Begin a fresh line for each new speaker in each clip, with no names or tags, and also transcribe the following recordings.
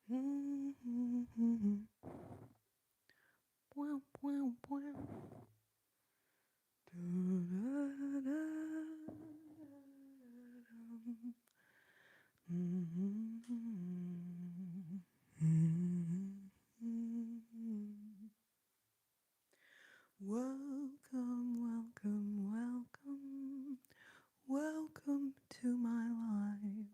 Mm-hmm. Wow, wow, wow. Welcome, welcome, welcome, welcome to my life.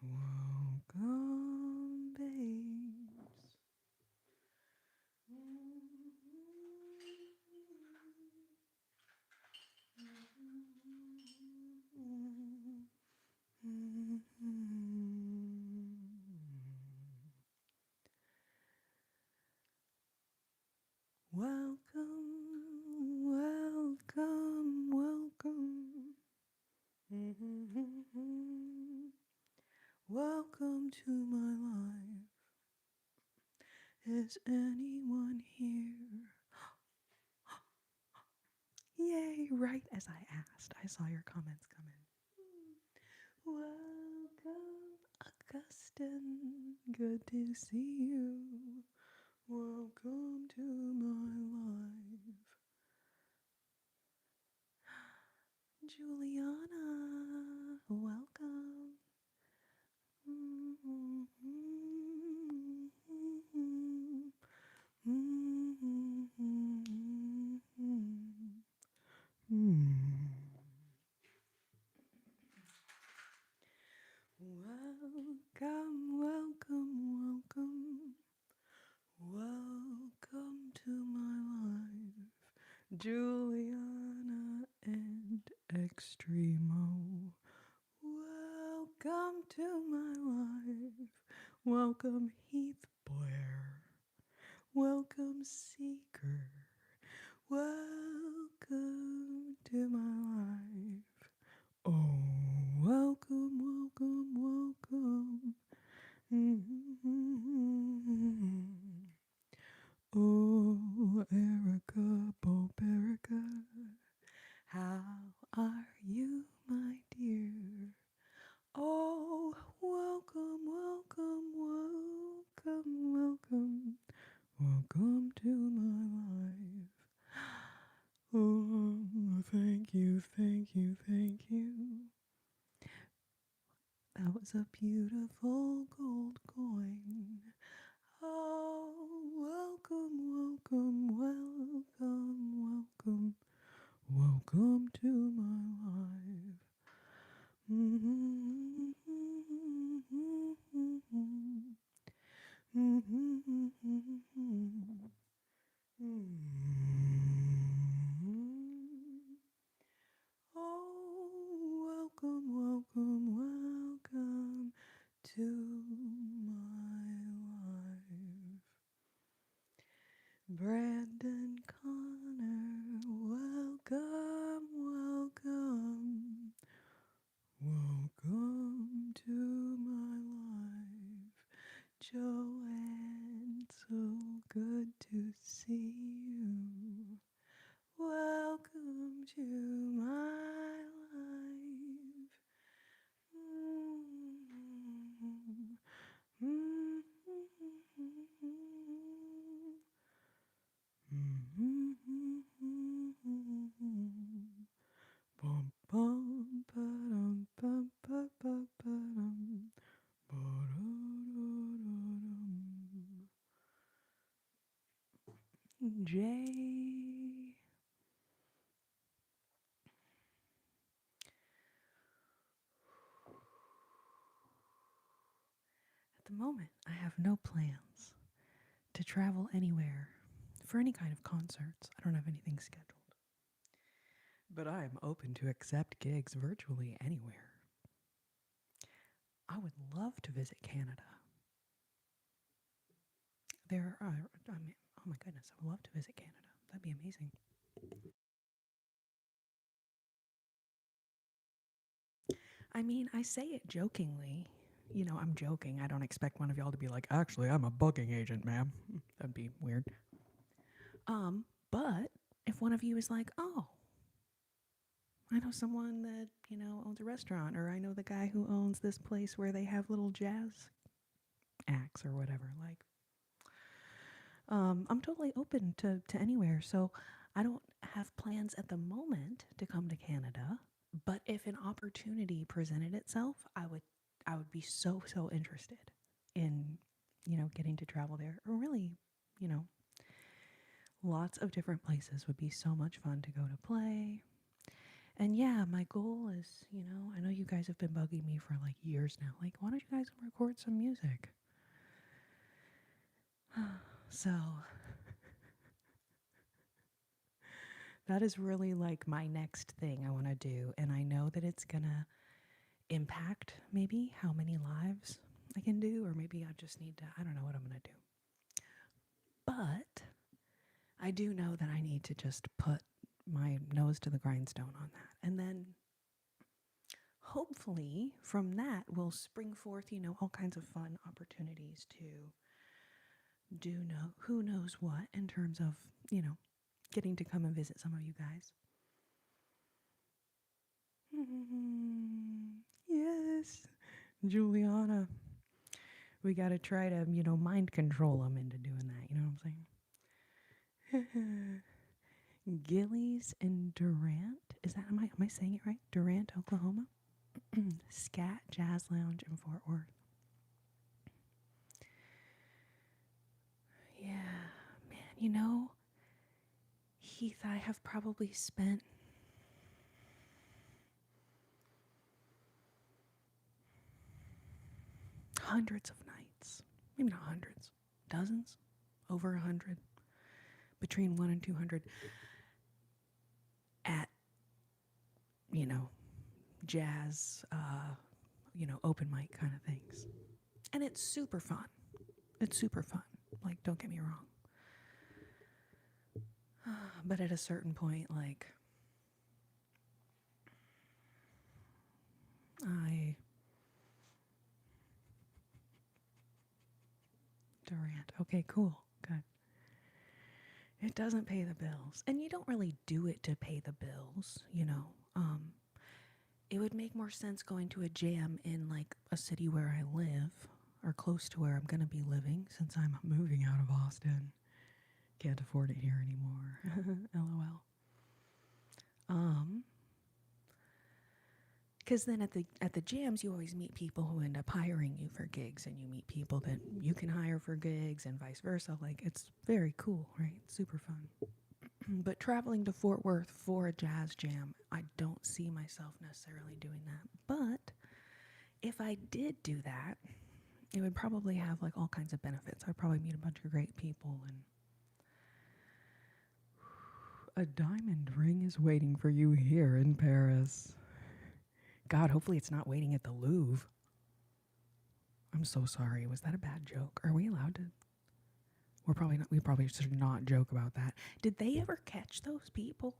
Welcome, babes. Welcome, welcome, welcome. Welcome to my life. Is anyone here? Yay, right as I asked. I saw your comments come in. Welcome, Augustin. Good to see you. Welcome to my life. Juliana, welcome. Welcome, welcome, welcome. Welcome to my life, Juliana and Extremo. Welcome to my life. Welcome, Heath Blair. Welcome, Seeker. Welcome to my life. Oh, welcome, welcome, welcome. Oh, Erica, Bob Erica, how are you, my dear? Oh, welcome, welcome, welcome, welcome, welcome to my life. Oh, thank you, thank you, thank you. That was a beautiful gold coin. Oh, welcome, welcome, welcome, welcome, welcome to my life. Oh, welcome, welcome, welcome to my life. Brandon Connor, welcome, welcome, welcome to my life. Joanne, so good to see you. Welcome to my life. Bum, bum, ba-dum, bum, ba-dum, ba-da-da-da-dum. Jay. At the moment, I have no plans to travel anywhere for any kind of concerts. I don't have anything scheduled. But I am open to accept gigs virtually anywhere. I would love to visit Canada. There are, I mean, oh my goodness, I would love to visit Canada. That'd be amazing. I mean, I say it jokingly. You know, I'm joking. I don't expect one of y'all to be like, actually, I'm a booking agent, ma'am. That'd be weird. But if one of you is like, oh, I know someone that, owns a restaurant, or I know the guy who owns this place where they have little jazz acts or whatever. Like, I'm totally open to anywhere. So I don't have plans at the moment to come to Canada, but if an opportunity presented itself, I would be so interested in, getting to travel there. Or really, you know, lots of different places would be so much fun to go to play. And yeah, my goal is, I know you guys have been bugging me for like years now. Like, why don't you guys record some music? So that is really like my next thing I want to do. And I know that it's going to impact maybe how many lives I can do, or maybe I just need to, I don't know what I'm going to do. But I do know that I need to just put my nose to the grindstone on that. And then hopefully from that will spring forth, all kinds of fun opportunities to do who knows what in terms of, getting to come and visit some of you guys. Yes, Juliana. We got to try to, mind control them into doing that. You know what I'm saying? Gillies and Durant. Is that, am I saying it right? Durant, Oklahoma? Scat Jazz Lounge in Fort Worth. Yeah, man, Heath, I have probably spent hundreds of nights. Maybe not hundreds, dozens, over 100, between 1 and 200 at, jazz, open mic kind of things. And it's super fun. It's super fun. Like, don't get me wrong. But at a certain point, like, Durant. Okay, cool. Good. It doesn't pay the bills. And you don't really do it to pay the bills, It would make more sense going to a jam in, like, a city where I live, or close to where I'm going to be living, since I'm moving out of Austin. Can't afford it here anymore. LOL. Because then at the jams, you always meet people who end up hiring you for gigs, and you meet people that you can hire for gigs, and vice versa. Like, it's very cool, right? Super fun. But traveling to Fort Worth for a jazz jam, I don't see myself necessarily doing that. But if I did do that, it would probably have like all kinds of benefits. I'd probably meet a bunch of great people, and a diamond ring is waiting for you here in Paris. God, hopefully it's not waiting at the Louvre. I'm so sorry. Was that a bad joke? Are we allowed to? We're probably not. We probably should not joke about that. Did they ever catch those people?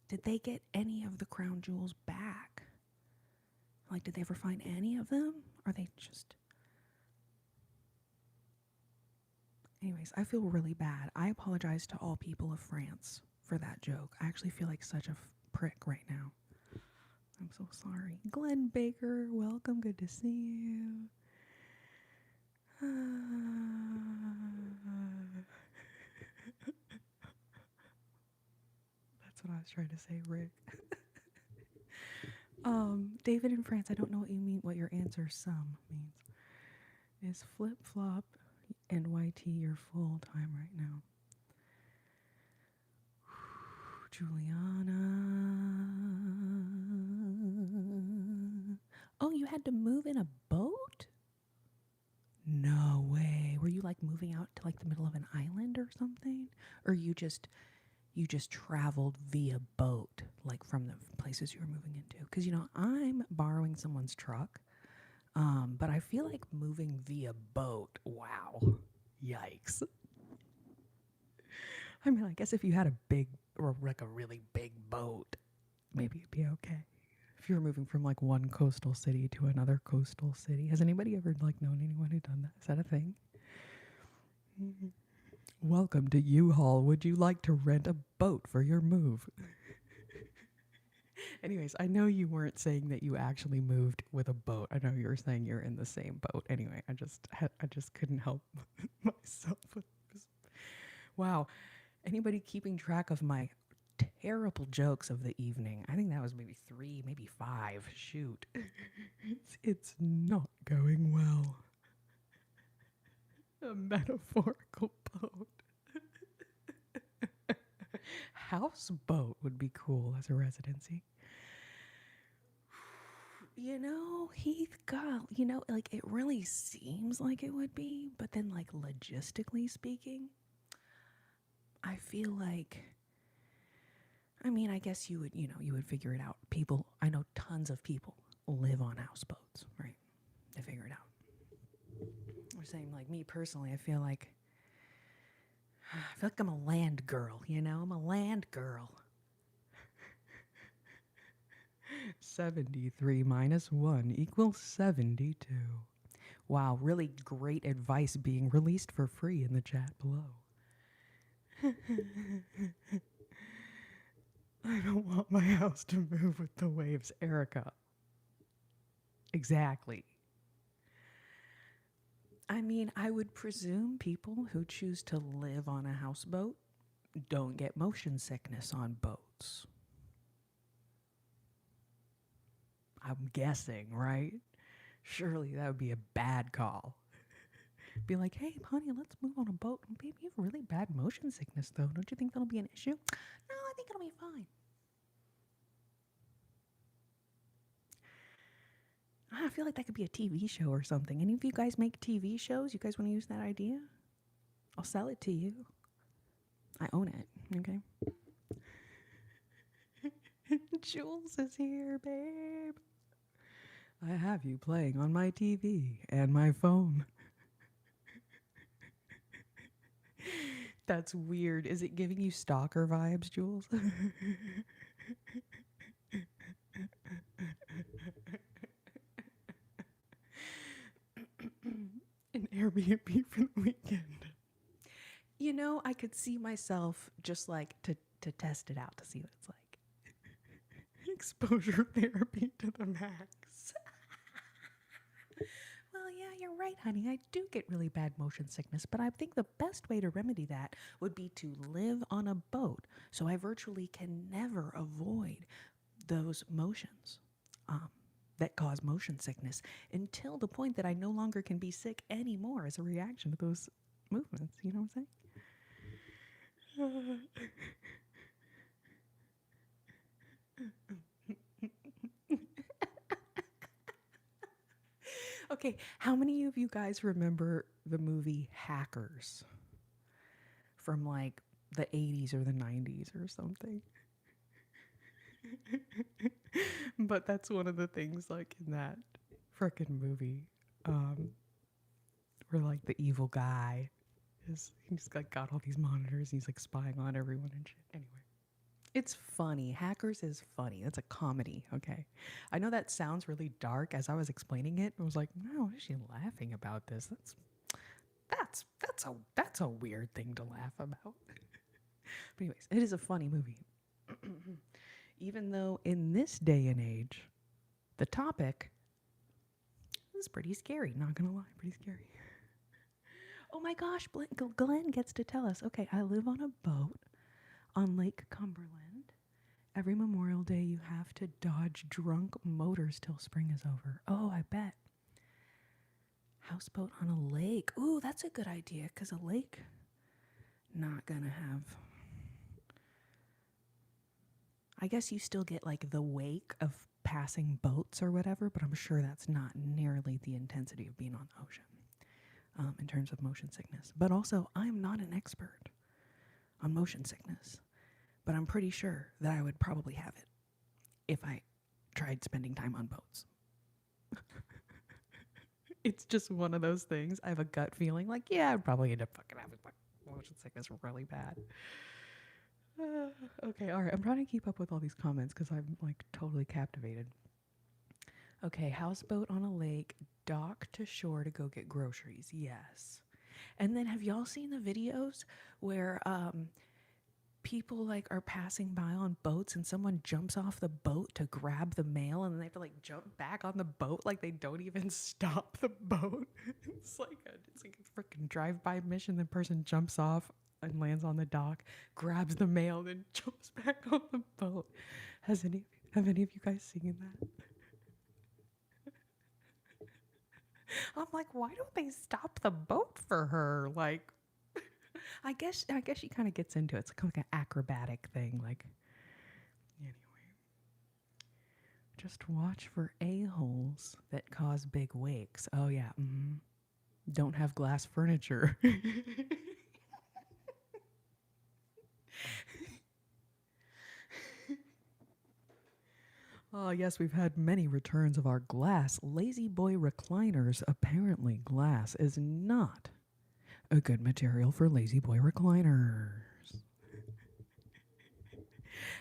Did they get any of the crown jewels back? Like, did they ever find any of them? Are they just... Anyways, I feel really bad. I apologize to all people of France for that joke. I actually feel like such a prick right now. I'm so sorry. Glenn Baker, welcome. Good to see you. That's what I was trying to say, Rick. David in France, I don't know what you mean, what your answer some means. Is flip-flop and YT your full time right now? Juliana. Oh, you had to move in a boat? No way. Were you like moving out to like the middle of an island or something? Or you just traveled via boat, like from the places you were moving into? Because, I'm borrowing someone's truck, but I feel like moving via boat, wow, yikes. I mean, I guess if you had a big, or like a really big boat, maybe it'd be okay. If you were moving from like one coastal city to another coastal city. Has anybody ever like known anyone who done that? Is that a thing? Mm-hmm. Welcome to U-Haul. Would you like to rent a boat for your move? Anyways, I know you weren't saying that you actually moved with a boat. I know you were saying you're in the same boat. Anyway, I just couldn't help myself with this. Wow. Anybody keeping track of my terrible jokes of the evening? I think that was maybe 3, maybe 5. Shoot. It's not going well. A metaphorical boat. Houseboat would be cool as a residency. You know, Heathcote, like it really seems like it would be, but then, like, logistically speaking, I feel like, I mean, I guess you would figure it out. I know tons of people live on houseboats, right? They figure it out. We're saying, like, me personally, I feel like I'm a land girl, I'm a land girl. 73 minus 1 equals 72. Wow, really great advice being released for free in the chat below. I don't want my house to move with the waves, Erica. Exactly. I mean, I would presume people who choose to live on a houseboat don't get motion sickness on boats. I'm guessing, right? Surely that would be a bad call. Be like, hey, honey, let's move on a boat. Baby, you have really bad motion sickness, though. Don't you think that'll be an issue? No, I think it'll be fine. I feel like that could be a TV show or something. Any of you guys make TV shows? You guys want to use that idea? I'll sell it to you. I own it, okay? Jules is here, babe. I have you playing on my TV and my phone. That's weird. Is it giving you stalker vibes, Jules? An Airbnb for the weekend. I could see myself just like to test it out to see what it's like. Exposure therapy to the max. Well, yeah, you're right, honey. I do get really bad motion sickness, but I think the best way to remedy that would be to live on a boat, so I virtually can never avoid those motions that cause motion sickness until the point that I no longer can be sick anymore as a reaction to those movements. You know what I'm saying? Okay, how many of you guys remember the movie Hackers from like the 80s or the 90s or something? But that's one of the things, like, in that frickin' movie, where like the evil guy he's like got all these monitors and he's like spying on everyone and shit. Anyway, it's funny. Hackers is funny. That's a comedy, okay? I know that sounds really dark. As I was explaining it, I was like, no, is she laughing about this? That's a weird thing to laugh about. But anyways, it is a funny movie. Even though in this day and age, the topic is pretty scary. Not gonna lie, pretty scary. Oh my gosh, Glenn gets to tell us. Okay, I live on a boat on Lake Cumberland. Every Memorial Day, you have to dodge drunk motors till spring is over. Oh, I bet. Houseboat on a lake. Ooh, that's a good idea, because a lake, not gonna have... I guess you still get like the wake of passing boats or whatever, but I'm sure that's not nearly the intensity of being on the ocean in terms of motion sickness. But also, I'm not an expert on motion sickness, but I'm pretty sure that I would probably have it if I tried spending time on boats. It's just one of those things. I have a gut feeling like, yeah, I'd probably end up fucking having motion sickness really bad. Okay, all right. I'm trying to keep up with all these comments because I'm like totally captivated. Okay, houseboat on a lake, dock to shore to go get groceries. Yes. And then have y'all seen the videos where people like are passing by on boats and someone jumps off the boat to grab the mail and then they have to like jump back on the boat like they don't even stop the boat. It's like a freaking drive-by mission. The person jumps off and lands on the dock, grabs the mail, then jumps back on the boat. Have any of you guys seen that? I'm like, why don't they stop the boat for her? Like, I guess she kind of gets into it. It's kind of like an acrobatic thing. Like, anyway, just watch for a-holes that cause big wakes. Oh yeah, don't have glass furniture. Oh yes, we've had many returns of our glass. Lazy boy recliners. Apparently, glass is not a good material for lazy boy recliners.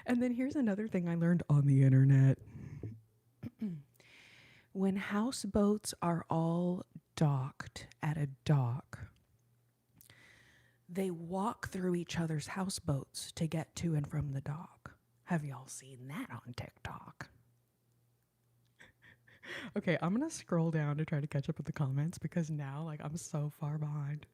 And then here's another thing I learned on the internet. When houseboats are all docked at a dock, they walk through each other's houseboats to get to and from the dock. Have y'all seen that on TikTok? Okay, I'm gonna scroll down to try to catch up with the comments because now, like, I'm so far behind.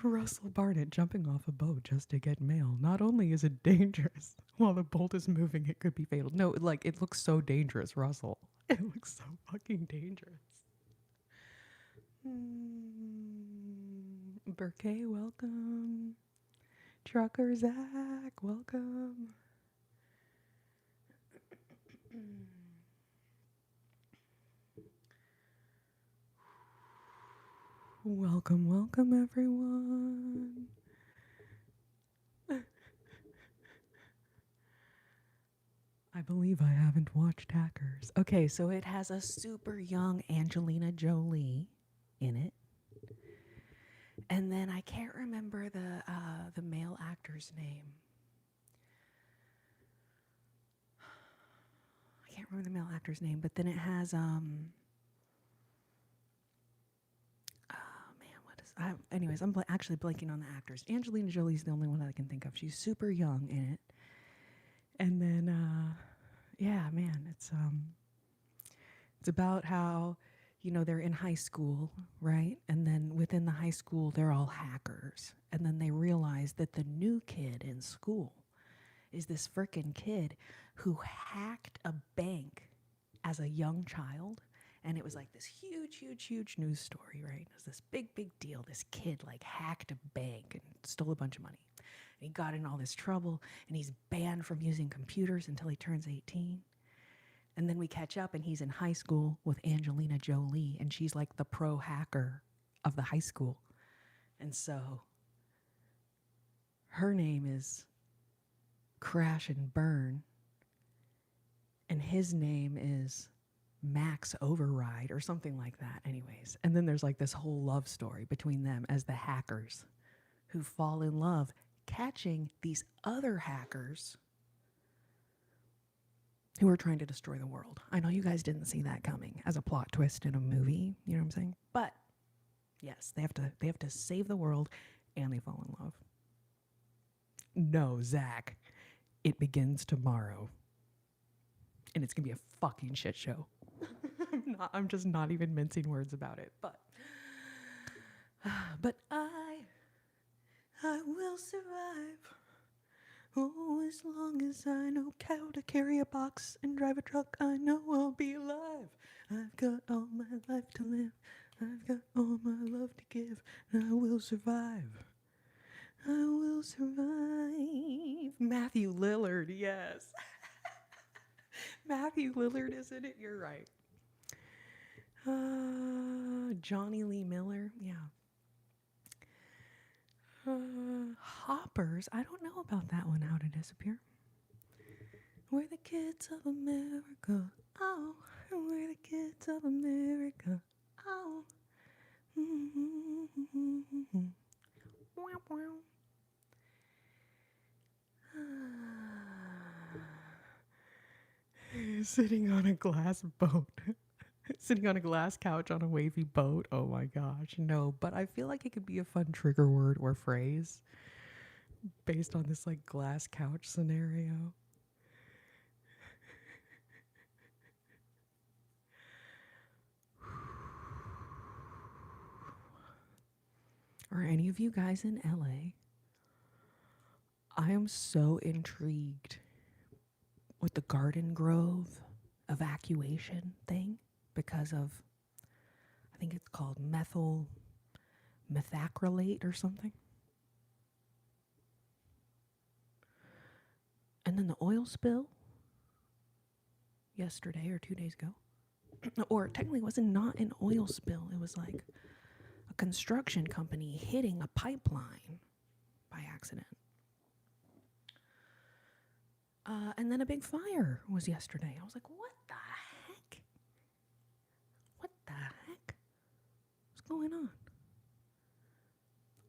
Russell Barnett jumping off a boat just to get mail. Not only is it dangerous, while the boat is moving, it could be fatal. No, like, it looks so dangerous, Russell. It looks so fucking dangerous. Burkay, welcome. Trucker Zach, welcome. Welcome, welcome, everyone. I believe I haven't watched Hackers. Okay, so it has a super young Angelina Jolie in it. And then I can't remember the male actor's name. I can't remember the male actor's name, but then it has anyways, I'm actually blanking on the actors. Angelina Jolie's the only one that I can think of. She's super young in it. And then yeah, man, it's about how, you know, they're in high school, right? And then within the high school, they're all hackers. And then they realize that the new kid in school is this frickin' kid who hacked a bank as a young child. And it was like this huge, huge, huge news story, right? It was this big, big deal. This kid like hacked a bank and stole a bunch of money. And he got in all this trouble and he's banned from using computers until he turns 18. And then we catch up and he's in high school with Angelina Jolie and she's like the pro hacker of the high school. And so her name is Crash and Burn and his name is Max Override or something like that. Anyways, and then there's like this whole love story between them as the hackers who fall in love catching these other hackers who are trying to destroy the world. I know you guys didn't see that coming as a plot twist in a movie, you know what I'm saying? But yes, they have to save the world and they fall in love. No, Zach, it begins tomorrow. And it's going to be a fucking shit show. I'm just not even mincing words about it, but I will survive. Oh, as long as I know how to carry a box and drive a truck, I know I'll be alive. I've got all my life to live. I've got all my love to give. And I will survive. I will survive. Matthew Lillard, yes. Matthew Lillard is in it, you're right. Johnny Lee Miller, yeah. Hoppers, I don't know about that one, How to Disappear. We're the kids of America, oh, we're the kids of America, oh. Sitting on a glass boat. Sitting on a glass couch on a wavy boat. Oh my gosh, no. But I feel like it could be a fun trigger word or phrase. based on this like glass couch scenario. Are any of you guys in LA? I am so intrigued with the Garden Grove evacuation thing because of, I think it's called methacrylate or something. And then the oil spill yesterday or 2 days ago. Or technically it wasn't not an oil spill. It was like a construction company hitting a pipeline by accident. And then a big fire was yesterday. I was like, what the heck? What the heck? What's going on?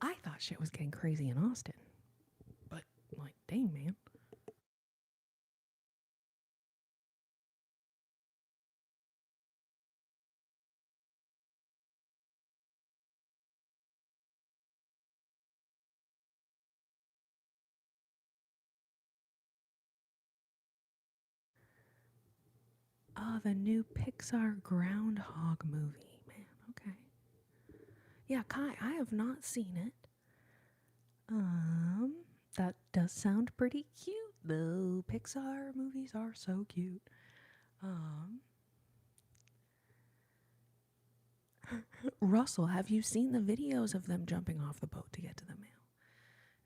I thought shit was getting crazy in Austin. But, like, dang, man. Oh, the new Pixar Groundhog movie, man. Okay. Yeah, Kai, I have not seen it. That does sound pretty cute, though. Pixar movies are so cute. Russell, have you seen the videos of them jumping off the boat to get to the mail?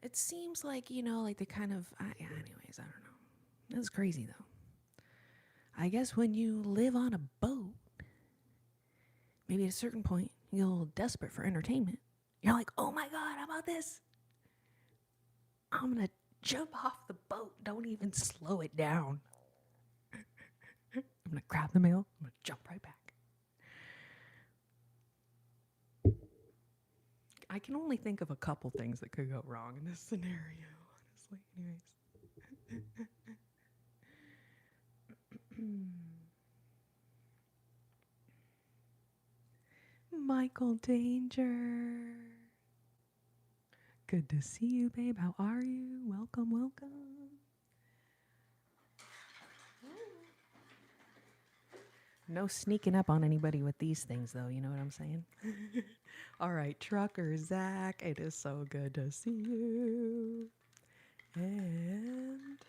It seems like, like they kind of, anyways, I don't know. It's crazy, though. I guess when you live on a boat, maybe at a certain point, you get a little desperate for entertainment. You're like, oh my God, how about this? I'm going to jump off the boat. Don't even slow it down. I'm going to grab the mail. I'm going to jump right back. I can only think of a couple things that could go wrong in this scenario, honestly. Anyways. Michael Danger. Good to see you, babe. How are you? Welcome, welcome. No sneaking up on anybody with these things, though. You know what I'm saying? All right, Trucker Zach, it is so good to see you. And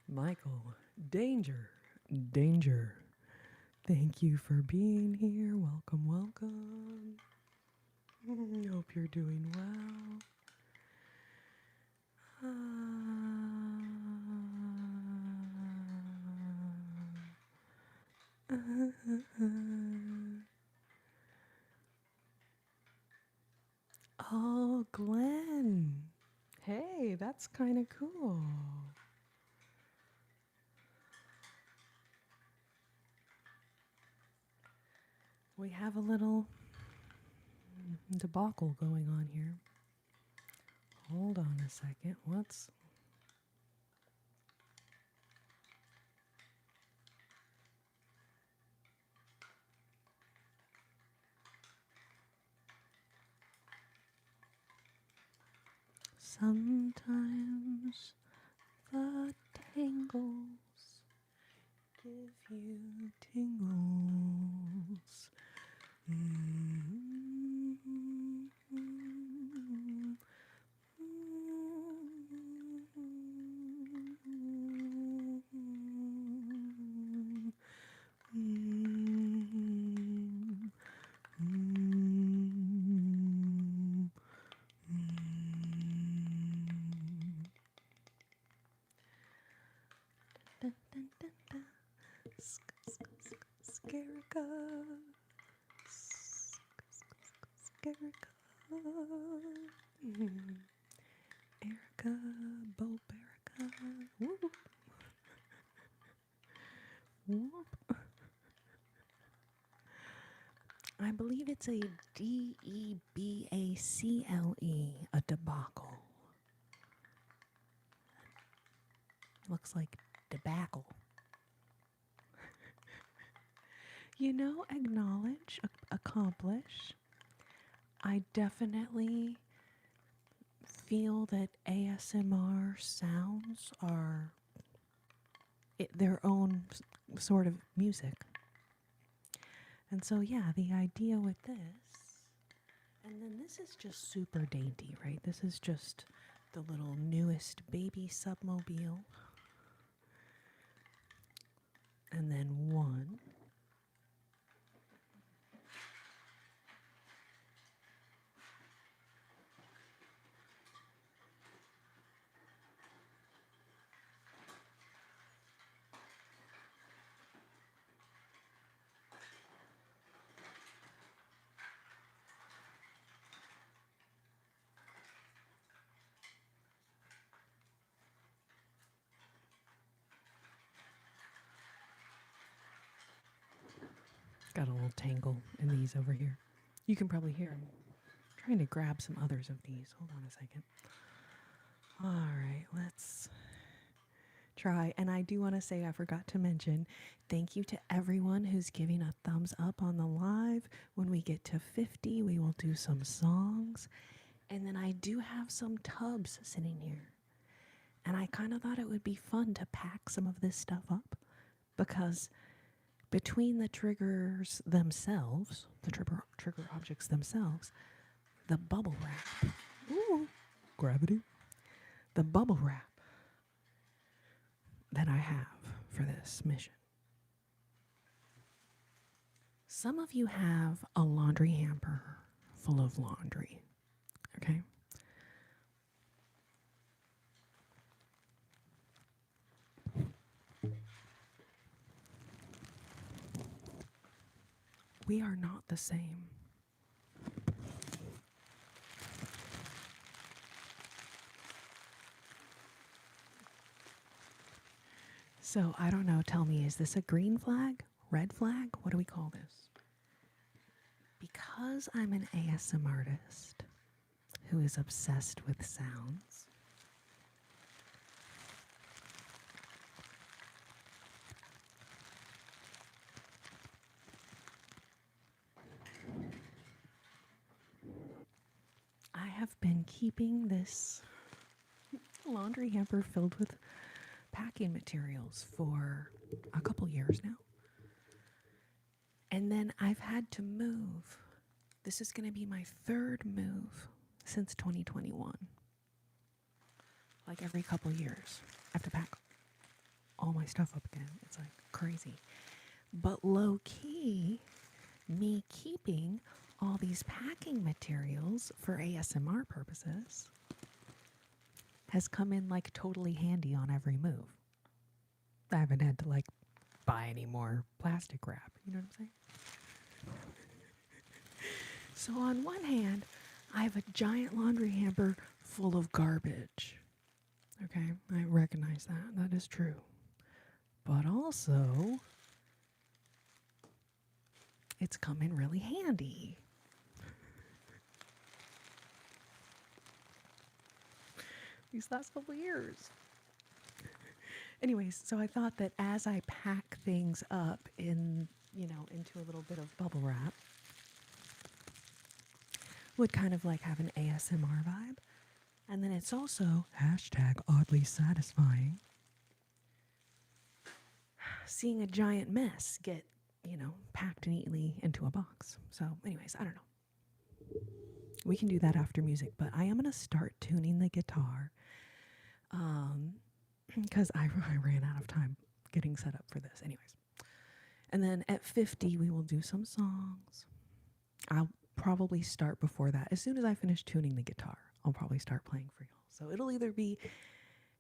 Michael Danger. Thank you for being here. Welcome, welcome. Hope you're doing well. Oh, Glenn. Hey, that's kind of cool. We have a little debacle going on here. Hold on a second. What's... Sometimes the tangles give you tingles. Scarica. Erica, Bo Erica. Whoop. Whoop. I believe it's a DEBACLE, a debacle. Looks like debacle. Acknowledge, accomplish. I definitely feel that ASMR sounds are their own sort of music. And so, yeah, the idea with this, and then this is just super dainty, right? This is just the little newest baby submobile. And then one. Got a little tangle in these over here. You can probably hear them. Trying to grab some others of these. Hold on a second. All right, let's try. And I do want to say, I forgot to mention, thank you to everyone who's giving a thumbs up on the live. When we get to 50, we will do some songs. And then I do have some tubs sitting here. And I kind of thought it would be fun to pack some of this stuff up because between the triggers themselves, the trigger objects themselves, the bubble wrap, ooh, gravity, the bubble wrap that I have for this mission. Some of you have a laundry hamper full of laundry, okay? We are not the same. So I don't know, tell me, is this a green flag? Red flag? What do we call this? Because I'm an ASMR artist who is obsessed with sounds, I have been keeping this laundry hamper filled with packing materials for a couple years now. And then I've had to move. This is going to be my third move since 2021. Like every couple years, I have to pack all my stuff up again. It's like crazy. But low key, me keeping all these packing materials for ASMR purposes has come in like totally handy on every move. I haven't had to like buy any more plastic wrap. You know what I'm saying? So on one hand, I have a giant laundry hamper full of garbage. Okay, I recognize that. That is true. But also, it's come in really handy. These last couple years. Anyways, so I thought that as I pack things up in, into a little bit of bubble wrap, would kind of like have an ASMR vibe. And then it's also #oddly satisfying seeing a giant mess get, packed neatly into a box. So anyways, I don't know. We can do that after music, but I am going to start tuning the guitar because I ran out of time getting set up for this. Anyways. And then at 50, we will do some songs. I'll probably start before that. As soon as I finish tuning the guitar, I'll probably start playing for y'all. So it'll either be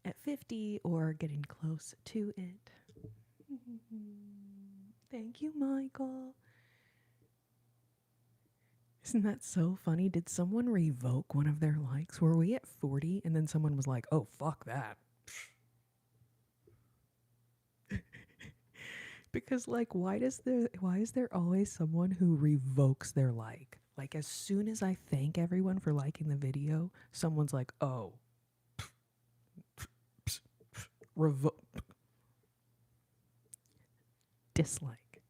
at 50 or getting close to it. Thank you, Michael. Isn't that so funny? Did someone revoke one of their likes? Were we at 40 and then someone was like, oh, fuck that? Because like, why is there always someone who revokes their like? Like as soon as I thank everyone for liking the video, someone's like, oh, revoke, dislike.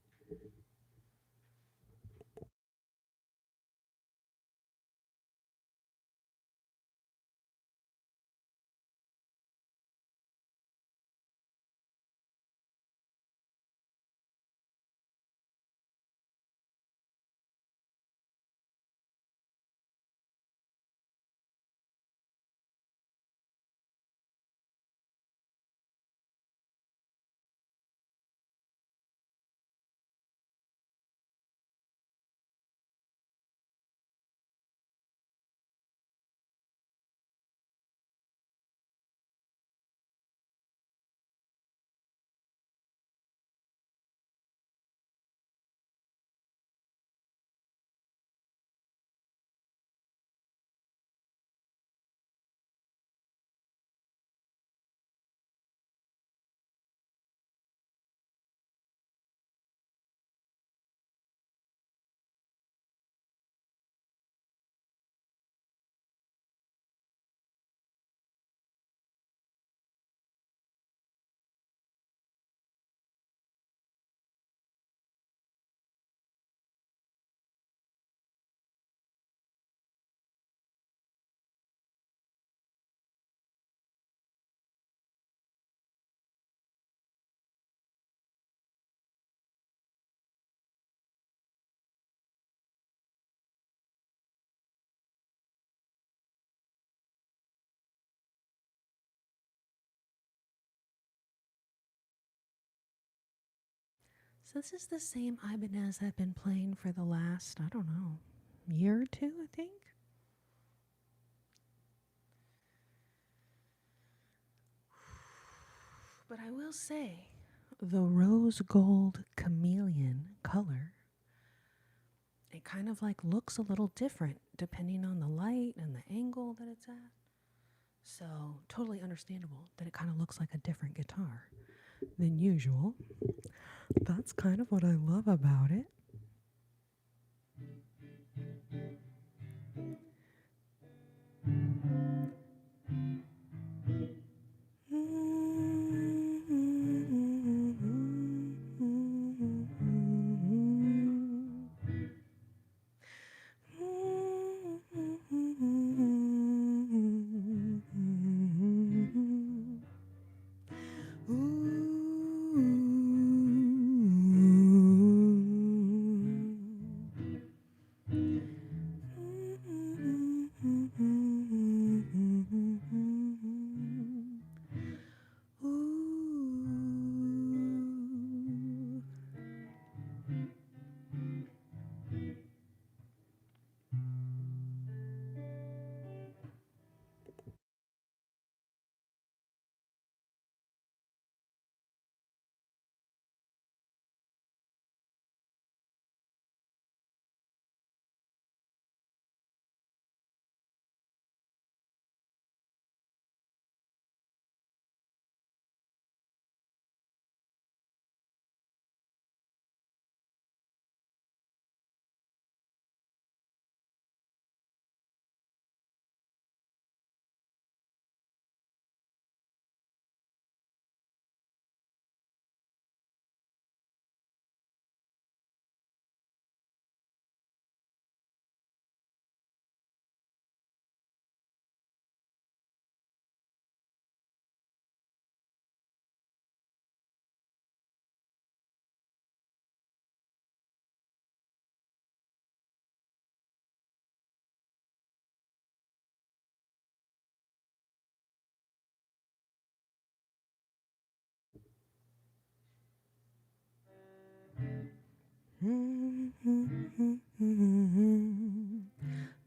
So this is the same Ibanez I've been playing for the last, I don't know, year or two, I think. But I will say, the rose gold chameleon color, it kind of like looks a little different depending on the light and the angle that it's at. So totally understandable that it kind of looks like a different guitar than usual. That's kind of what I love about it.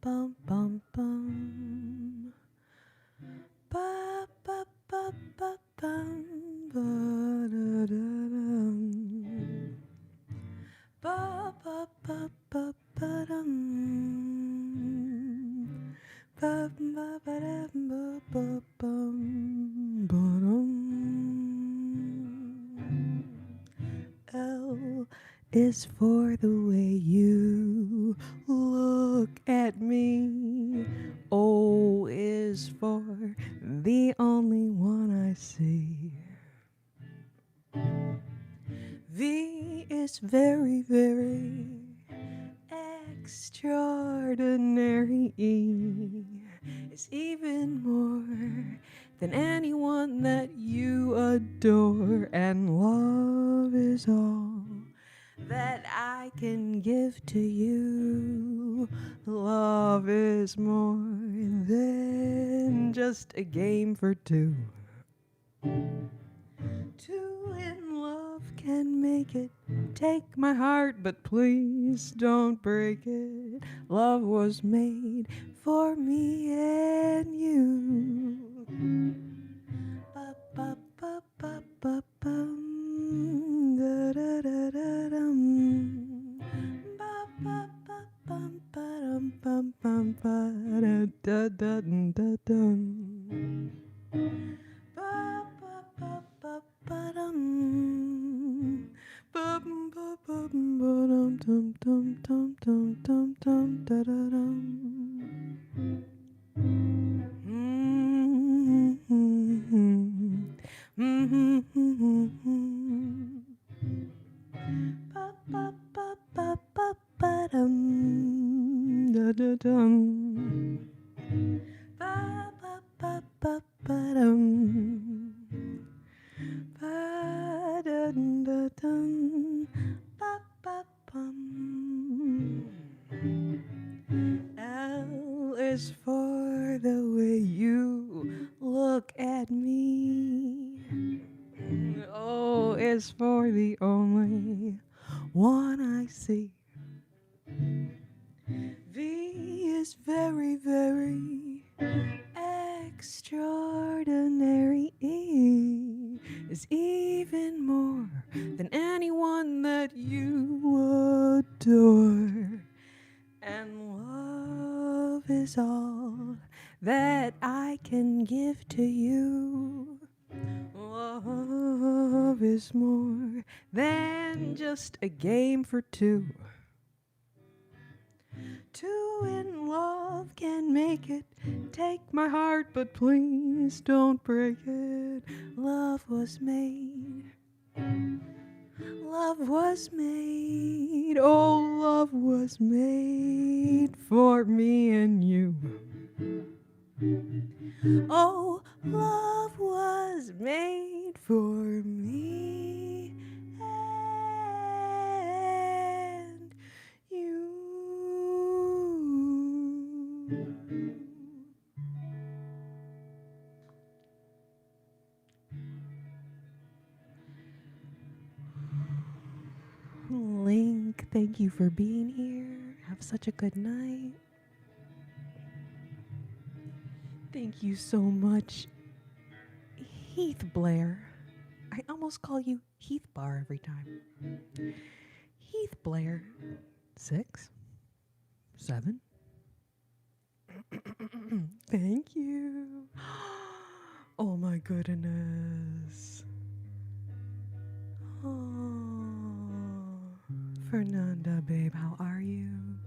Bum bum bum. Ba ba ba ba bum. Ba da da dum. Ba ba ba ba ba dum. Ba ba ba dum ba ba bum ba dum. L is for the way you look at me. O is for the only one I see. V is very, very extraordinary. E is even more than anyone that you adore. And love is all that I can give to you. Love is more than just a game for two. Two in love can make it. Take my heart, but please don't break it. Love was made for me and you. Ba ba ba ba ba bum, da da da da dum. Ba ba ba bum ba dum bum bum ba da da da da dum. Ba ba ba ba ba dum. Ba ba ba ba dum dum dum dum dum dum dum da da dum. Ba ba ba ba ba ba dum da da dum. Ba ba ba ba ba dum. Ba da da dum. Ba ba bum. L is for the way you look at me. O is for the only one I see. V is very, very extraordinary. E is even more than anyone that you adore. And love is all that I can give to you. Love is more than just a game for two. Two in love can make it. Take my heart, but please don't break it. Love was made. Love was made. Oh, love was made for me and you. Oh, love was made for me and you. Link, thank you for being here. Have such a good night. Thank you so much, Heath Blair. I almost call you Heath Bar every time. Heath Blair. 6, 7. Thank you. Oh my goodness. Oh, Fernanda, babe, how are you?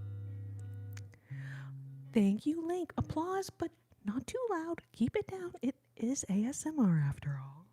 Thank you, Link. Applause, but not too loud. Keep it down. It is ASMR after all.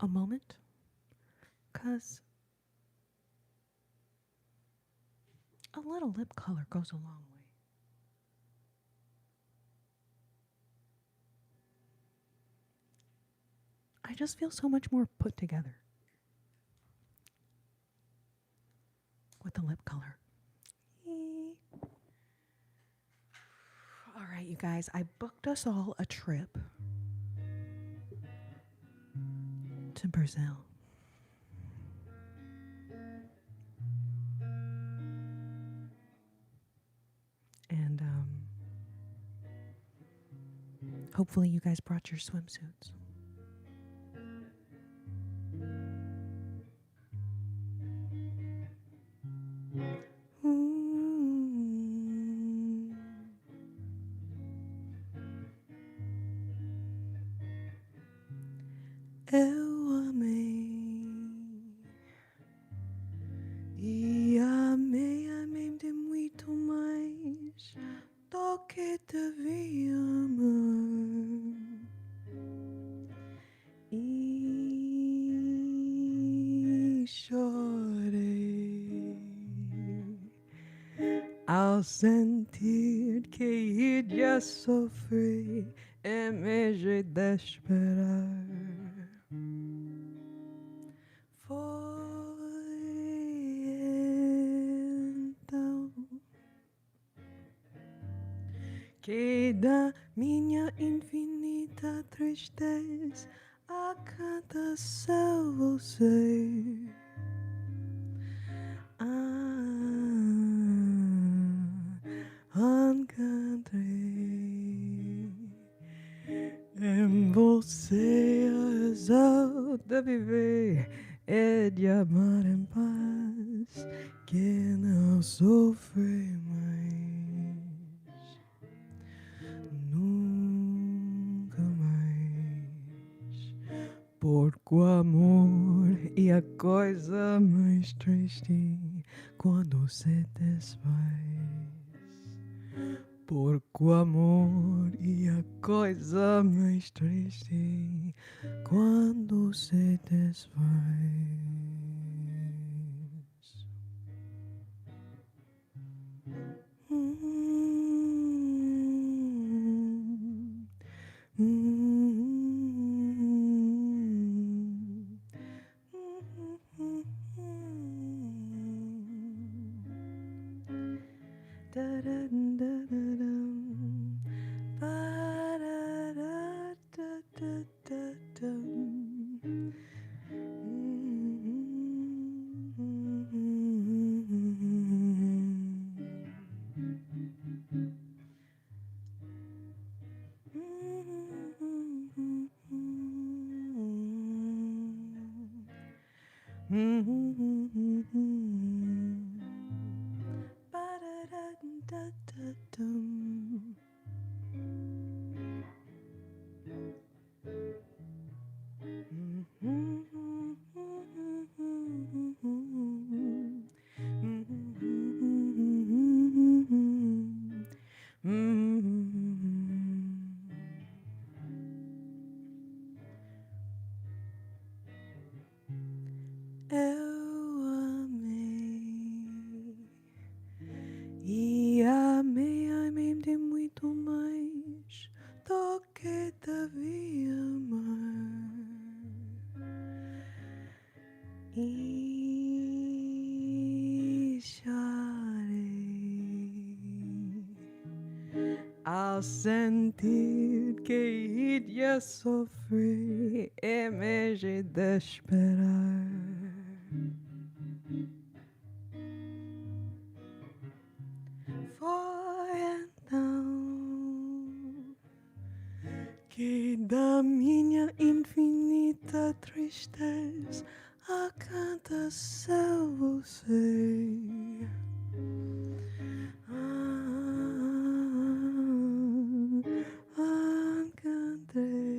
A moment, 'cause a little lip color goes a long way. I just feel so much more put together with the lip color. All right, you guys, I booked us all a trip to Brazil. And hopefully you guys brought your swimsuits. Eu amei e amei de muito mais do que devia amar. E chorei ao sentir que iria sofrer em vez de esperar. Foi então que da minha infinita tristeza a cada céu você encontrei. Em você a razão de viver e de amar em paz, que não sofre mais, nunca mais. Porque o amor é a coisa mais triste quando se desfaz. Porque o amor e a coisa mais triste quando se desfaz. Eu amei e amei de muito mais do que devia amar. E chorei ao sentir que iria sofrer em vez de esperar. Foi então que da minha infinita tristeza aconteceu você. Encontrei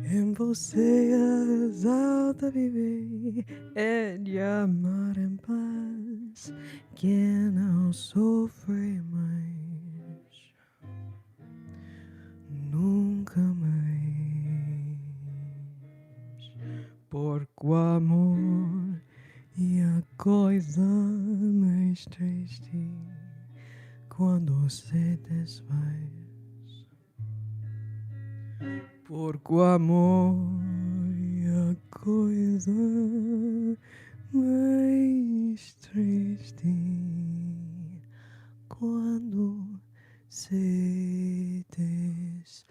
em você a exalta viver é de amar em paz que não sofre mais, nunca mais, porque o amor e a coisa mais triste quando se desfaz. Porque o amor e a coisa mais triste quando se desfaz.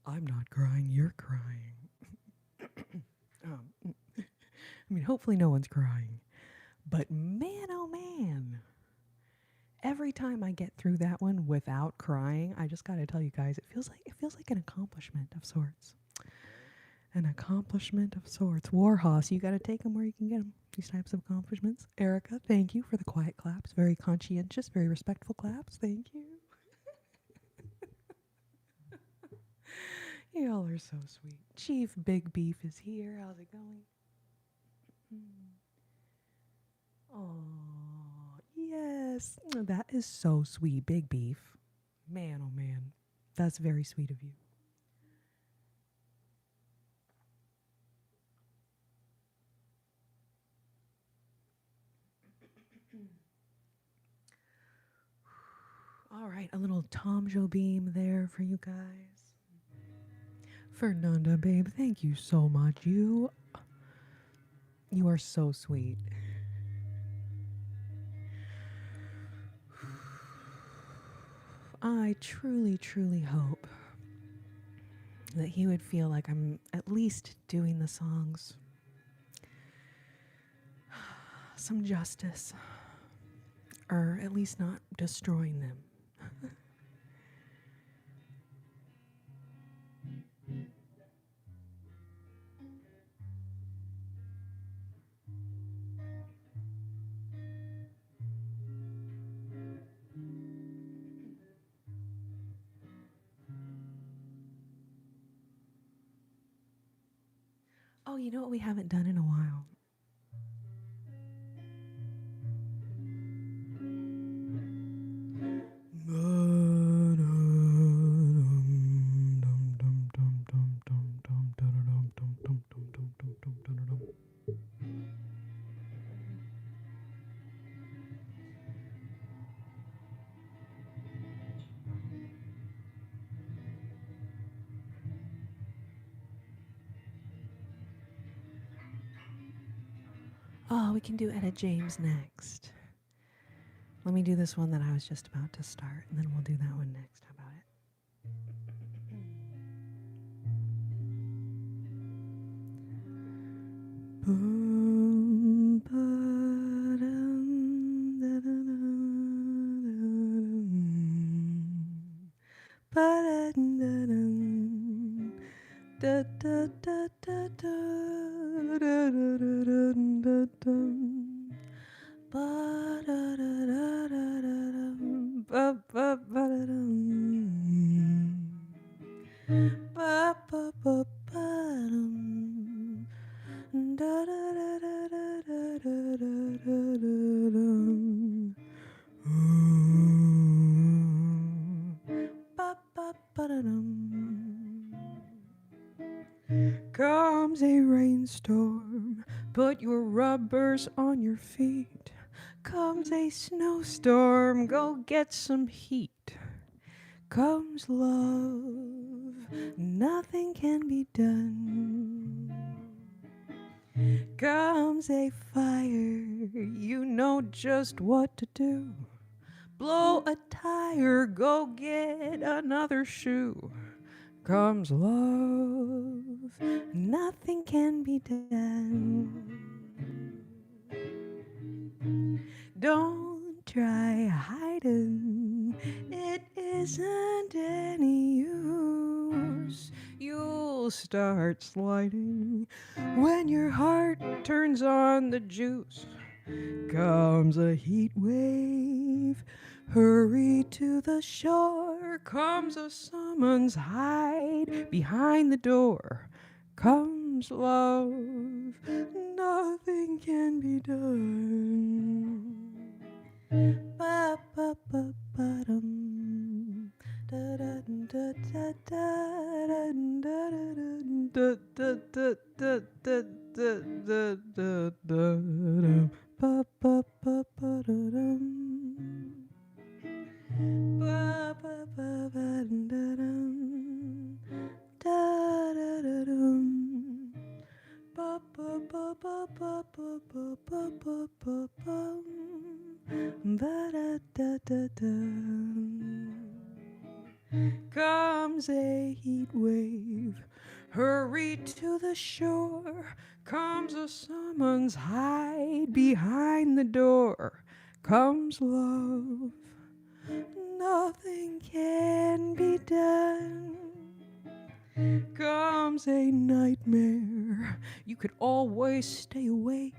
I'm not crying, you're crying. I mean, hopefully no one's crying. But man, oh man. Every time I get through that one without crying, I just gotta tell you guys, it feels like an accomplishment of sorts. An accomplishment of sorts. Warhouse, you gotta take them where you can get them. These types of accomplishments. Erica, thank you for the quiet claps. Very conscientious, very respectful claps. Thank you. Y'all are so sweet. Chief Big Beef is here. How's it going? Oh, yes. That is so sweet, Big Beef. Man, oh man. That's very sweet of you. All right, a little Tom Jobim there for you guys. Fernanda, babe, thank you so much. You are so sweet. I truly, truly hope that he would feel like I'm at least doing the songs some justice, or at least not destroying them. Oh, you know what we haven't done in a while? Oh, we can do Etta James next. Let me do this one that I was just about to start, and then we'll do that one next. How about it? Comes a rainstorm, put your rubbers on your feet. Comes a snowstorm, go get some heat. Comes love, nothing can be done. Comes a fire, you know just what to do. Blow a tire, go get another shoe. Comes love, nothing can be done. Don't try hiding, it isn't any use. You'll start sliding when your heart turns on the juice. Comes a heat wave, hurry to the shore. Comes a summons, hide behind the door. Comes love, nothing can be done. Ba ba ba ba dum. Da da da da da da da da da da da da da da. Ba ba ba ba da dum. Ba ba ba ba da dum. Da da da dum. Ba ba ba ba ba ba ba ba ba ba bum. Ba da da da dum. Comes a heat wave, hurry to the shore. Comes a summons, hide behind the door. Comes love, nothing can be done. Comes a nightmare, you could always stay awake.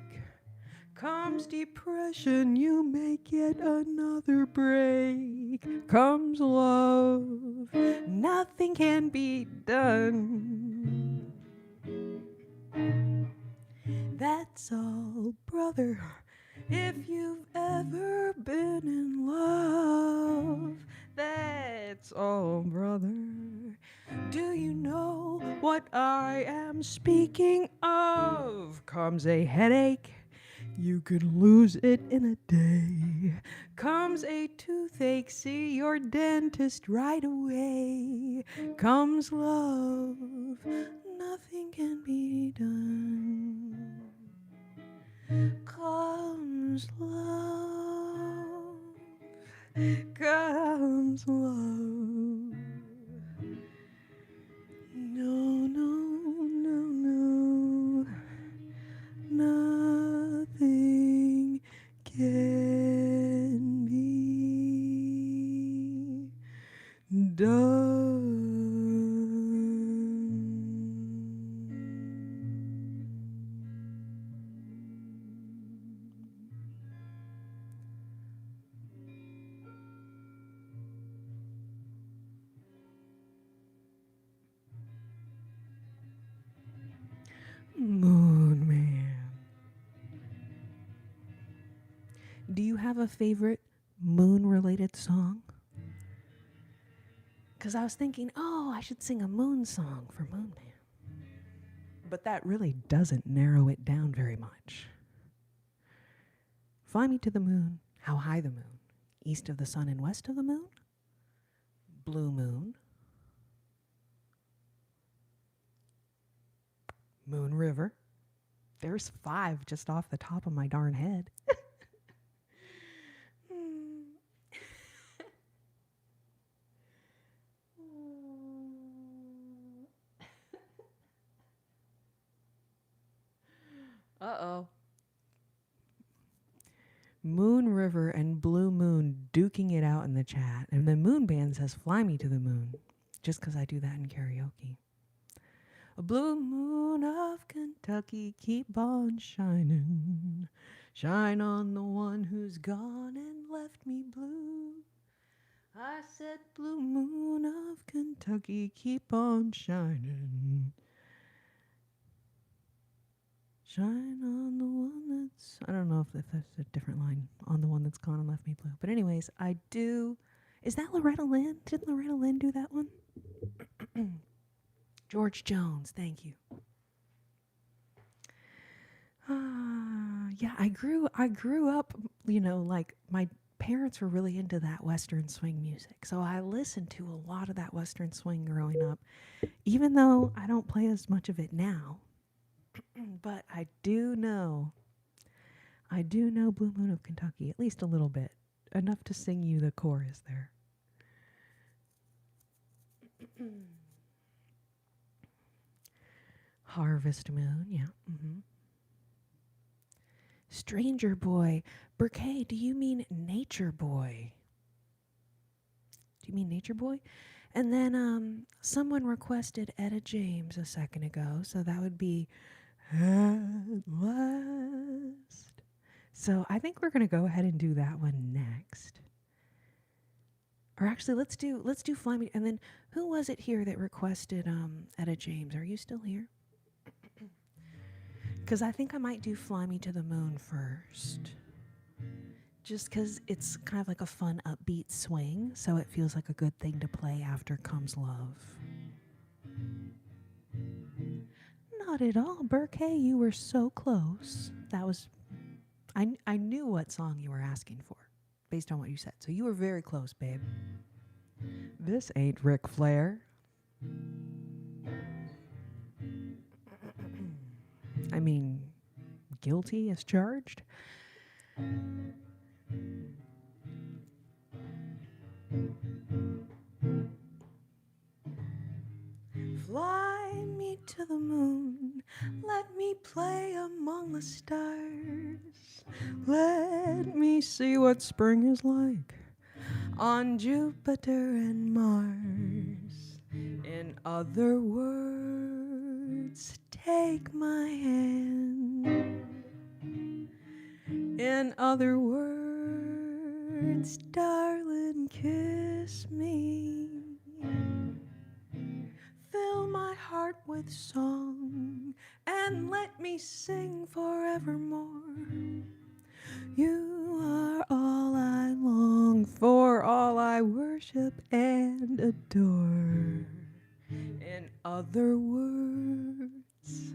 Comes depression, you make yet another break. Comes love, nothing can be done. That's all, brother, if you've ever been in love. That's all, brother. Do you know what I am speaking of? Comes a headache, you could lose it in a day. Comes a toothache, see your dentist right away. Comes love, nothing can be done. Comes love, comes love. No, no, no, no. Nothing can be done. Moon Man. Do you have a favorite moon-related song? Because I was thinking, oh, I should sing a moon song for Moon Man. But that really doesn't narrow it down very much. Fly me to the moon. How high the moon? East of the sun and west of the moon? Blue moon. Moon River. There's 5 just off the top of my darn head. Uh-oh. Moon River and Blue Moon duking it out in the chat. And the Moon Band says, fly me to the moon. Just because I do that in karaoke. A blue moon of Kentucky, keep on shining. Shine on the one who's gone and left me blue. I said, blue moon of Kentucky, keep on shining. Shine on the one that's... I don't know if that's a different line. On the one that's gone and left me blue. But anyways, I do... Is that Loretta Lynn? Did Loretta Lynn do that one? George Jones, thank you. Yeah, I grew up, like my parents were really into that Western swing music. So I listened to a lot of that Western swing growing up, even though I don't play as much of it now. But I do know Blue Moon of Kentucky, at least a little bit. Enough to sing you the chorus there. Harvest Moon, yeah. Mm-hmm. Stranger Boy. Burkay, do you mean Nature Boy? Do you mean Nature Boy? And then someone requested Etta James a second ago, so that would be At Last. So I think we're going to go ahead and do that one next. Or actually, let's do Fly Me. And then who was it here that requested Etta James? Are you still here? Because I think I might do Fly Me to the Moon first. Just because it's kind of like a fun, upbeat swing, so it feels like a good thing to play after Comes Love. Not at all, Burkay. You were so close. That was... I knew what song you were asking for, based on what you said. So you were very close, babe. This ain't Ric Flair. I mean, guilty as charged. Fly me to the moon, let me play among the stars. Let me see what spring is like on Jupiter and Mars. In other words, take my hand. In other words, darling, kiss me. Fill my heart with song and let me sing forevermore. You are all I long for, all I worship and adore. In other words,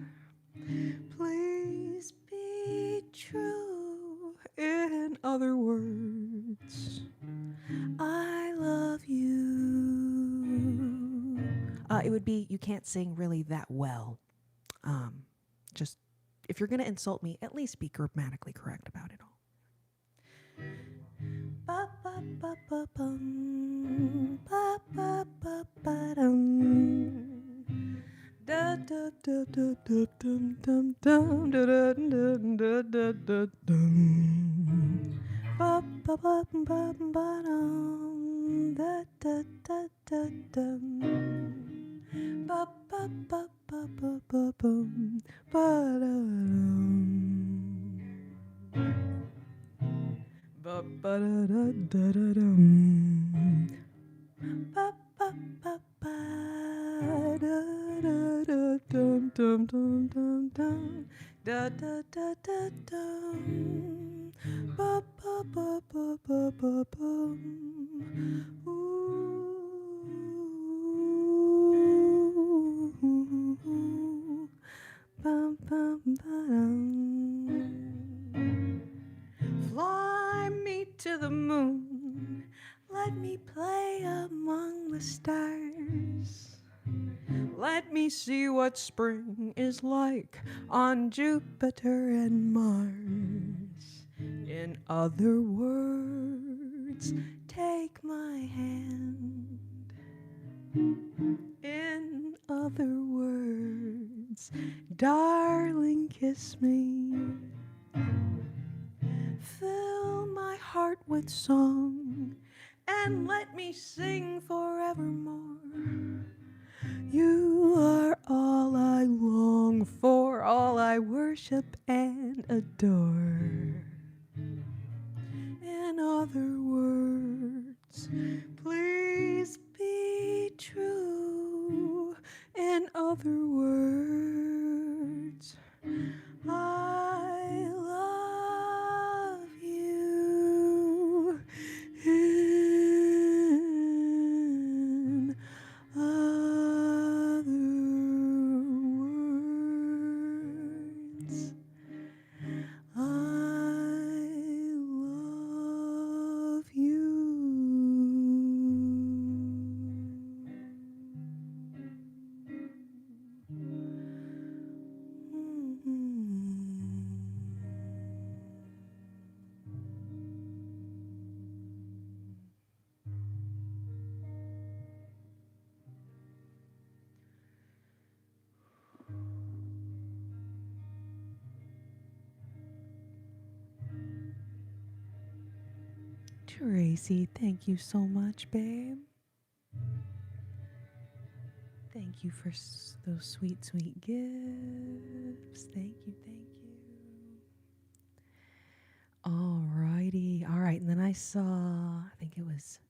please be true. In other words, I love you. It would be, you can't sing really that well. Just, if you're going to insult me, at least be grammatically correct about it all. Ba ba ba ba bum, ba ba ba ba dum. Da da da da da dum dum dum da da da da da da dum. ba ba ba ba dum da da da da dum ba ba ba ba ba ba bum ba da dum ba ba da da da da dum ba ba ba ba da da da dum dum dum dum dum da da da da dum ba ba ba ba ba ba bum ooh bum bum ba-dum. Fly me to the moon, let me play among the stars. Let me see what spring is like on Jupiter and Mars. In other words, take my hand. In other words, darling, kiss me. Fill my heart with song and let me sing forevermore. You are all I long for, all I worship and adore. In other words, please be true. In other words, I love you. In other words, I love you. Tracy, thank you so much, babe. Thank you for those sweet, sweet gifts. Thank you, thank you. Alrighty. All right. And then I saw, I think it was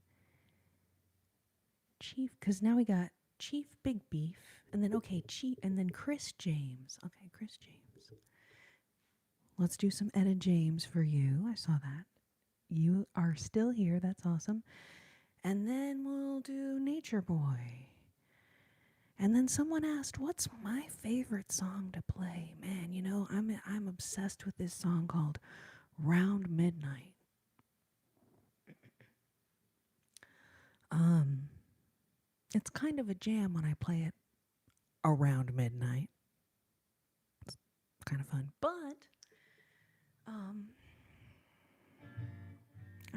Chief, because now we got Chief Big Beef. And then, okay, Chief, and then Chris James. Okay, Chris James. Let's do some Etta James for you. I saw that. You are still here. That's awesome. And then we'll do Nature Boy. And then someone asked, what's my favorite song to play? Man, you know, I'm obsessed with this song called Round Midnight. It's kind of a jam when I play it around midnight. It's kind of fun. But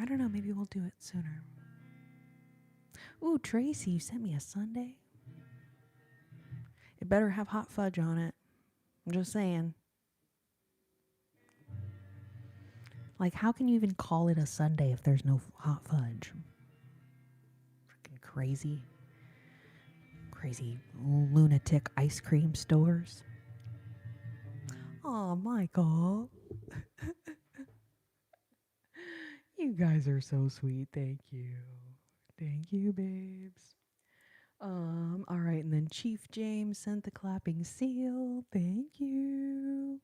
I don't know, maybe we'll do it sooner. Ooh, Tracy, you sent me a sundae? It better have hot fudge on it. I'm just saying. Like, how can you even call it a sundae if there's no hot fudge? Freaking crazy. Crazy lunatic ice cream stores. Oh, Michael. You guys are so sweet. Thank you. Thank you, babes. All right, and then Chief James sent the clapping seal. Thank you.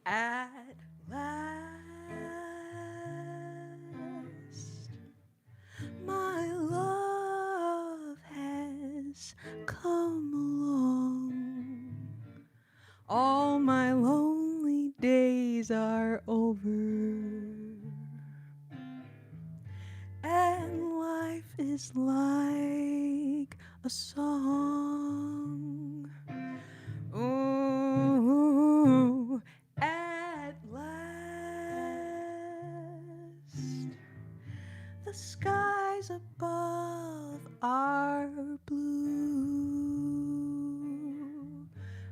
At last, is like a song. Ooh, at last, the skies above are blue.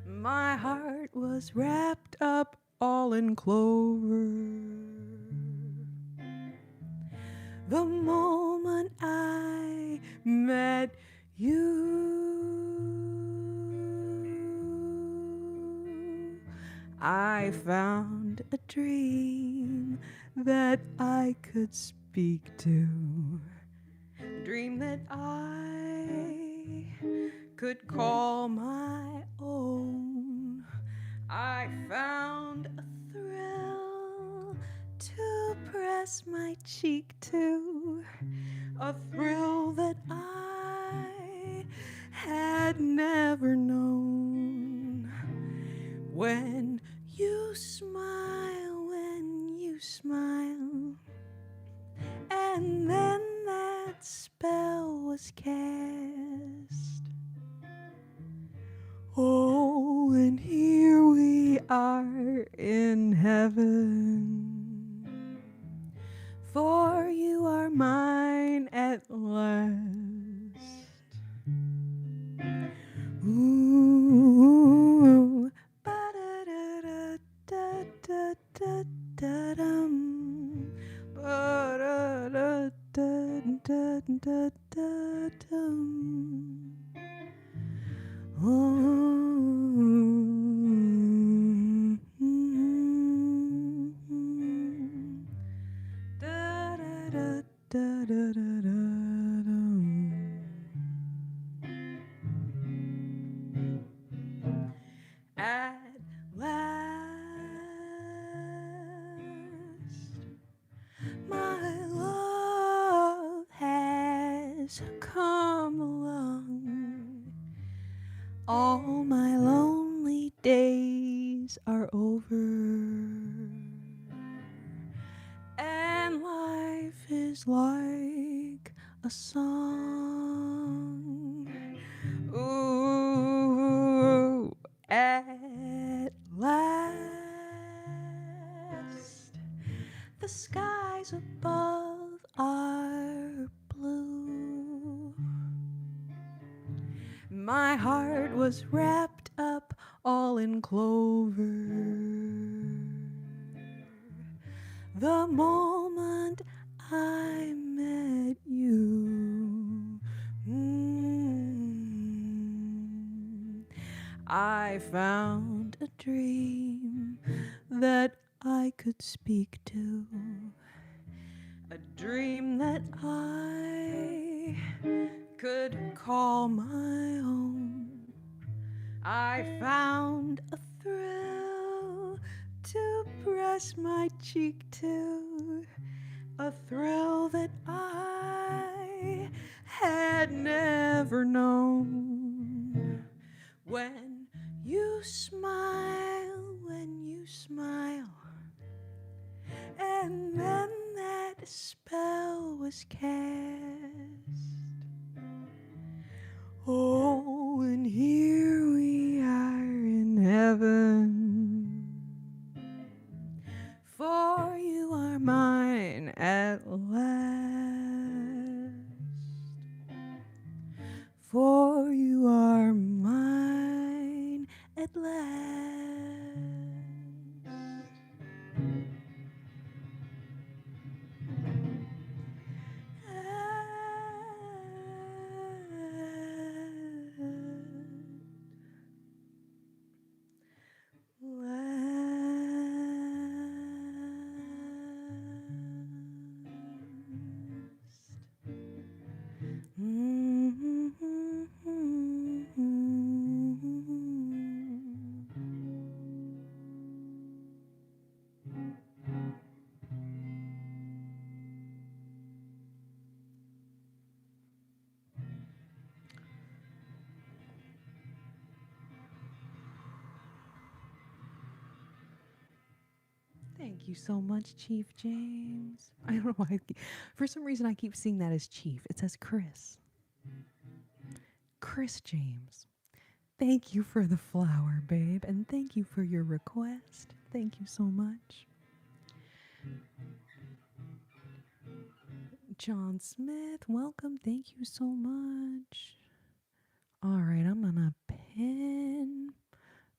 My heart was wrapped up all in clover. The moment I met you, I found a dream that I could speak to. Dream that I could call my own. I found a thrill to press my cheek to, a thrill that I had never known. When you smile, and then that spell was cast. Oh, and here we are in heaven, for you are mine at last. Ooh, ba-da-da-da-da-da-da-dum, ba-da-da-da-da-da-dum. At last, my love has come along. All my lonely days are over, and life is like a song. Ooh, at last, the skies above are blue. My heart was wrapped up all in clover. The moment I met you, I found a dream that I could speak to, a dream that I could call my own. I found a thrill to press my cheek to, a thrill that I had never known. When you smile, and then that spell was cast. Oh, and here we are in heaven, for you are mine at last. For you are mine at last. Thank you so much, Chief James. I don't know why. For some reason, I keep seeing that as Chief. It says Chris. Chris James. Thank you for the flower, babe. And thank you for your request. Thank you so much. John Smith, welcome. Thank you so much. All right, I'm going to pin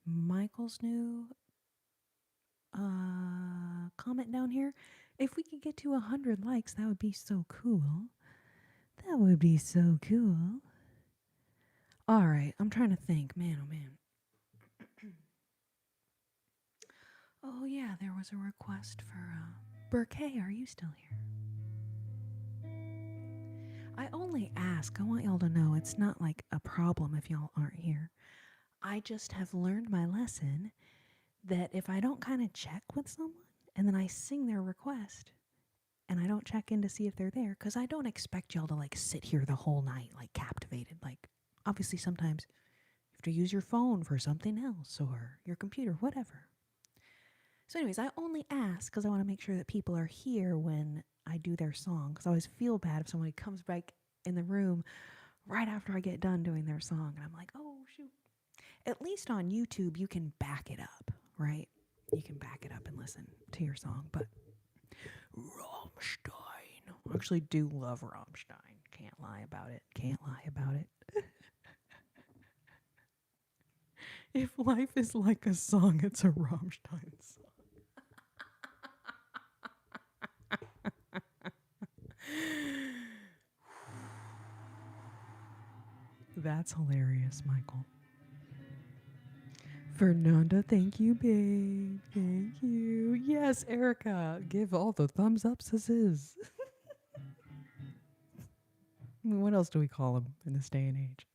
Michael's new comment down here. If we could get to 100 likes, that would be so cool. That would be so cool. All right, I'm trying to think. Man, oh man. Oh yeah, there was a request for Burke. Hey, are you still here? I only ask. I want y'all to know it's not like a problem if y'all aren't here. I just have learned my lesson that if I don't kind of check with someone and then I sing their request and I don't check in to see if they're there, because I don't expect y'all to like sit here the whole night like captivated. Like obviously sometimes you have to use your phone for something else or your computer, whatever. So anyways, I only ask because I want to make sure that people are here when I do their song, because I always feel bad if somebody comes back in the room right after I get done doing their song and I'm like, oh shoot. At least on YouTube you can back it up, right? You can back it up and listen to your song. But Rammstein, I actually do love Rammstein. Can't lie about it. Can't lie about it. If life is like a song, it's a Rammstein song. That's hilarious, Michael. Fernanda, thank you, babe. Thank you. Yes, Erica, give all the thumbs up, sis. I mean, what else do we call them in this day and age?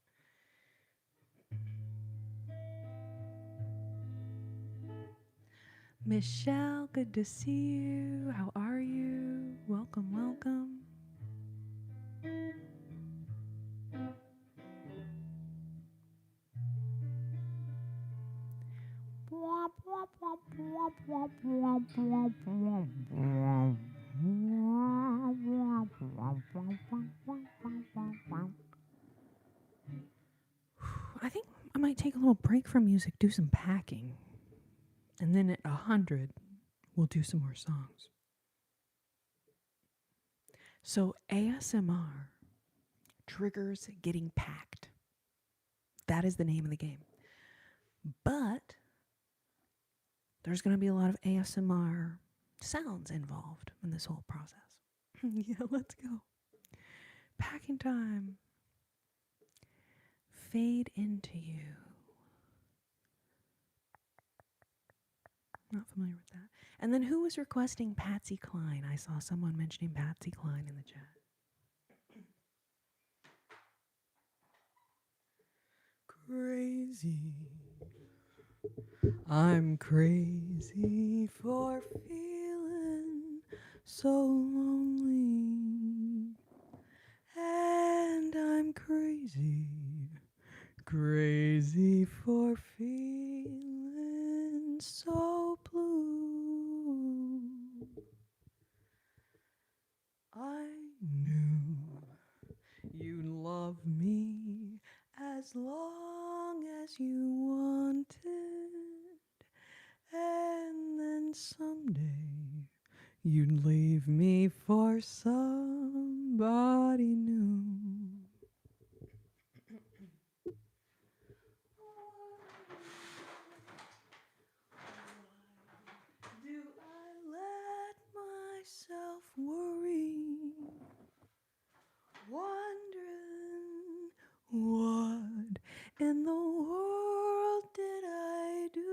Michelle, good to see you. How are you? Welcome, welcome. I think I might take a little break from music, do some packing. And then at 100, we'll do some more songs. So ASMR triggers getting packed. That is the name of the game. But there's going to be a lot of ASMR sounds involved in this whole process. Yeah, let's go. Packing time. Fade into you. Not familiar with that. And then who was requesting Patsy Cline? I saw someone mentioning Patsy Cline in the chat. Crazy. I'm crazy for feeling so lonely. And I'm crazy, crazy for feeling so blue. I knew you'd love me as long as you wanted, and then someday you'd leave me for somebody new. Do I let myself worry, wondering what in the world did I do?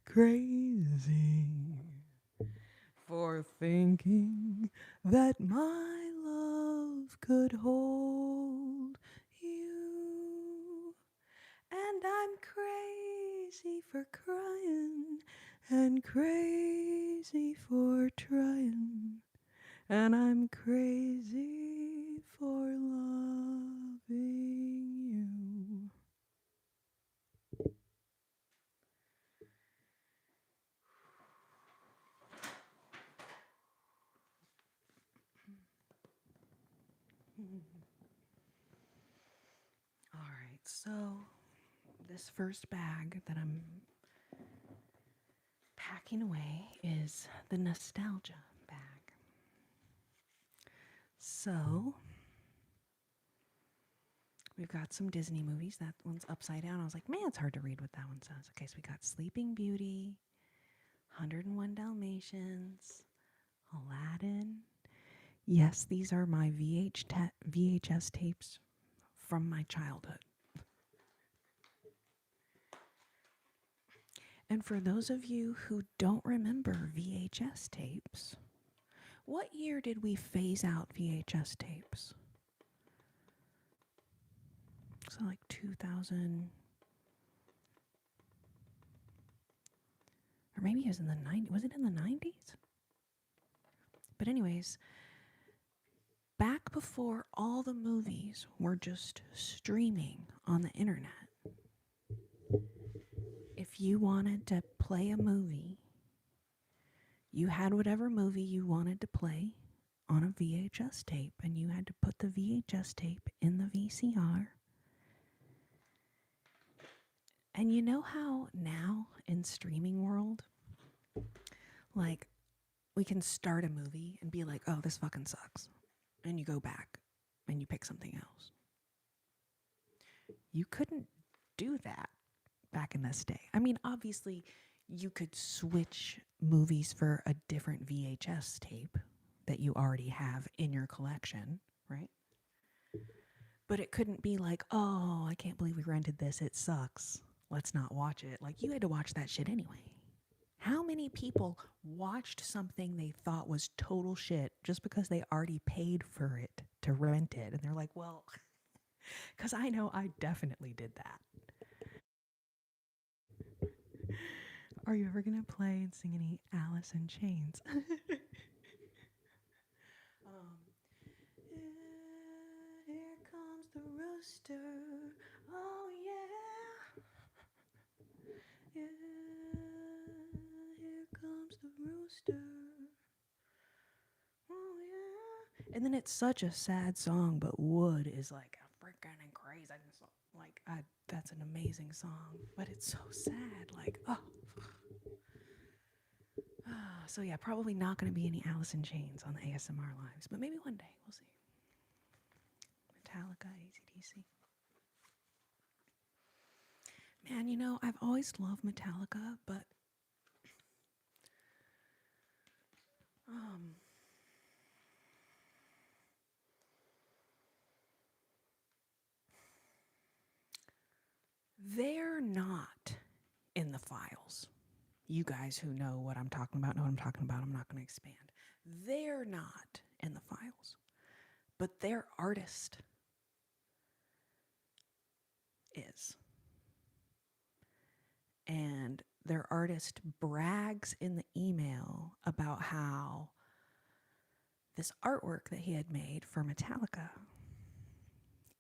Crazy for thinking that my love could hold you. And I'm crazy for crying and crazy for trying. And I'm crazy for loving you. All right, so this first bag that I'm packing away is the nostalgia bag. So we've got some Disney movies. That one's upside down. I was like, man, it's hard to read what that one says. Okay, so we got Sleeping Beauty, 101 Dalmatians, Aladdin. Yes, these are my VHS tapes from my childhood. And for those of you who don't remember VHS tapes, what year did we phase out VHS tapes? So like 2000, or maybe it was in the 90s. Was it in the 90s? But anyways, back before all the movies were just streaming on the internet, if you wanted to play a movie, you had whatever movie you wanted to play on a VHS tape, and you had to put the VHS tape in the VCR. And you know how now in streaming world, like, we can start a movie and be like, oh, this fucking sucks. And you go back and you pick something else. You couldn't do that back in this day. I mean, obviously, you could switch movies for a different VHS tape that you already have in your collection, right? But it couldn't be like, oh, I can't believe we rented this. It sucks. Let's not watch it. Like, you had to watch that shit anyway. How many people watched something they thought was total shit just because they already paid for it to rent it? And they're like, well, because I know I definitely did that. Are you ever going to play and sing any Alice in Chains? Here comes the rooster. Oh, yeah. Yeah, here comes the rooster. Oh, yeah. And then it's such a sad song, but Wood is like a freaking and crazy. That's an amazing song, but it's so sad. Like, oh. So yeah, probably not going to be any Alice in Chains on the ASMR lives, but maybe one day we'll see. Metallica, AC/DC. Man, you know, I've always loved Metallica, but they're not in the files. You guys who know what I'm talking about know what I'm talking about. I'm not going to expand. They're not in the files, but their artist is. And their artist brags in the email about how this artwork that he had made for Metallica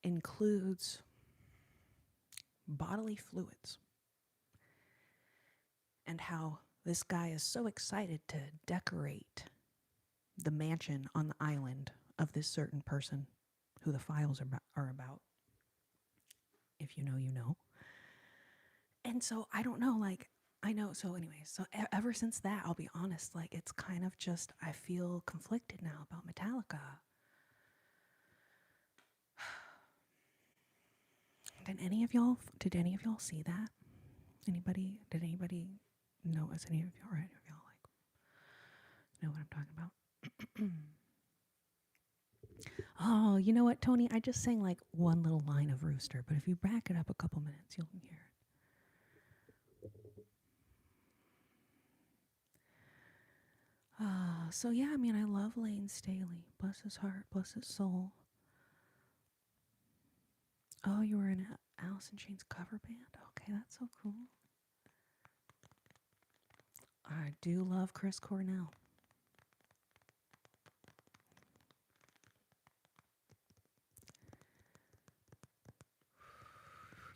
includes bodily fluids, and how this guy is so excited to decorate the mansion on the island of this certain person who the files are about. If you know, you know. And so I don't know, like, I know. So anyway, so ever since that, I'll be honest, like, it's kind of just, I feel conflicted now about Metallica. Did any of y'all see that? Did anybody know? Is any of y'all, right? If y'all like know what I'm talking about? Oh, you know what, Tony? I just sang like one little line of Rooster, but if you back it up a couple minutes, you'll hear it. So yeah, I mean, I love Lane Staley. Bless his heart, bless his soul. Oh, you were in Alice in Chains cover band? Okay, that's so cool. I do love Chris Cornell.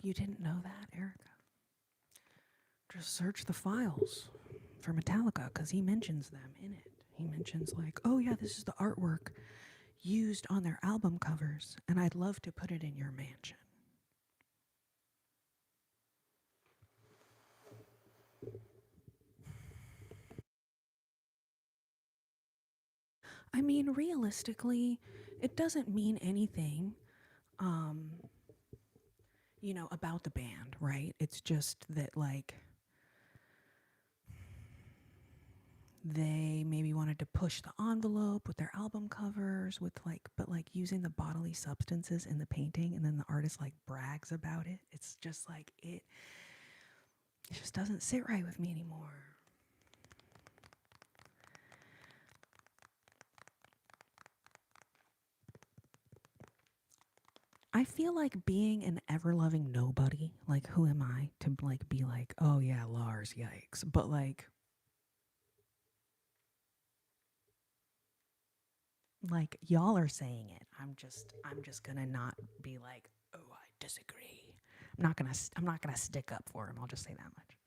You didn't know that, Erica? Just search the files for Metallica, because he mentions them in it. He mentions like, oh yeah, this is the artwork used on their album covers, and I'd love to put it in your mansion. I mean, realistically, it doesn't mean anything, um, about the band, right? It's just that, like, they maybe wanted to push the envelope with their album covers but like using the bodily substances in the painting, and then the artist like brags about it. It's just like it just doesn't sit right with me anymore. I feel like being an ever-loving nobody, like who am I to like be like, oh yeah, Lars, yikes. But like y'all are saying it. I'm just gonna not be like, oh, I disagree. I'm not gonna stick up for him. I'll just say that much.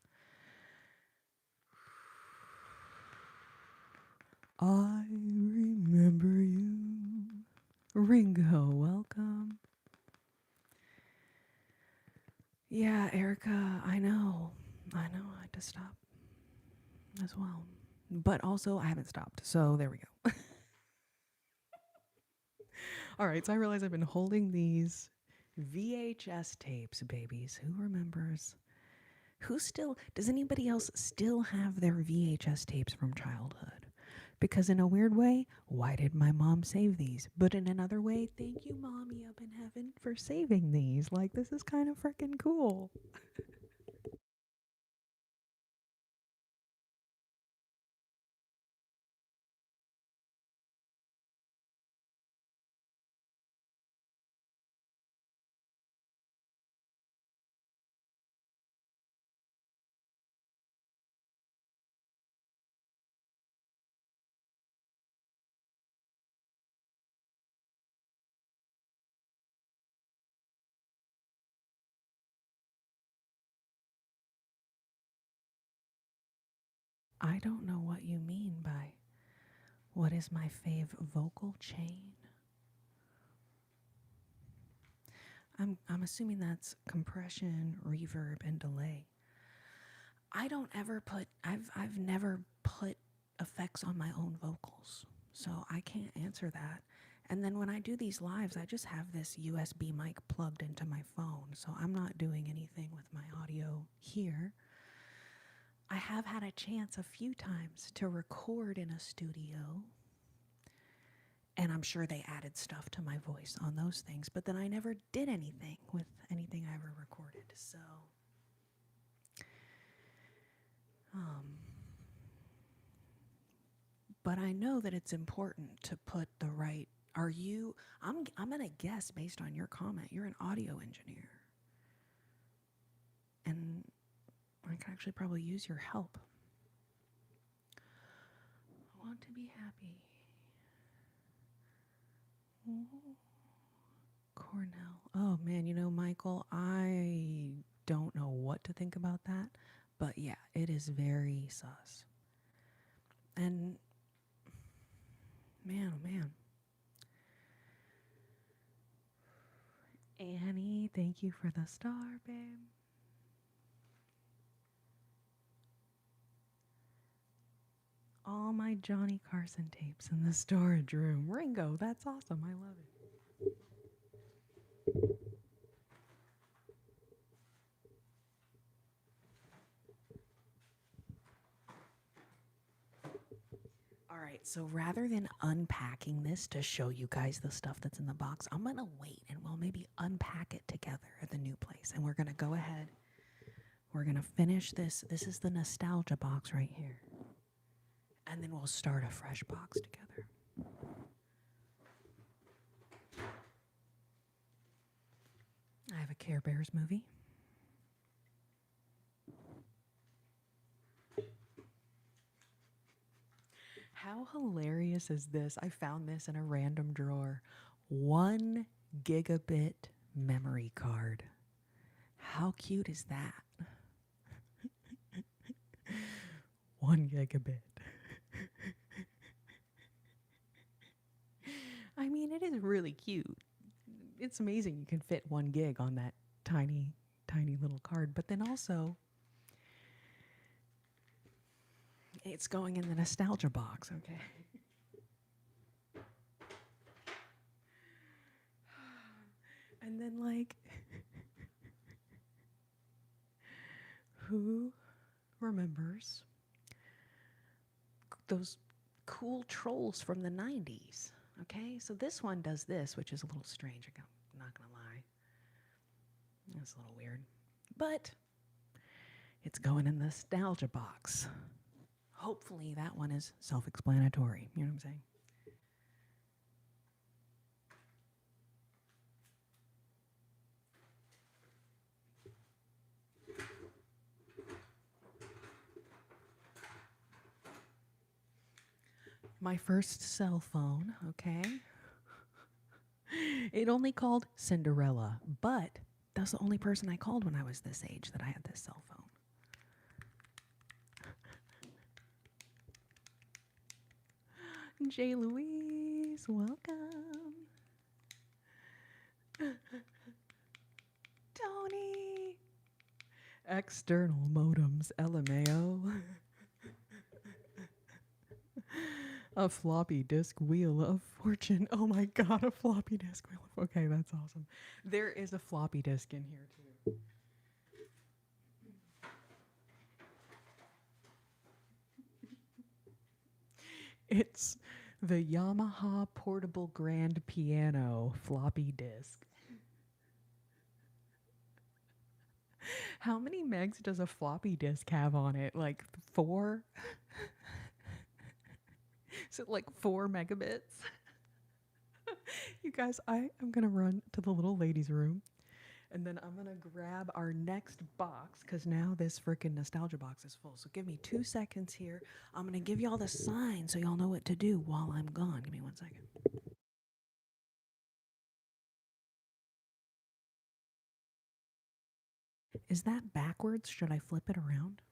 I remember you. Ringo, welcome. Yeah, Erica, I know. I had to stop as well. But also, I haven't stopped. So there we go. All right, so I realize I've been holding these VHS tapes, babies. Who remembers? Does anybody else still have their VHS tapes from childhood? Because in a weird way, why did my mom save these? But in another way, thank you, Mommy up in heaven, for saving these. Like, this is kind of freaking cool. I don't know what you mean by what is my fave vocal chain. I'm assuming that's compression, reverb, and delay. I don't ever put I've never put effects on my own vocals. So I can't answer that. And then when I do these lives, I just have this USB mic plugged into my phone. So I'm not doing anything with my audio here. I have had a chance a few times to record in a studio, and I'm sure they added stuff to my voice on those things, but then I never did anything with anything I ever recorded. So um but I know that it's important to put the right. Are you? I'm gonna guess based on your comment, you're an audio engineer, and I can actually probably use your help. I want to be happy. Ooh, Cornell. Oh man, Michael, I don't know what to think about that, but yeah, it is very sus. And man, oh man. Annie, thank you for the star, babe. All my Johnny Carson tapes in the storage room. Ringo, that's awesome. I love it. All right, so rather than unpacking this to show you guys the stuff that's in the box, I'm going to wait and we'll maybe unpack it together at the new place. And we're going to go ahead. We're going to finish this. This is the nostalgia box right here. And then we'll start a fresh box together. I have a Care Bears movie. How hilarious is this? I found this in a random drawer. 1 gigabit memory card. How cute is that? 1 gigabit. I mean, really cute. It's amazing you can fit 1 gig on that tiny, tiny little card. But then also, it's going in the nostalgia box, okay? And then, like, who remembers those cool trolls from the 90s? Okay, so this one does this, which is a little strange. I'm not gonna lie. It's a little weird. But it's going in the nostalgia box. Hopefully, that one is self explanatory. You know what I'm saying? My first cell phone, okay? It only called Cinderella, but that's the only person I called when I was this age that I had this cell phone. J. Louise, welcome. Tony. External modems, LMAO. A floppy disk wheel of fortune. Oh my god, a floppy disk wheel. Okay, that's awesome. There is a floppy disk in here too. It's the Yamaha Portable Grand Piano floppy disk. How many megs does a floppy disk have on it? Like 4? Is it like 4 megabits? You guys, I am going to run to the little ladies' room and then I'm going to grab our next box because now this freaking nostalgia box is full. So give me 2 seconds here. I'm going to give y'all the sign so y'all know what to do while I'm gone. Give me 1 second. Is that backwards? Should I flip it around?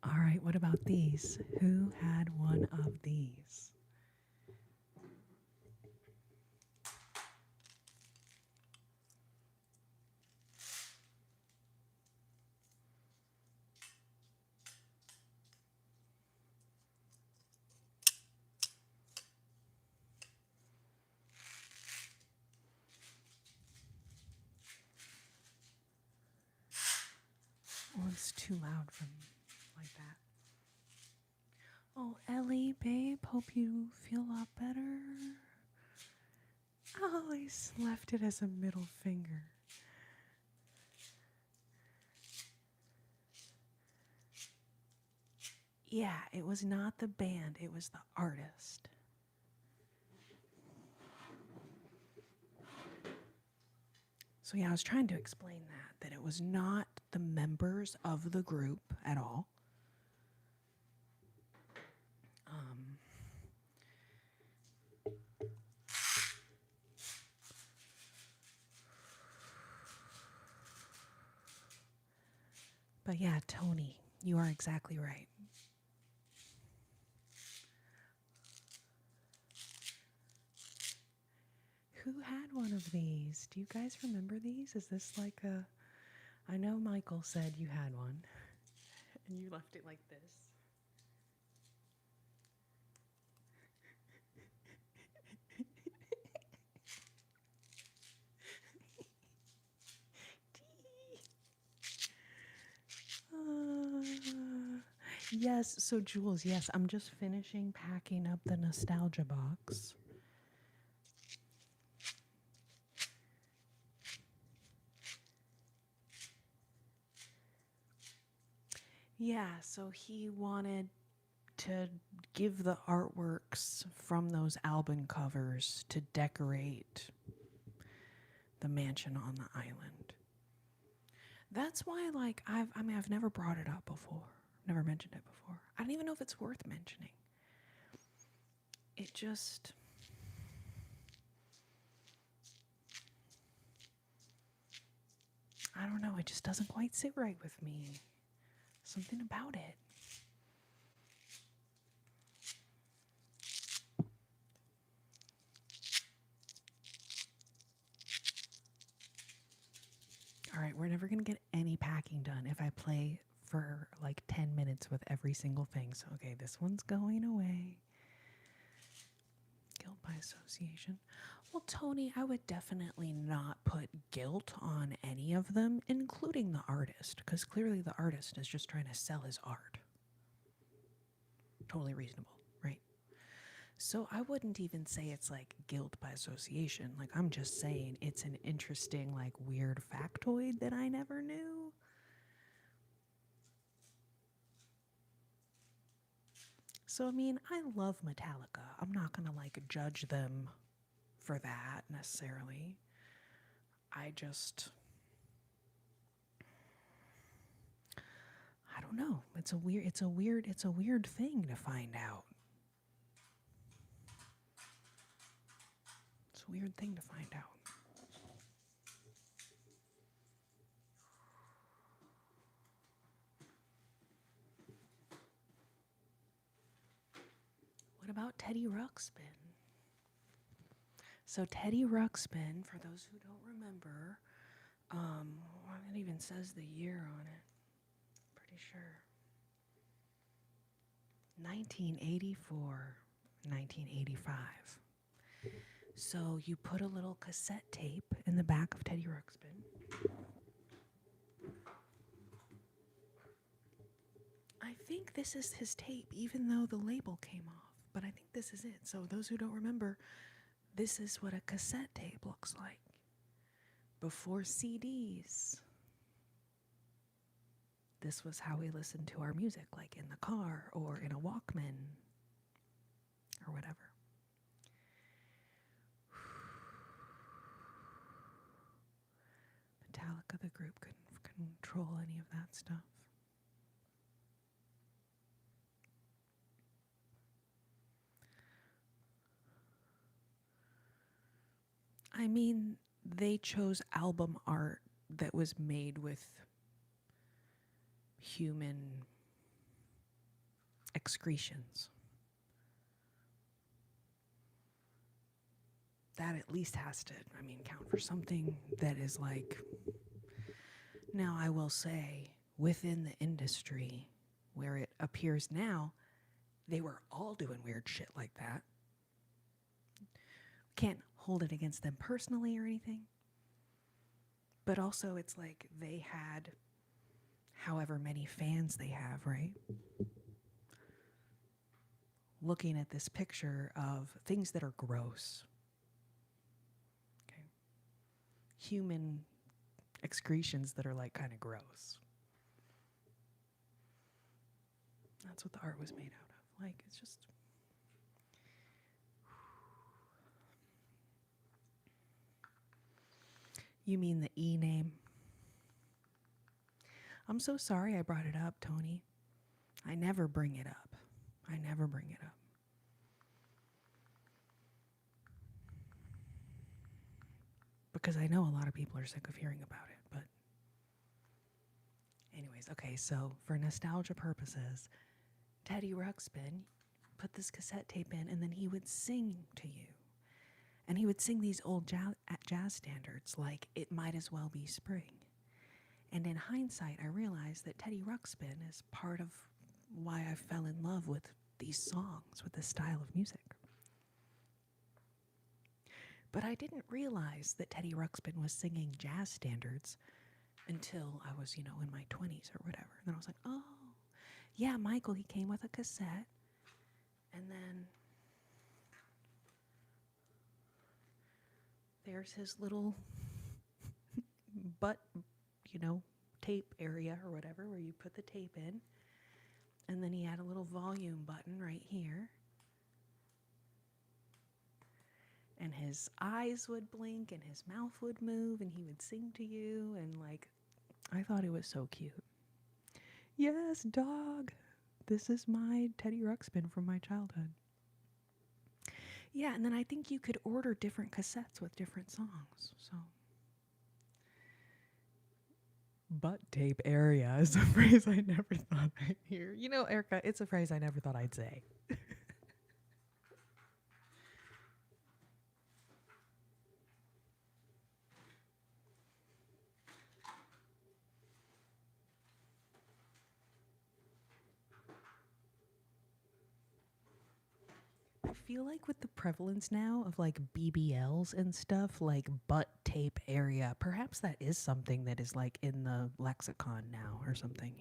All right, what about these? Who had one of these? Oh, it's too loud for me like that. Oh, Ellie, babe, hope you feel a lot better. Oh, I left it as a middle finger. Yeah, it was not the band, it was the artist. So yeah, I was trying to explain that it was not the members of the group at all. But yeah, Tony, you are exactly right. Who had one of these? Do you guys remember these? Is this like a... I know Michael said you had one, and you left it like this. Yes, so Jules, yes, I'm just finishing packing up the nostalgia box. Yeah, so he wanted to give the artworks from those album covers to decorate the mansion on the island. That's why, like, I've never brought it up before. Never mentioned it before. I don't even know if it's worth mentioning. It just... I don't know. It just doesn't quite sit right with me. Something about it. All right, we're never going to get any packing done if I play for like 10 minutes with every single thing. So, okay, this one's going away. Guilt by association. Well, Tony, I would definitely not put guilt on any of them, including the artist, because clearly the artist is just trying to sell his art. Totally reasonable, right? So I wouldn't even say it's like guilt by association. Like, I'm just saying it's an interesting, like, weird factoid that I never knew. So, I mean, I love Metallica. I'm not going to, like, judge them for that necessarily. I just... I don't know. It's a weird thing to find out. It's a weird thing to find out. What about Teddy Ruxpin? So Teddy Ruxpin, for those who don't remember, it even says the year on it. Pretty sure. 1984, 1985. So you put a little cassette tape in the back of Teddy Ruxpin. I think this is his tape, even though the label came off. But I think this is it. So those who don't remember, this is what a cassette tape looks like before CDs. This was how we listened to our music, like in the car or in a Walkman or whatever. Metallica, the group, couldn't control any of that stuff. I mean, they chose album art that was made with human excretions. That at least has to, count for something that is like. Now, I will say, within the industry where it appears now, they were all doing weird shit like that. Can't hold it against them personally or anything. But also, it's like they had however many fans they have, right? Looking at this picture of things that are gross. Okay. Human excretions that are like kind of gross. That's what the art was made out of. Like, it's just. You mean the E name? I'm so sorry I brought it up, Tony. I never bring it up. I never bring it up. Because I know a lot of people are sick of hearing about it, but anyways, okay, so for nostalgia purposes, Teddy Ruxpin put this cassette tape in and then he would sing to you. And he would sing these old jazz standards like It Might As Well Be Spring. And in hindsight, I realized that Teddy Ruxpin is part of why I fell in love with these songs, with this style of music. But I didn't realize that Teddy Ruxpin was singing jazz standards until I was, in my 20s or whatever. And then I was like, oh, yeah, Michael, he came with a cassette. And then there's his little butt, tape area or whatever where you put the tape in. And then he had a little volume button right here. And his eyes would blink and his mouth would move and he would sing to you. And I thought it was so cute. Yes, dog. This is my Teddy Ruxpin from my childhood. Yeah, and then I think you could order different cassettes with different songs. So, butt tape area is a phrase I never thought I'd hear. Erica, it's a phrase I never thought I'd say. I feel like with the prevalence now of BBLs and stuff, butt tape area, perhaps that is something that is in the lexicon now or something,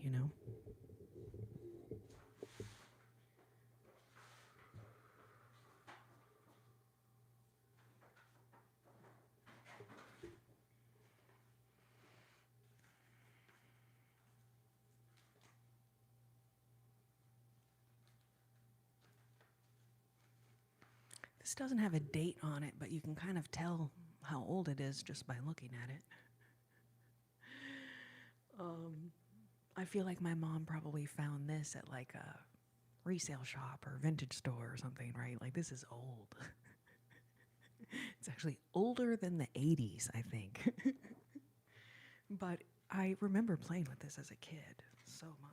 This doesn't have a date on it, but you can kind of tell how old it is just by looking at it. I feel like my mom probably found this at a resale shop or vintage store or something, right? This is old. It's actually older than the 80s, I think. But I remember playing with this as a kid so much.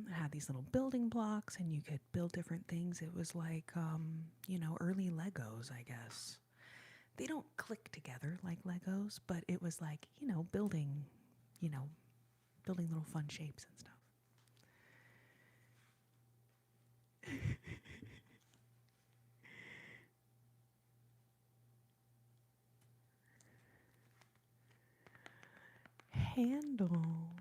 It had these little building blocks and you could build different things. It was early Legos, I guess. They don't click together like Legos, but it was building, building little fun shapes and stuff. Handle.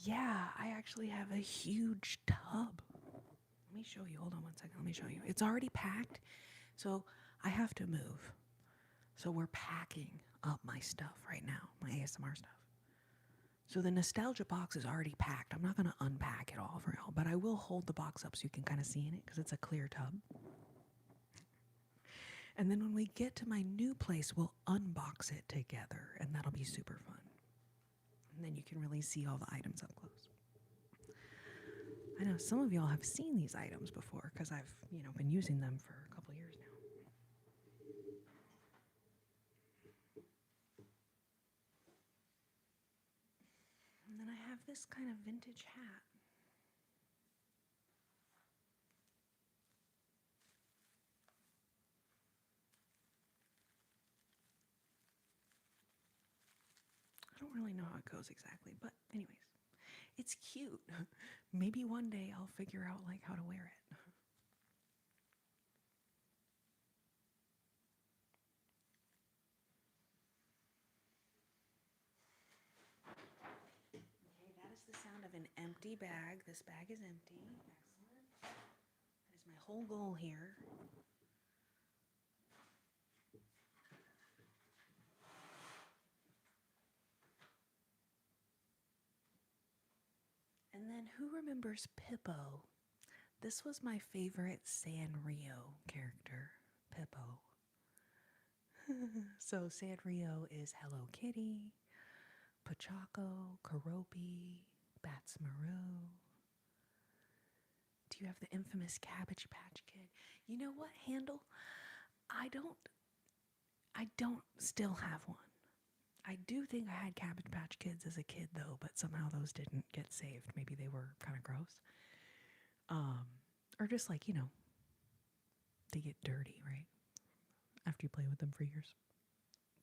Yeah, I actually have a huge tub. Let me show you. Hold on one second. Let me show you. It's already packed, so I have to move. So we're packing up my stuff right now, my ASMR stuff. So the nostalgia box is already packed. I'm not going to unpack it all for y'all, but I will hold the box up so you can kind of see in it because it's a clear tub. And then when we get to my new place, we'll unbox it together, and that'll be super fun. And then you can really see all the items up close. I know some of y'all have seen these items before because I've, been using them for a couple years now. And then I have this kind of vintage hat. I don't really know how it goes exactly, but anyways, it's cute. Maybe one day I'll figure out like how to wear it. Okay, that is the sound of an empty bag. This bag is empty. Excellent. That is my whole goal here. And then who remembers Pippo? This was my favorite Sanrio character, Pippo. So Sanrio is Hello Kitty, Pachaco, Karopi, Batsmaru. Do you have the infamous Cabbage Patch Kid? You know what, Handle? I don't still have one. I do think I had Cabbage Patch Kids as a kid though, but somehow those didn't get saved. Maybe they were kind of gross. Or just like, they get dirty, right? After you play with them for years.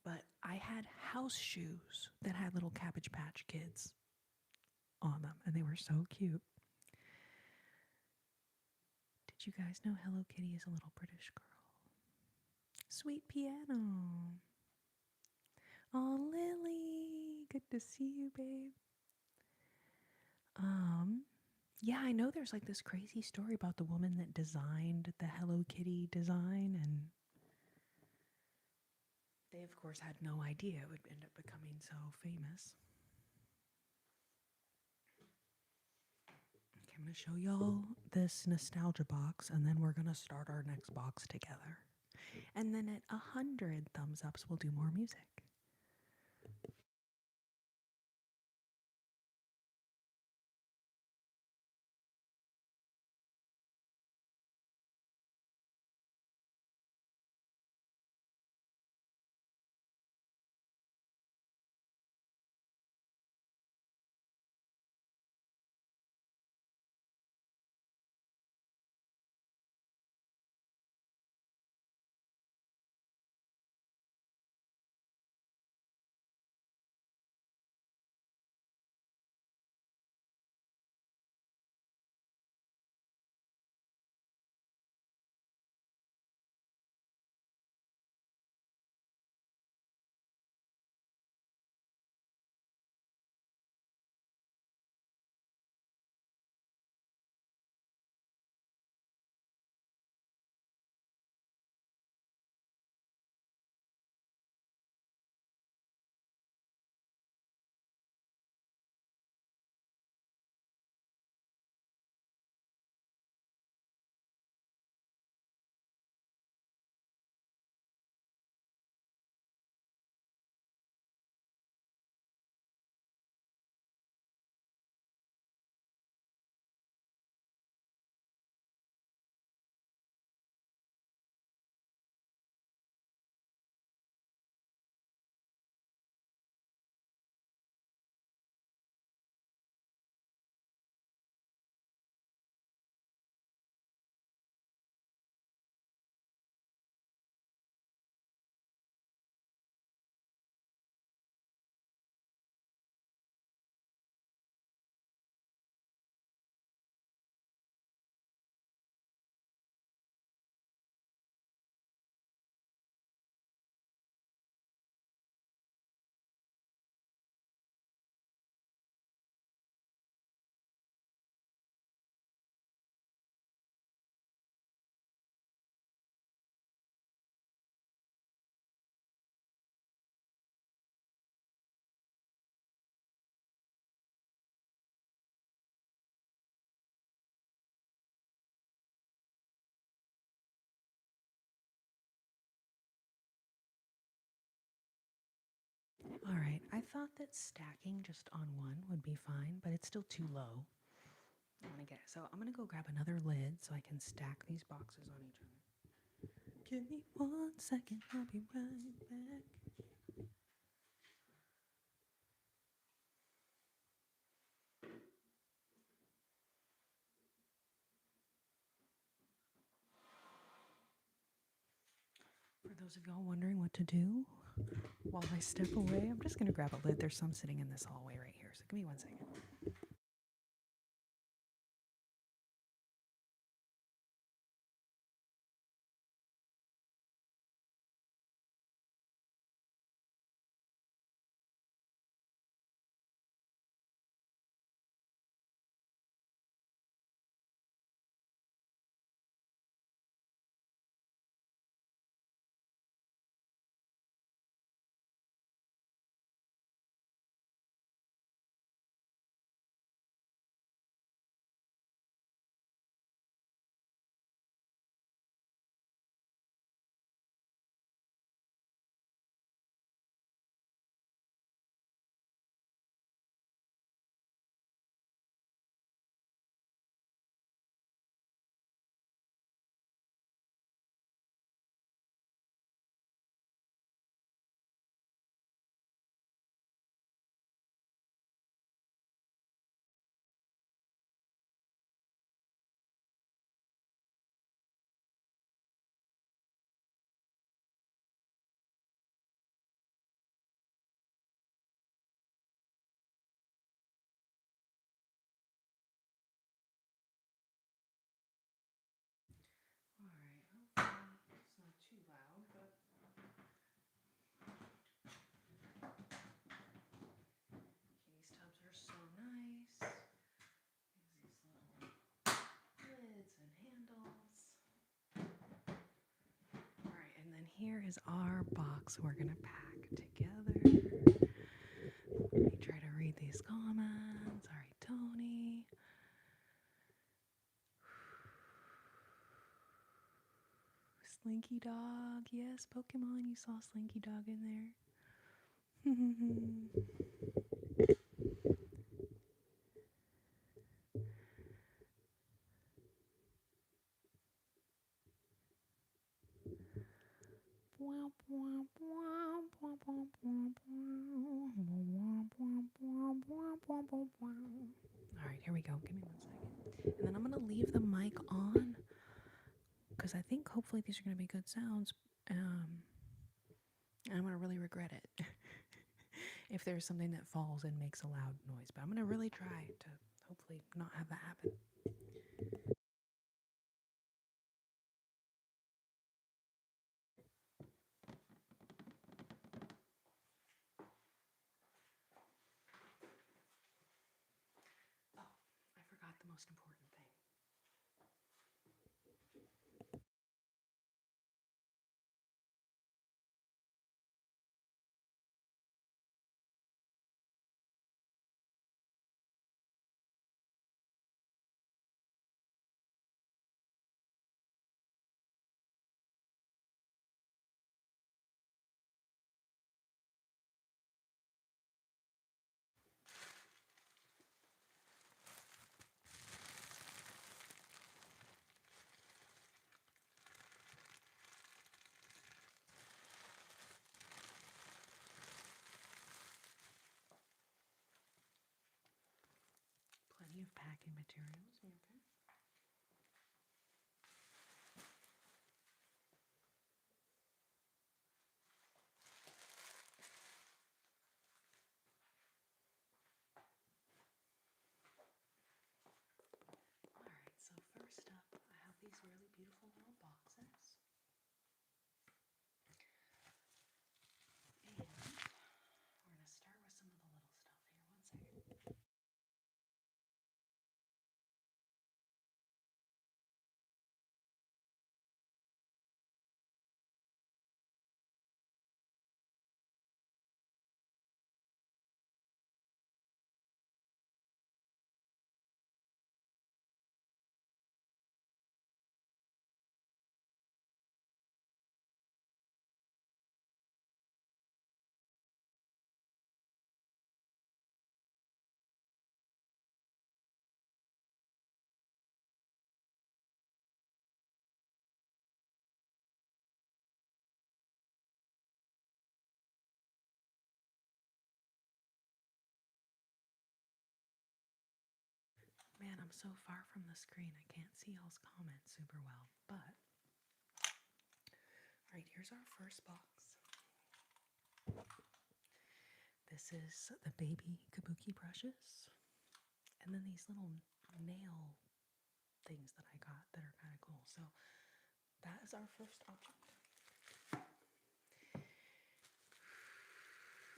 But I had house shoes that had little Cabbage Patch Kids on them, and they were so cute. Did you guys know Hello Kitty is a little British girl? Sweet piano. Oh, Lily, good to see you, babe. Yeah, I know there's like this crazy story about the woman that designed the Hello Kitty design, and they, of course, had no idea it would end up becoming so famous. Okay, I'm going to show y'all this nostalgia box, and then we're going to start our next box together. And then at 100 thumbs ups, we'll do more music. All right, I thought that stacking just on one would be fine, but it's still too low. I want to get it. So I'm going to go grab another lid so I can stack these boxes on each other. Give me 1 second, I'll be right back. those of y'all wondering what to do while I step away, I'm just gonna grab a lid. There's some sitting in this hallway right here, so give me 1 second. All right, it's not too loud, but these tubs are so nice. These little lids and handles. All right, and then here is our box we're gonna pack together. Let me try to read these comments. All right, Tony. Slinky Dog. Yes, Pokemon. You saw Slinky Dog in there. All right, here we go. Give me 1 second. And then I'm going to leave the mic on because I think hopefully these are going to be good sounds. And I'm going to really regret it if there's something that falls and makes a loud noise. But I'm going to really try to hopefully not have that happen. Oh, I forgot the most important thing. Plenty of packing materials. Okay. All right, so first up, I have these really beautiful little boxes. And we're going to start with some of the little stuff here. 1 second. Man, I'm so far from the screen, I can't see y'all's comments super well, but Alright, here's our first box. This is the baby kabuki brushes. And then these little nail things that I got that are kind of cool. So that is our first object.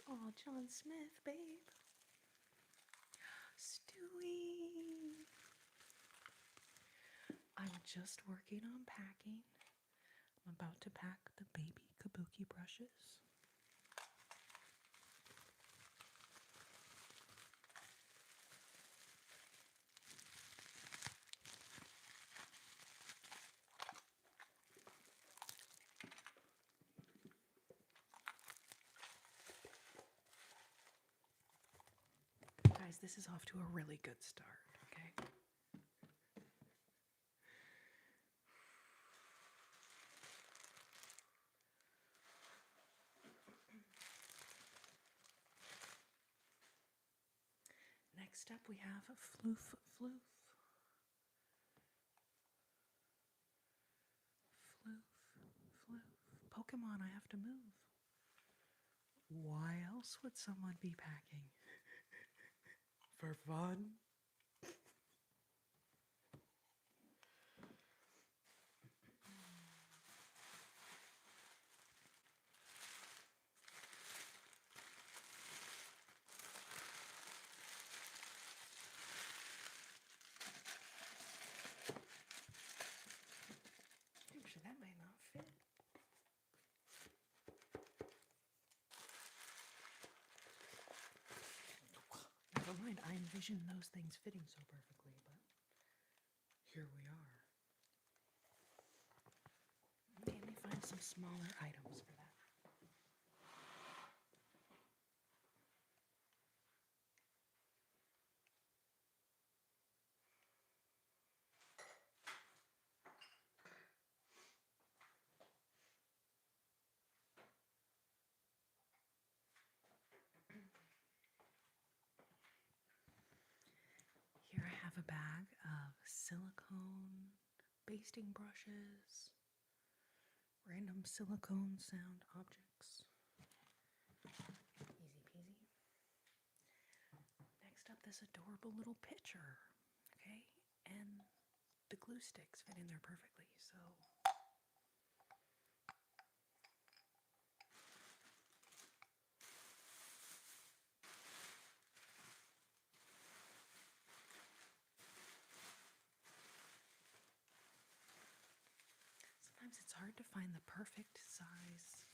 Oh, John Smith, babe. Stewie. I'm just working on packing. I'm about to pack the baby kabuki brushes. Guys, this is off to a really good start, okay? Next up, we have Floof Floof. Floof Floof. Pokemon, I have to move. Why else would someone be packing? For fun? Actually, that might not fit. Never mind, I envisioned those things fitting so perfectly, but here we are. Okay, let me find some smaller items for that. Here I have a bag of silicone basting brushes, random silicone sound objects. Easy peasy. Next up, this adorable little pitcher, okay? And the glue sticks fit in there perfectly, so sometimes it's hard to find the perfect size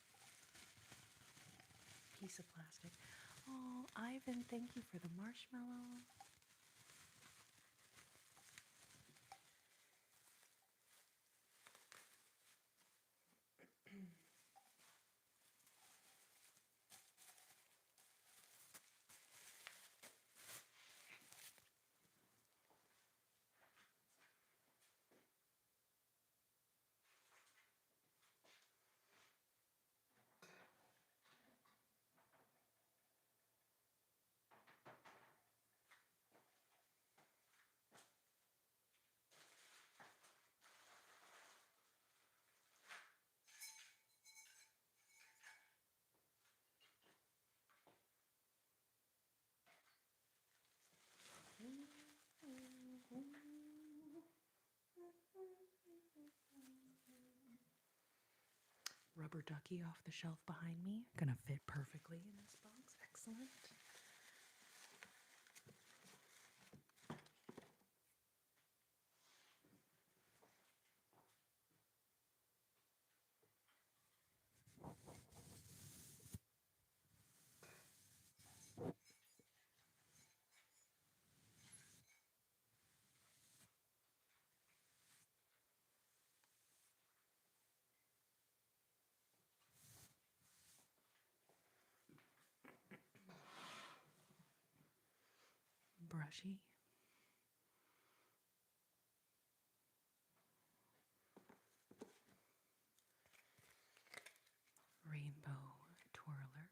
piece of plastic. Oh, Ivan, thank you for the marshmallow. Rubber ducky off the shelf behind me. Gonna fit perfectly in this box. Excellent. Brushy. Rainbow twirler.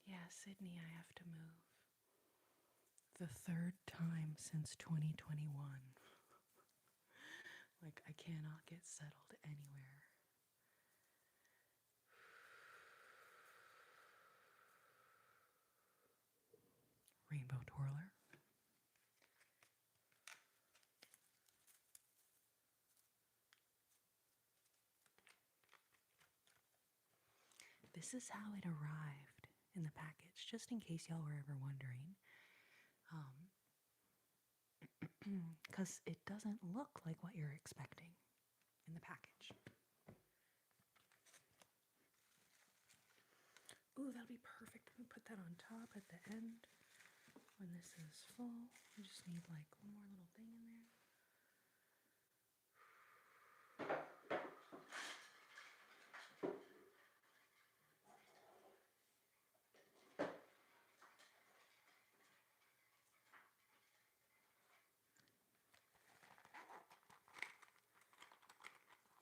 Yeah, Sydney, I have to move. The third time since 2021. Like, I cannot get settled anywhere. Rainbow twirler. This is how it arrived in the package, just in case y'all were ever wondering. Because it doesn't look like what you're expecting in the package. Ooh, that'll be perfect. We put that on top at the end when this is full. We just need like one more little thing in there.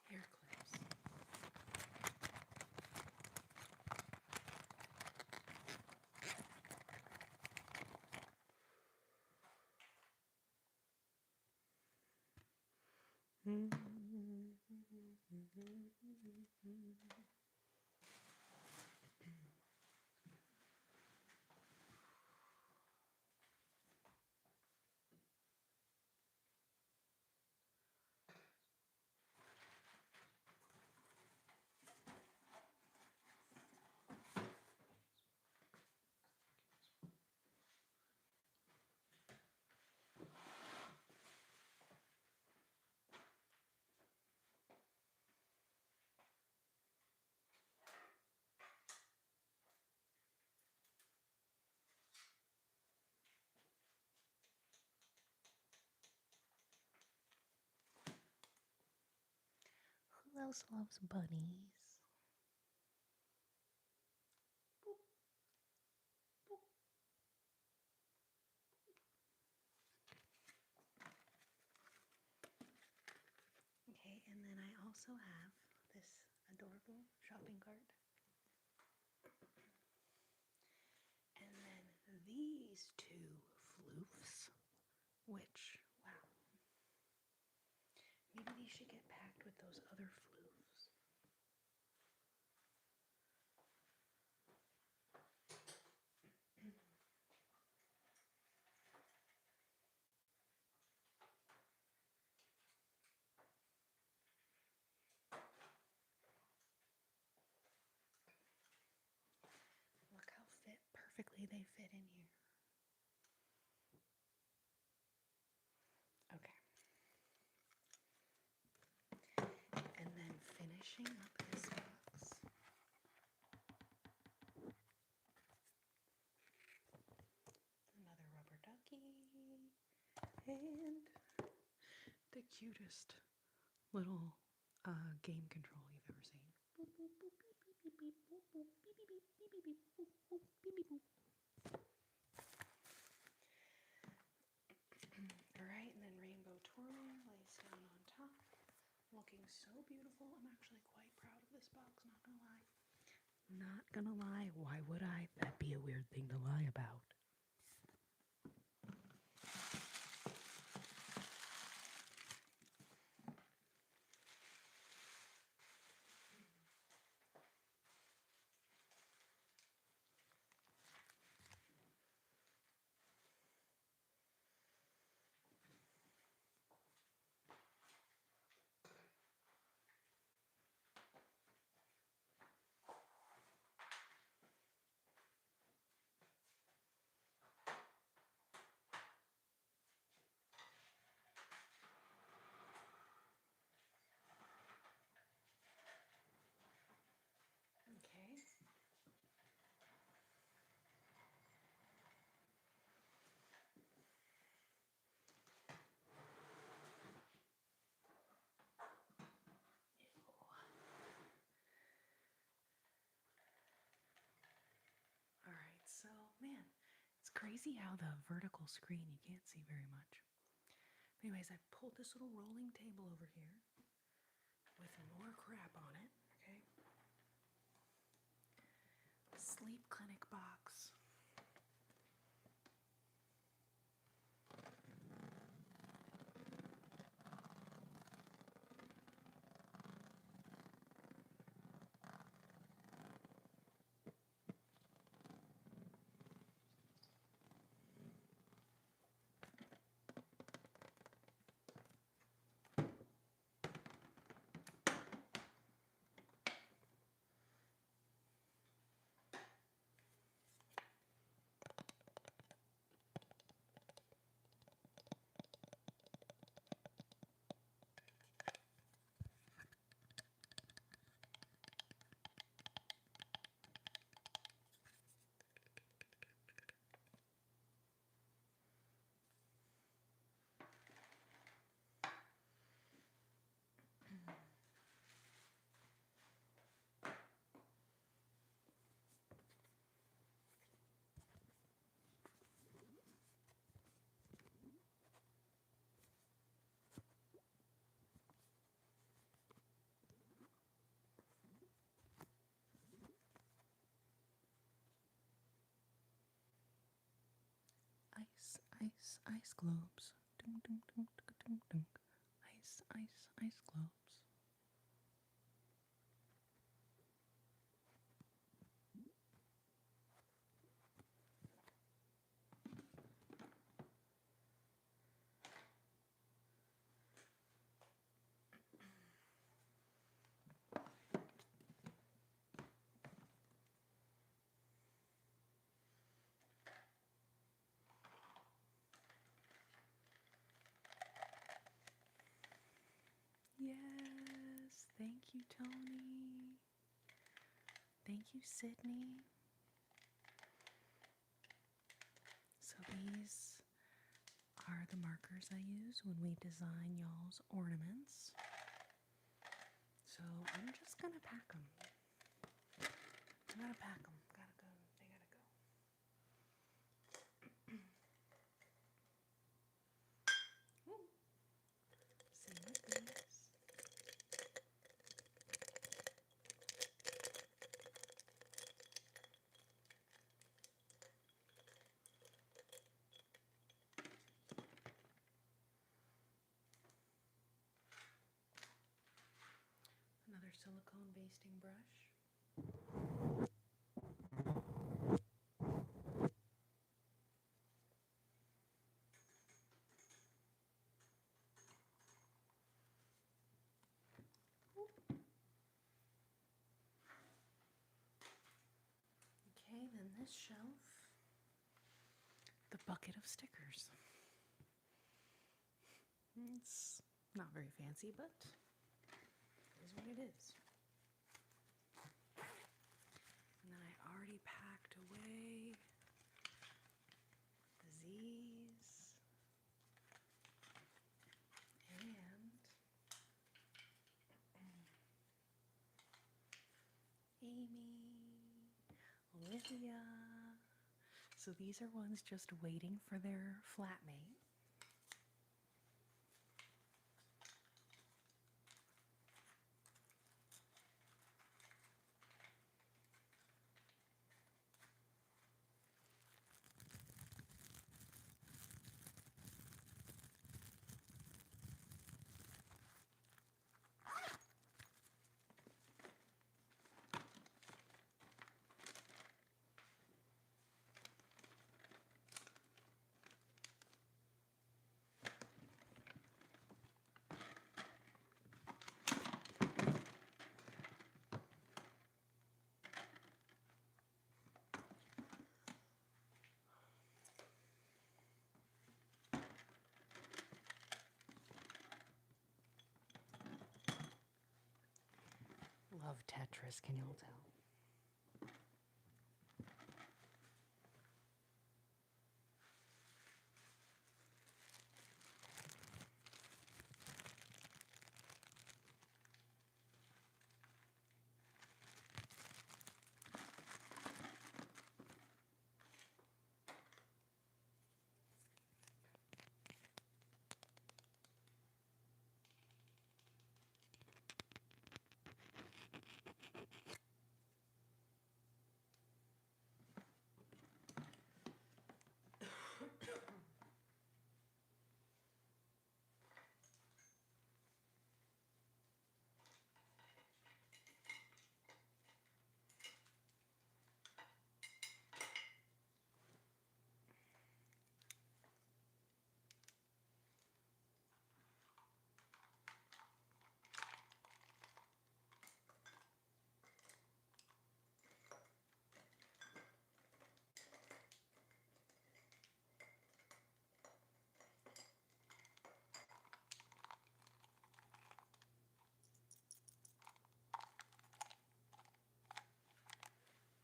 Hair clips. Who else loves bunnies? Okay, and then I also have this adorable shopping cart. And then these two floofs, which, wow, maybe these should get packed with those other floofs. Look how perfectly they fit in here. Okay. And then finishing up this box, another rubber ducky, and the cutest little game control you've ever seen. Alright, and then rainbow twirler lays down on top. Looking so beautiful. I'm actually quite proud of this box, not gonna lie. Not gonna lie, why would I? That'd be a weird thing to lie about. Okay. Alright, so man, it's crazy how the vertical screen you can't see very much. Anyways, I pulled this little rolling table over here with more crap on it, okay? Sleep clinic box. Ice, ice globes. Dunk, dunk, dunk, dunk, dunk, dunk. Ice, ice, ice globes. Yes, thank you, Tony. Thank you, Sydney. So these are the markers I use when we design y'all's ornaments. So I'm just gonna pack them. I gotta pack them. Gotta go. They gotta go. Ooh. Same with these. Another silicone basting brush. Okay, then this shelf, the bucket of stickers. It's not very fancy, but it is what it is. And then I already packed away the Z's and Amy, Olivia. So these are ones just waiting for their flatmate. Love Tetris, can y'all tell?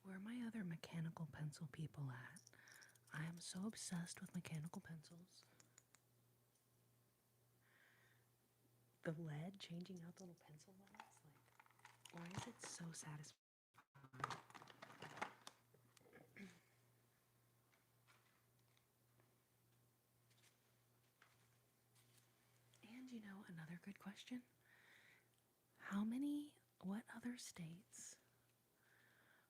Where are my other mechanical pencil people at? I am so obsessed with mechanical pencils. The lead, changing out the little pencil leads, like, why is it so satisfying? And you know, another good question. What other states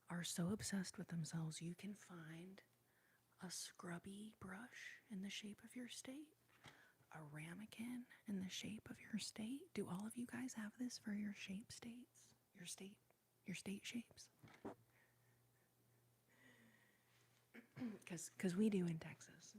are so obsessed with themselves you can find a scrubby brush in the shape of your state, a ramekin in the shape of your state. Do all of you guys have this for your shape states? Your state shapes? Because we do in Texas.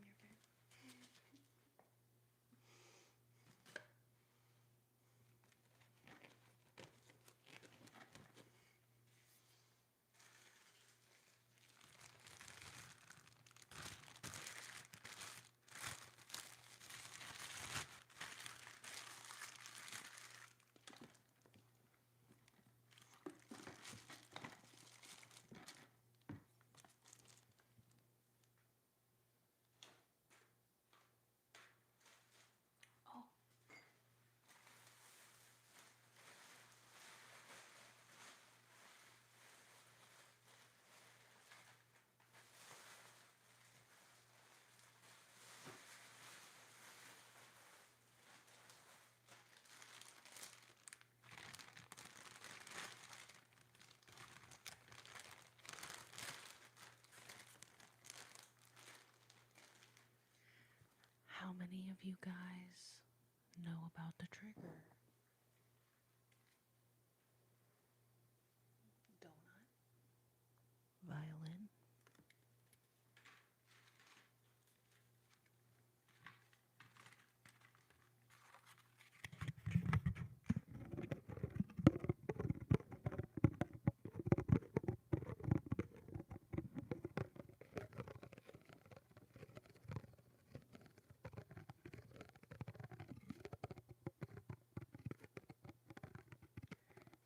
Oh. How many of you guys know about the trigger? Donut, violin,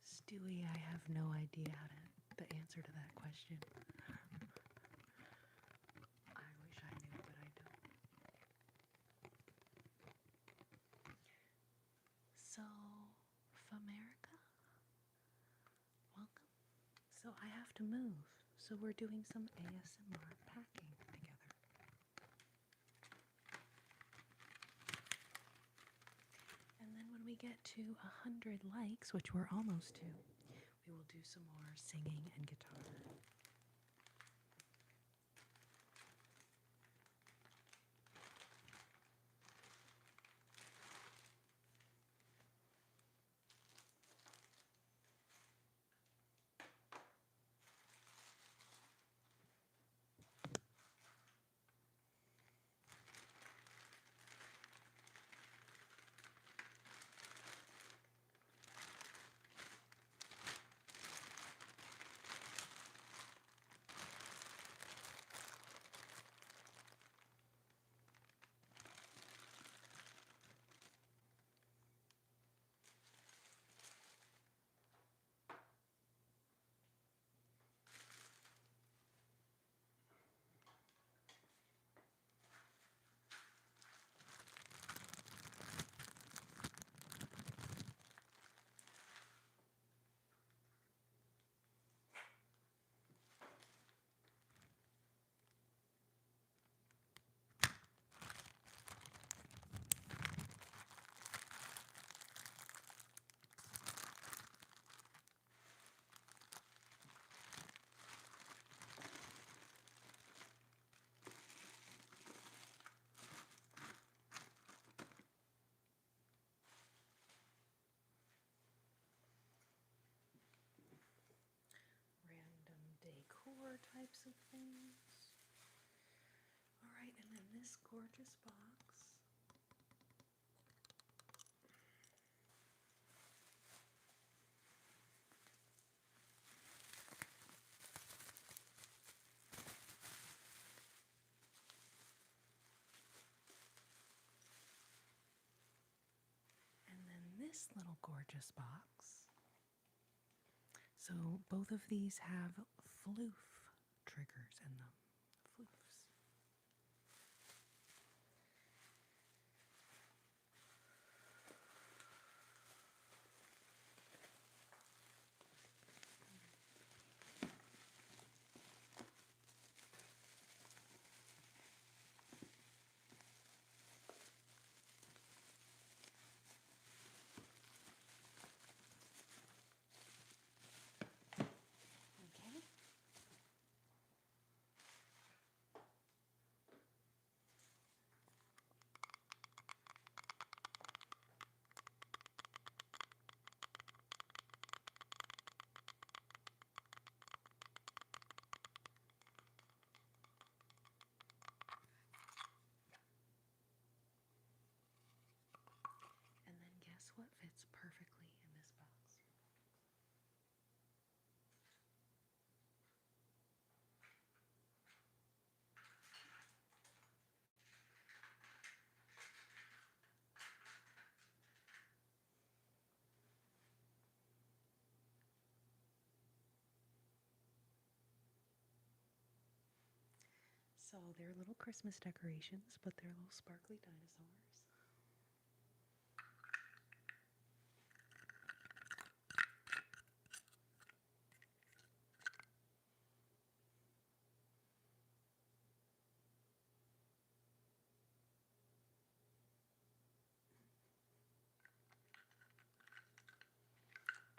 Stewie. I have no idea the answer to that question. I wish I knew, but I don't. So, Famerica, welcome. So I have to move. So we're doing some ASMR packing together. And then when we get to 100 likes, which we're almost to, we will do some more singing and guitar. Decor types of things. Alright, and then this gorgeous box. And then this little gorgeous box. So both of these have floof triggers in them. Floofs. Okay. guess what fits perfectly in this box? So they're little Christmas decorations, but they're little sparkly dinosaurs.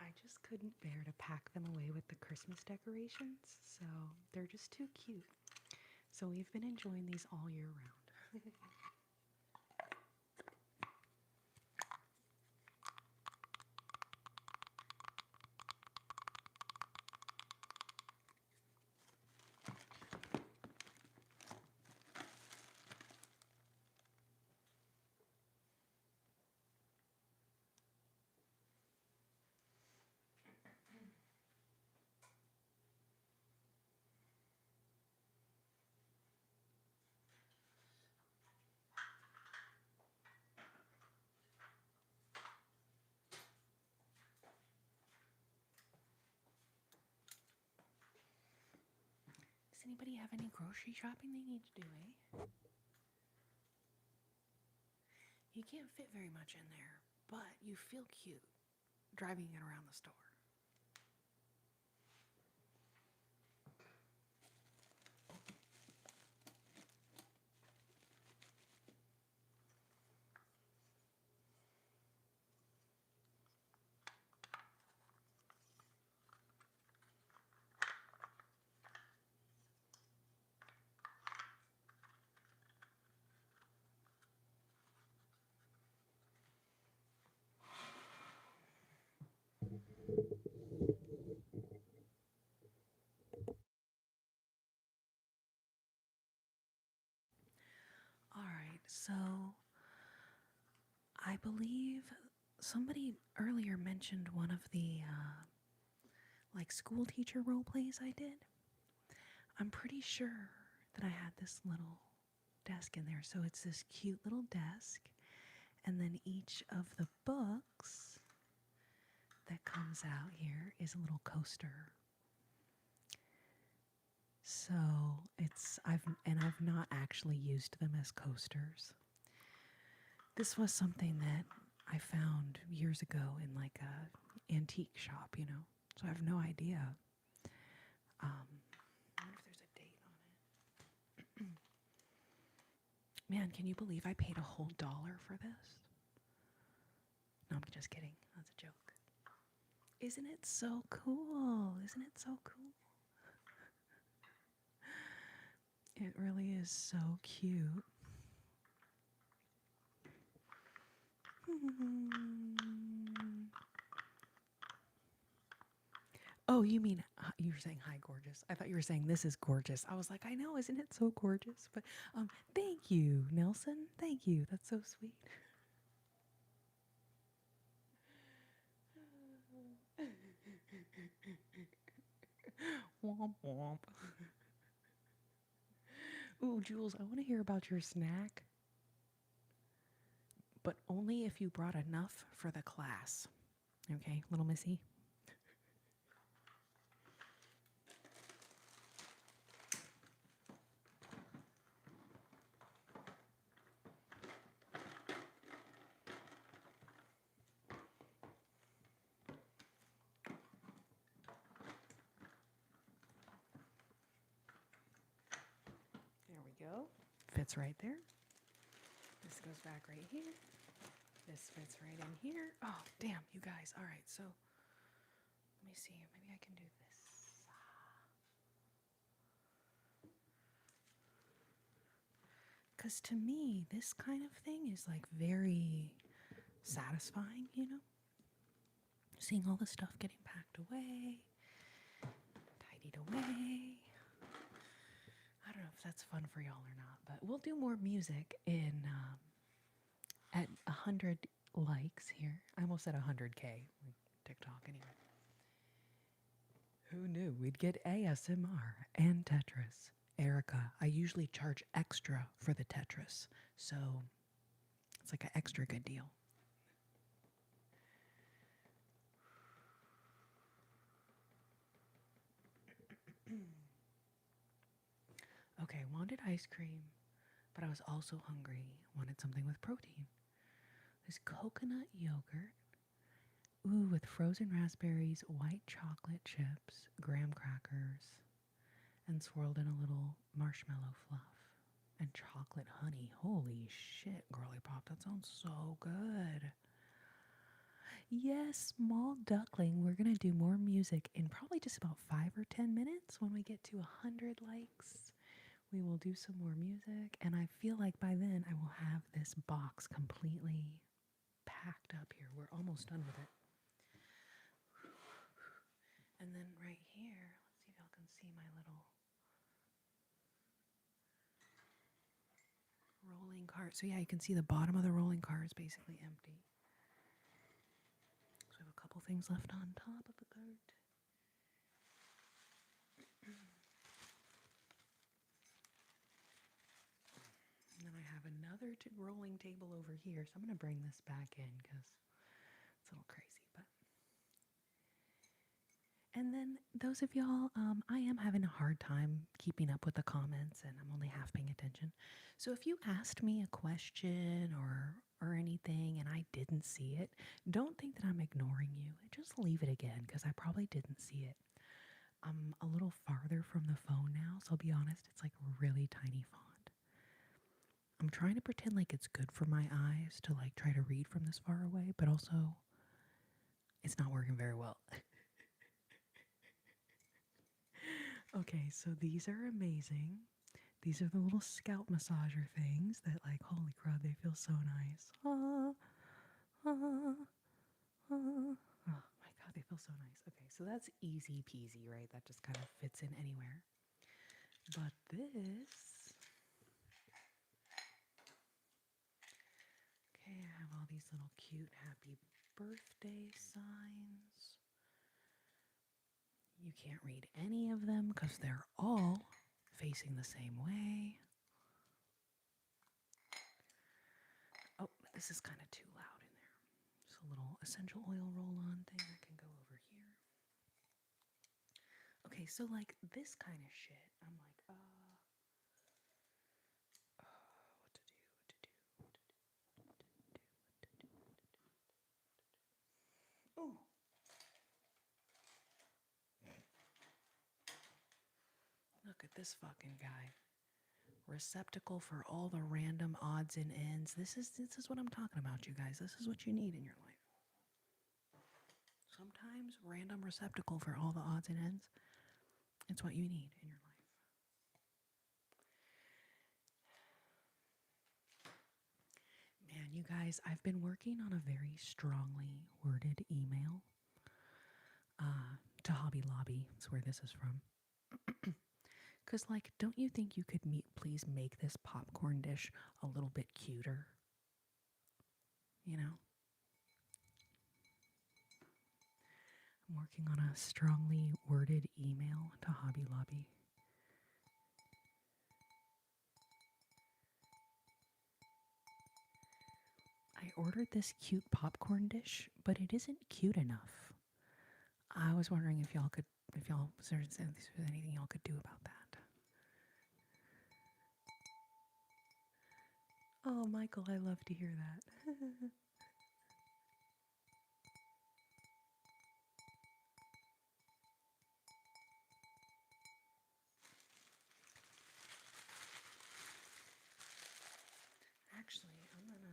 I just couldn't bear to pack them away with the Christmas decorations, so they're just too cute. So we've been enjoying these all year round. Does anybody have any grocery shopping they need to do, eh? You can't fit very much in there, but you feel cute driving it around the store. All right, so I believe somebody earlier mentioned one of the like school teacher role plays I did. I'm pretty sure that I had this little desk in there. So it's this cute little desk, and then each of the books that comes out here is a little coaster. So I've not actually used them as coasters. This was something that I found years ago in like a antique shop, you know. So I have no idea. I wonder if there's a date on it. Man, can you believe I paid a whole $1 for this? No, I'm just kidding. That's a joke. Isn't it so cool? Isn't it so cool? It really is so cute. Oh, you mean you were saying hi, gorgeous? I thought you were saying this is gorgeous. I was like, I know, isn't it so gorgeous? But thank you, Nelson. Thank you. That's so sweet. Womp womp. Ooh, Jules, I want to hear about your snack, but only if you brought enough for the class. Okay, little missy? There we go. Fits right there. This goes back right here. This fits right in here. Oh, damn, you guys. All right, so let me see. Maybe I can do this. Because to me, this kind of thing is like very satisfying, you know? Seeing all the stuff getting packed away, tidied away. I don't know if that's fun for y'all or not, but we'll do more music in at 100 likes here. I almost said 100K. TikTok, anyway. Who knew we'd get ASMR and Tetris? Erica, I usually charge extra for the Tetris, so it's like an extra good deal. Okay, wanted ice cream, but I was also hungry. Wanted something with protein. There's coconut yogurt. Ooh, with frozen raspberries, white chocolate chips, graham crackers, and swirled in a little marshmallow fluff. And chocolate honey. Holy shit, girly pop. That sounds so good. Yes, small duckling. We're going to do more music in probably just about 5 or 10 minutes. When we get to 100 likes, we will do some more music. And I feel like by then I will have this box completely packed up here. We're almost done with it. And then right here, let's see if y'all can see my little rolling cart. So yeah, you can see the bottom of the rolling cart is basically empty. So we have a couple things left on top of the cart. And then I have another rolling table over here. So I'm going to bring this back in because it's a little crazy. But and then those of y'all, I am having a hard time keeping up with the comments, and I'm only half paying attention. So if you asked me a question or anything and I didn't see it, don't think that I'm ignoring you. Just leave it again because I probably didn't see it. I'm a little farther from the phone now, so I'll be honest, it's like really tiny font. I'm trying to pretend like it's good for my eyes to like try to read from this far away, but also it's not working very well. Okay, so these are amazing. These are the little scalp massager things that, like, holy crap, they feel so nice. Oh my god, they feel so nice. Okay, so that's easy peasy, right? That just kind of fits in anywhere. But this. Okay, I have all these little cute happy birthday signs. You can't read any of them because they're all facing the same way. Oh, this is kind of too loud in there. Just a little essential oil roll-on thing that can go over here. Okay, so like this kind of shit, I'm like, what to do, what to do, what to do, what to do, what to do, what to do. Ooh. Look at this fucking guy. Receptacle for all the random odds and ends. This is what I'm talking about, you guys. This is what you need in your life. Sometimes random receptacle for all the odds and ends. It's what you need in your life. Man, you guys, I've been working on a very strongly worded email to Hobby Lobby. That's where this is from. Because, like, don't you think you could please make this popcorn dish a little bit cuter? You know? I'm working on a strongly worded email to Hobby Lobby. I ordered this cute popcorn dish, but it isn't cute enough. I was wondering if y'all could, if there's anything y'all could do about that. Oh, Michael, I love to hear that. Actually, I'm gonna.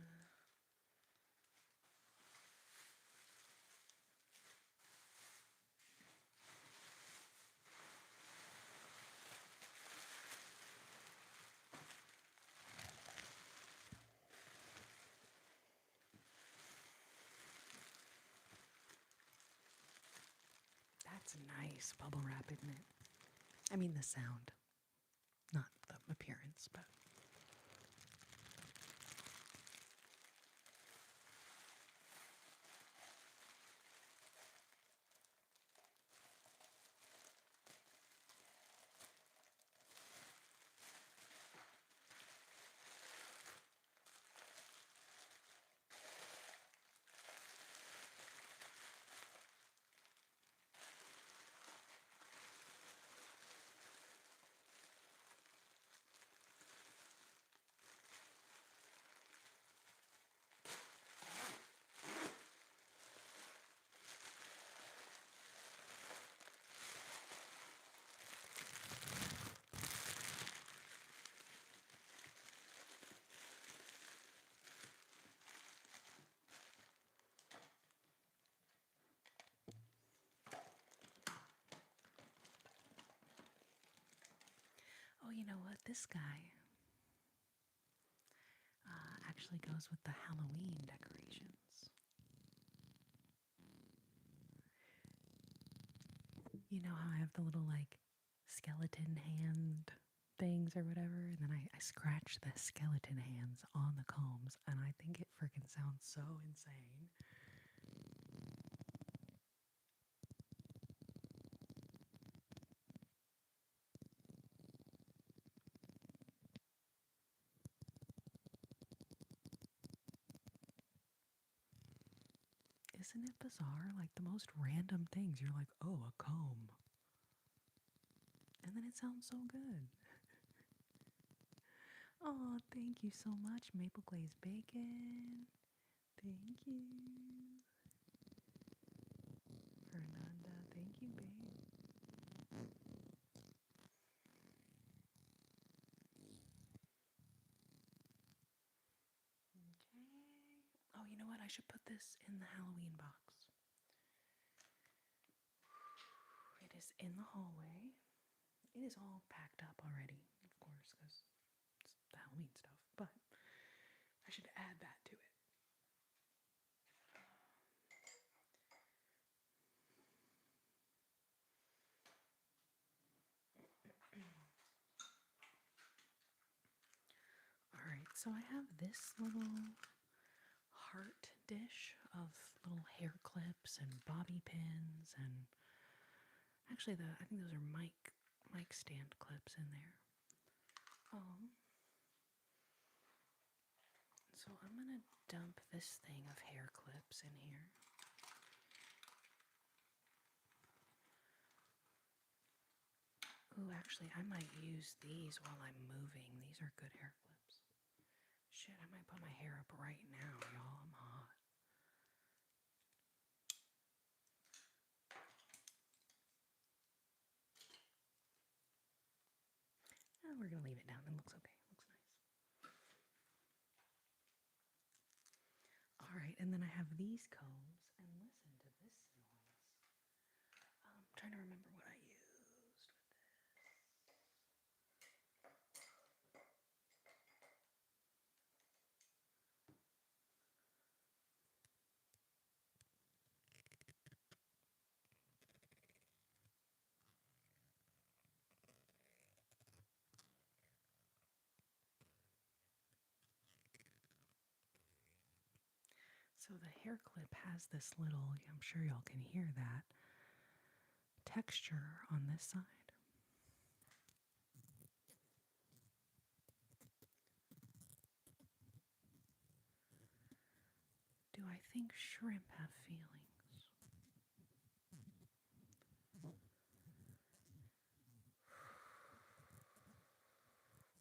That's nice bubble wrap, isn't it? I mean the sound, not the appearance, but. you know what? This guy actually goes with the Halloween decorations. You know how I have the little like skeleton hand things or whatever, and then I scratch the skeleton hands on the combs, and I think it freaking sounds so insane. Isn't it bizarre? Like the most random things. You're like, oh, a comb. And then it sounds so good. Oh, thank you so much, Maple Glazed Bacon. Thank you. Fernanda, thank you, babe. Okay. Oh, you know what? I should put this in the Halloween box. It is in the hallway. It is all packed up already, of course, because it's the Halloween stuff. But I should add that to it. All right, so I have this little heart dish of little hair clips and bobby pins, and actually I think those are mic stand clips in there. So I'm gonna dump this thing of hair clips in here. Ooh, actually, I might use these while I'm moving. These are good hair clips. Shit, I might put my hair up right now, y'all. I'm hot. We're gonna leave it down. It looks okay. It looks nice. All right, and then I have these combs, and listen to this noise. I'm trying to remember what I used with this. So the hair clip has this little, I'm sure y'all can hear that, texture on this side. Do I think shrimp have feelings?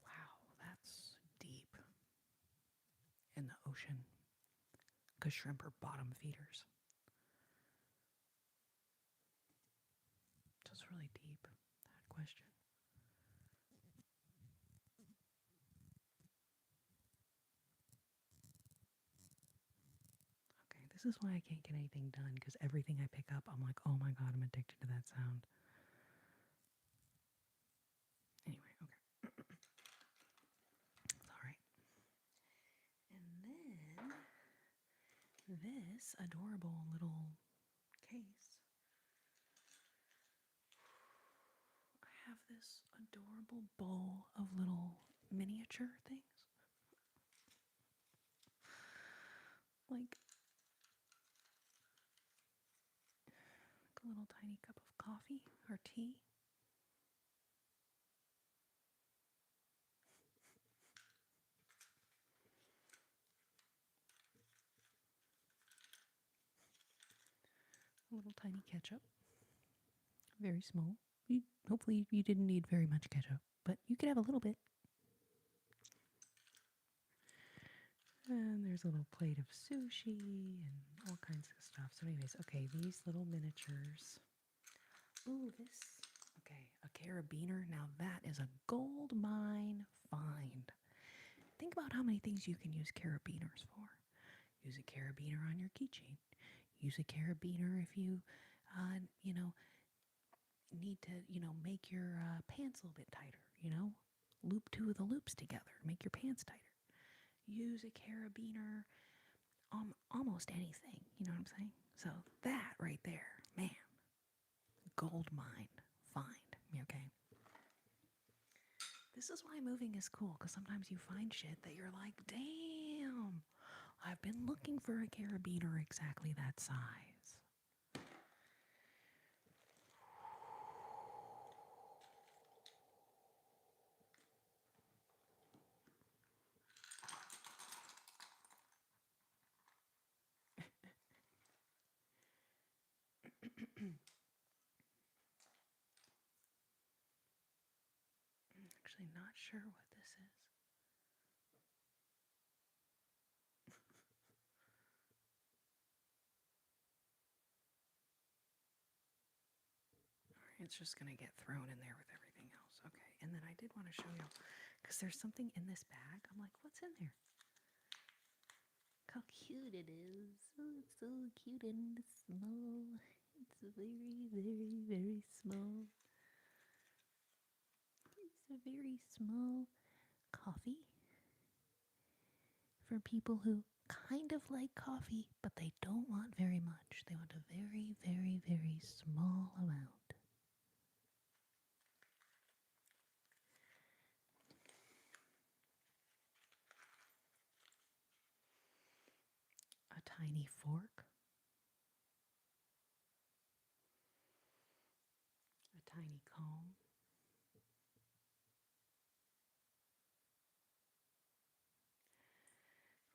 Wow, that's deep in the ocean. Because shrimp are bottom feeders. So it's really deep, that question. Okay, this is why I can't get anything done, because everything I pick up, I'm like, oh my god, I'm addicted to that sound. Anyway, okay. It's alright. And then this adorable little case. I have this adorable bowl of little miniature things. Like a little tiny cup of coffee or tea. A little tiny ketchup. Very small. Hopefully you didn't need very much ketchup, but you could have a little bit. And there's a little plate of sushi and all kinds of stuff. So anyways, okay, these little miniatures. Ooh, this. Okay, a carabiner. Now that is a gold mine find. Think about how many things you can use carabiners for. Use a carabiner on your keychain. Use a carabiner if you, you know, need to, make your pants a little bit tighter, loop two of the loops together to make your pants tighter. Use a carabiner, almost anything, you know what I'm saying? So that right there, man, gold mine, find, okay? This is why moving is cool, because sometimes you find shit that you're like, damn, I've been looking for a carabiner exactly that size. I'm actually not sure what this is. It's just going to get thrown in there with everything else. Okay, and then I did want to show you, because there's something in this bag. I'm like, what's in there? Look how cute it is. Oh, it's so cute and small. It's very, very, very small. It's a very small coffee for people who kind of like coffee, but they don't want very much. They want a very, very, very small amount. A tiny fork, a tiny comb,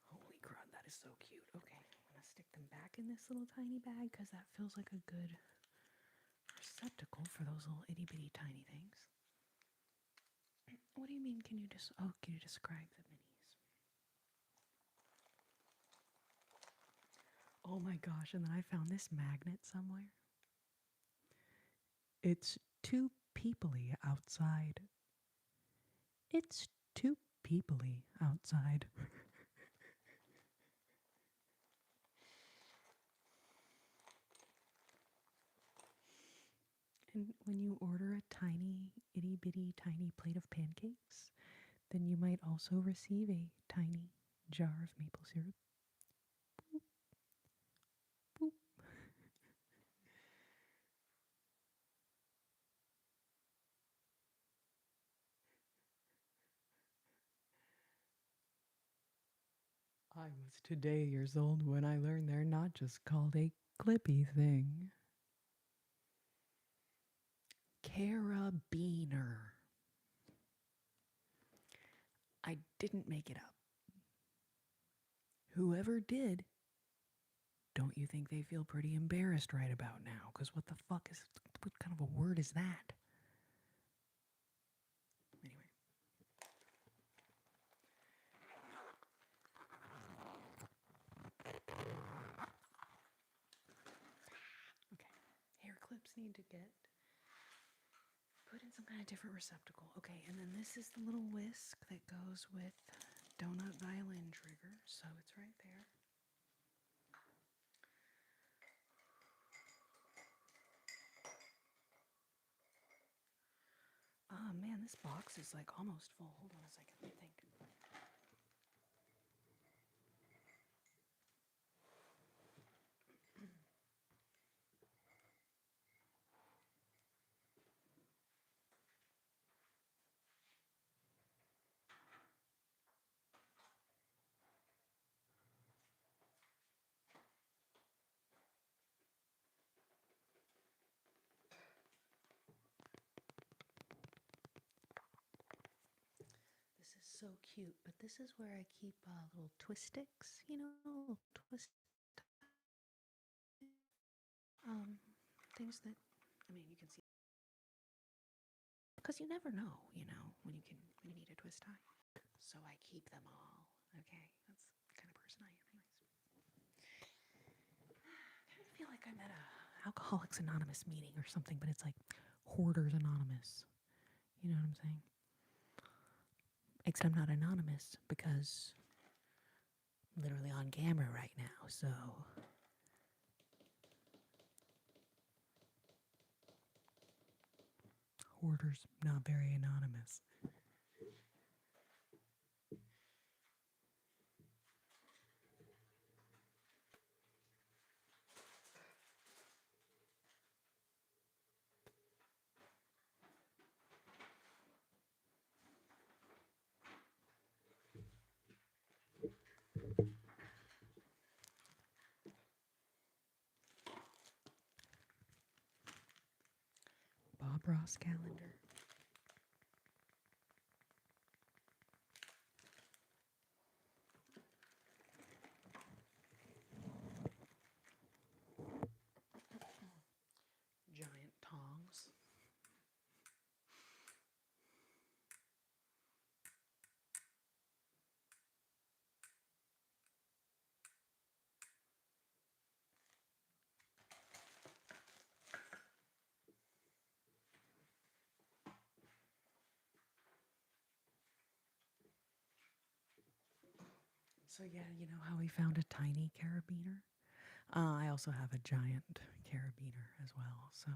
holy crud, that is so cute. Okay, I'm gonna stick them back in this little tiny bag because that feels like a good receptacle for those little itty bitty tiny things. What do you mean? Can you describe the minis? Oh my gosh, and then I found this magnet somewhere. It's too peoply outside. It's too peoply outside. And when you order a tiny, itty bitty, tiny plate of pancakes, then you might also receive a tiny jar of maple syrup. Boop, boop. I was today years old when I learned they're not just called a clippy thing. Carabiner. I didn't make it up. Whoever did, don't you think they feel pretty embarrassed right about now? Because what kind of a word is that? Anyway. Okay. Hair clips need to get put in some kind of different receptacle. Okay, and then this is the little whisk that goes with donut violin trigger, so it's right there. Oh man, this box is like almost full. Hold on a second, let me think. This is so cute, but this is where I keep little twist sticks, little twist things that, I mean, you can see, because you never know, when you need a twist tie. So I keep them all. Okay, that's the kind of person I am, anyways. I kind of feel like I'm at a Alcoholics Anonymous meeting or something, but it's like Hoarders Anonymous. You know what I'm saying? Except I'm not anonymous because I'm literally on camera right now, so Hoarders not very anonymous. Bros calendar. Giant tongs. So yeah, you know how we found a tiny carabiner? I also have a giant carabiner as well, so.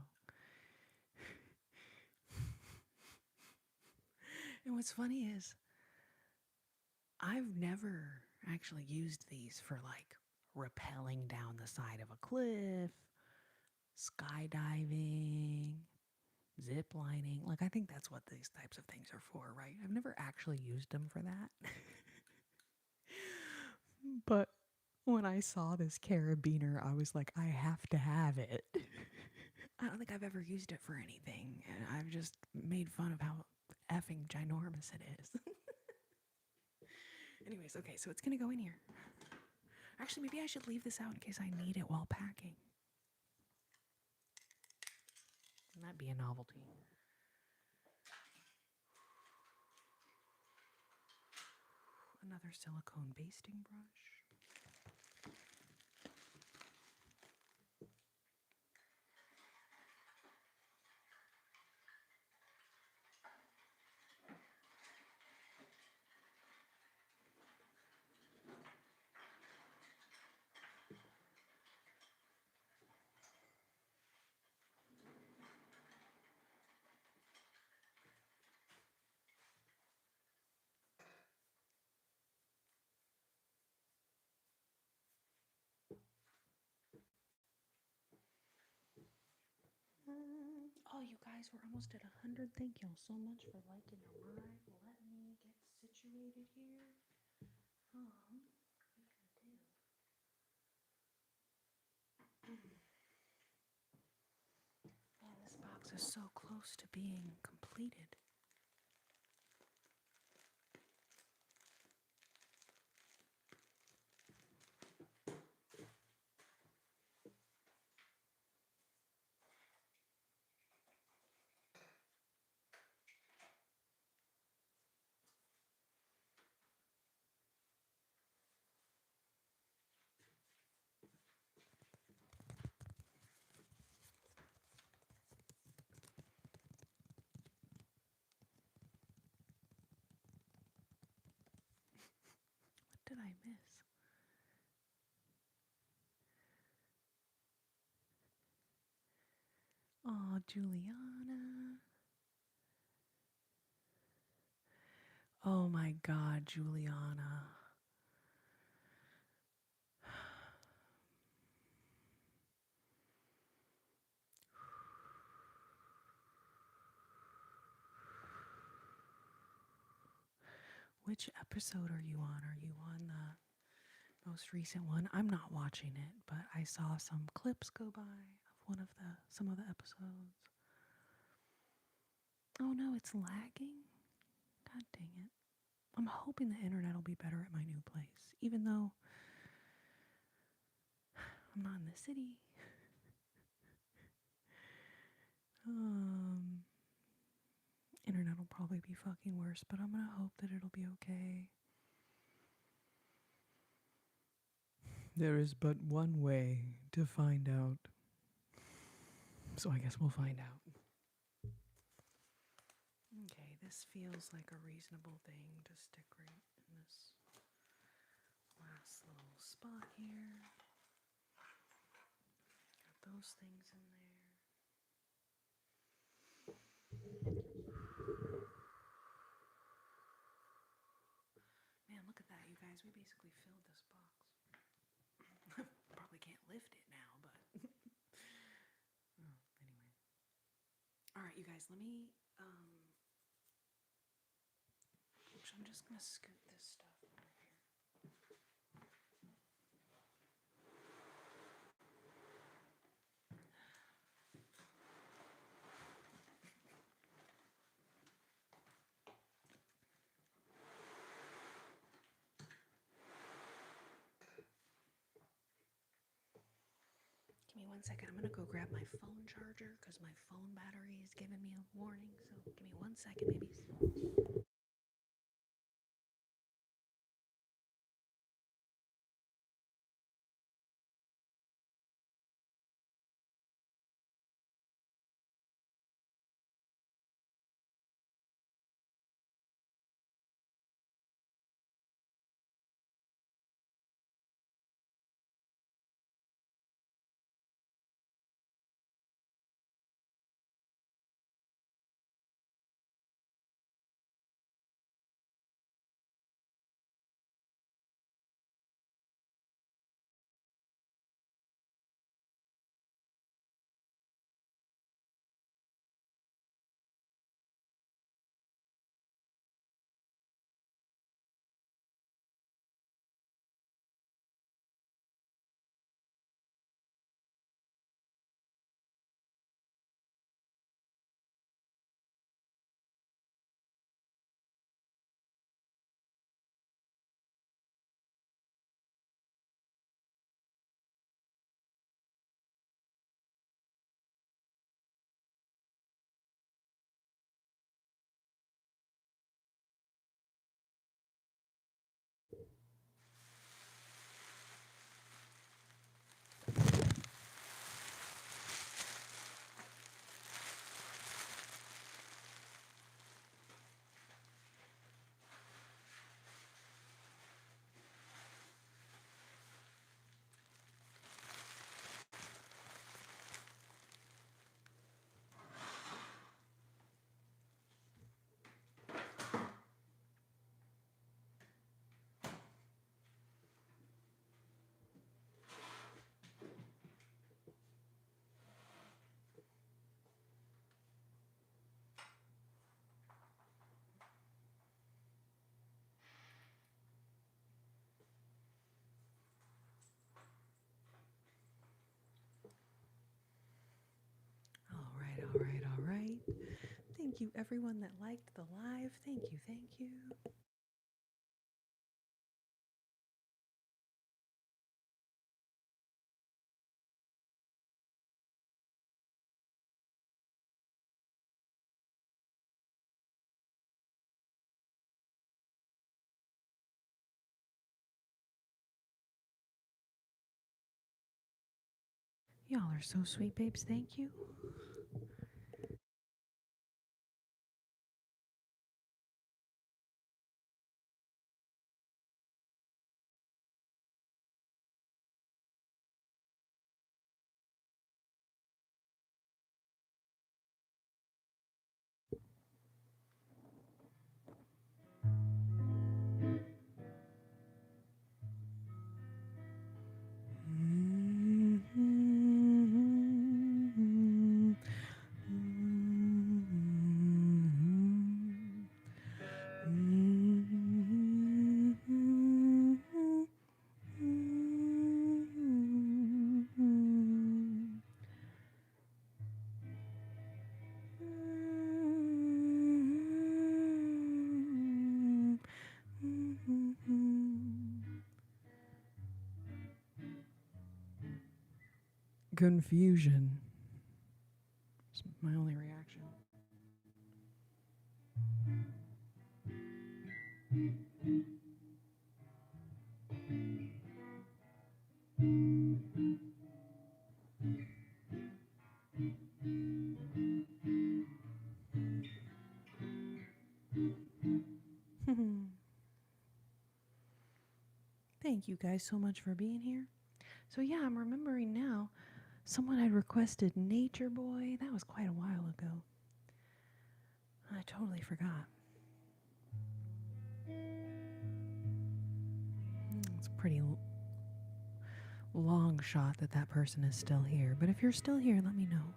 And what's funny is, I've never actually used these for like rappelling down the side of a cliff, skydiving, zip lining. Like, I think that's what these types of things are for, right? I've never actually used them for that. But when I saw this carabiner, I was like, I have to have it. I don't think I've ever used it for anything. And I've just made fun of how effing ginormous it is. Anyways, okay, so it's going to go in here. Actually, maybe I should leave this out in case I need it while packing. That'd be a novelty. Another silicone basting brush. Oh, you guys, we're almost at 100. Thank y'all so much for liking the live. Let me get situated here. What can I do? Man, this box is so close to being completed. What did I miss? Oh, Juliana. Oh my God, Juliana. Which episode are you on? Are you on the most recent one? I'm not watching it, but I saw some clips go by of some of the episodes. Oh no, it's lagging? God dang it. I'm hoping the internet will be better at my new place, even though I'm not in the city. Internet will probably be fucking worse, but I'm gonna hope that it'll be okay. There is but one way to find out. So I guess we'll find out. Okay, this feels like a reasonable thing to stick right in this last little spot here. Got those things in there. Man, look at that, you guys. We basically filled this box. Probably can't lift it now, but anyway. All right, you guys, let me I'm just gonna scoot this stuff over here. 1 second. I'm gonna go grab my phone charger because my phone battery is giving me a warning. So give me 1 second, babies. All right. Thank you, everyone that liked the live. Thank you. Y'all are so sweet, babes. Thank you. Confusion. It's my only reaction. Thank you guys so much for being here. So yeah, I'm remembering now. Someone had requested Nature Boy. That was quite a while ago. I totally forgot. It's a pretty long shot that that person is still here. But if you're still here, let me know.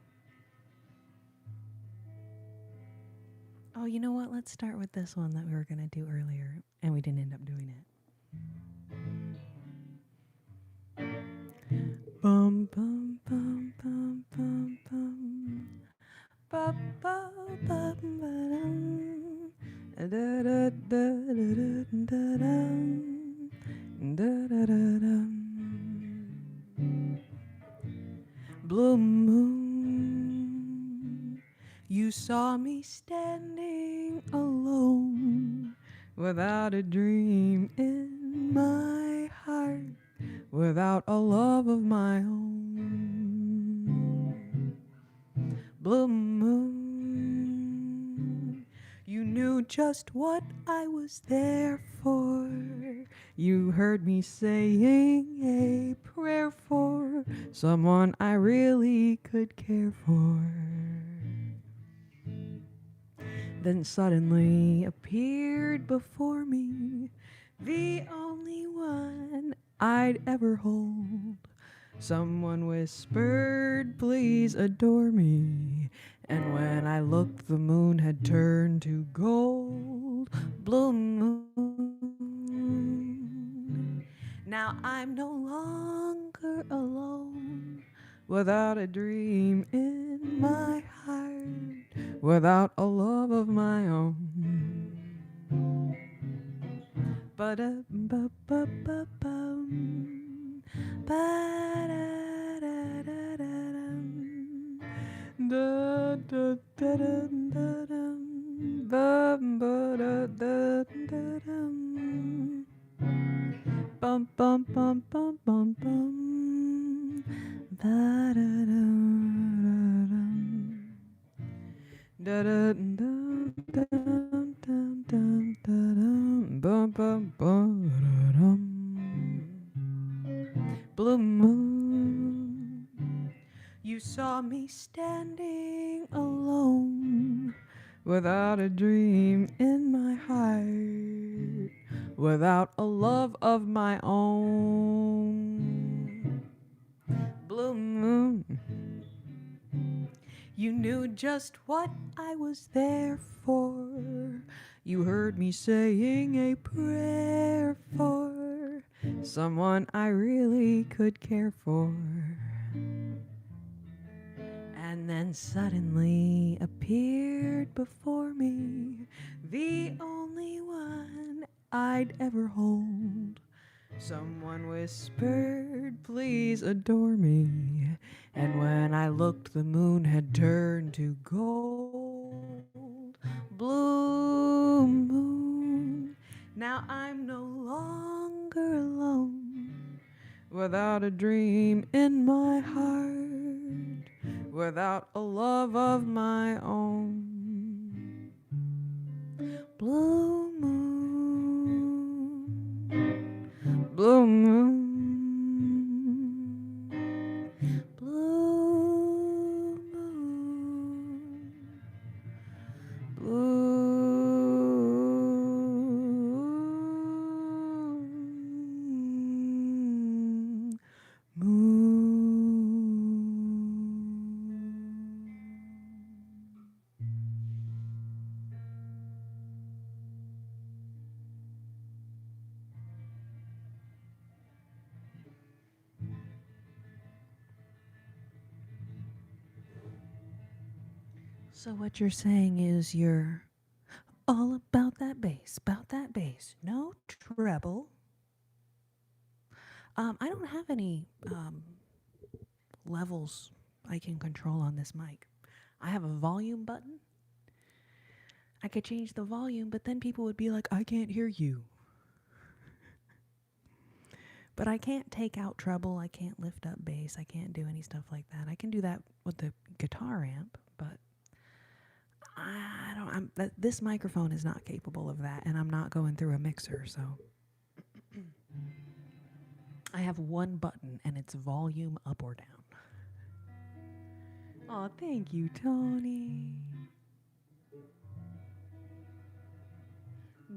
Oh, you know what? Let's start with this one that we were going to do earlier, and we didn't end up doing it. Bum, bum, bum, bum, bum, bum. Ba, ba, ba, ba, dum. Da, da, da, da, da, da, dum. Da, da, da, dum. saw me standing alone, without a dream in my heart, without a love of my own. Blue moon, you knew just what I was there for. You heard me saying a prayer for someone I really could care for. Then suddenly appeared before me the only one I'd ever hold. Someone whispered, please adore me. And when I looked, the moon had turned to gold. Blue moon. Now I'm no longer alone, without a dream in my heart, without a love of my own. Ba-da-ba-ba-ba-bum. Ba-da-da-da-dum. Da-da-da-dum-da-dum. Bum-ba-da-da-da-dum. Bum bum bum bum bum bum. Ba-da-da-da-dum. Da-da-dum-dum-dum-dum-dum. Bum-bum-ba-da-dum. Blue moon, you saw me standing alone, without a dream in my heart, without a love of my own. Blue moon, you knew just what I was there for. You heard me saying a prayer for someone I really could care for. And then suddenly appeared before me the only one I'd ever hold. Someone whispered, please adore me. And when I looked, the moon had turned to gold. Blue moon, now I'm no longer alone, without a dream in my heart, without a love of my own. Blue moon, blue moon, blue moon, blue moon. So what you're saying is you're all about that bass, no treble. I don't have any levels I can control on this mic. I have a volume button. I could change the volume, but then people would be like, I can't hear you. But I can't take out treble. I can't lift up bass. I can't do any stuff like that. I can do that with the guitar amp, but I don't. This microphone is not capable of that, and I'm not going through a mixer, so I have one button, and it's volume up or down. Oh, thank you, Tony.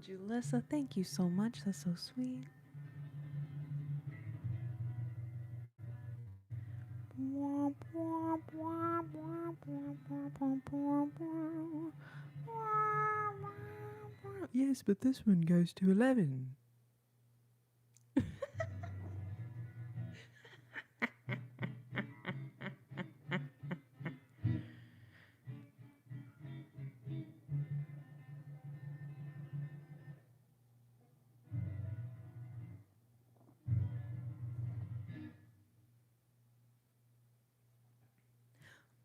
Julissa, thank you so much. That's so sweet. Yes, but this one goes to 11.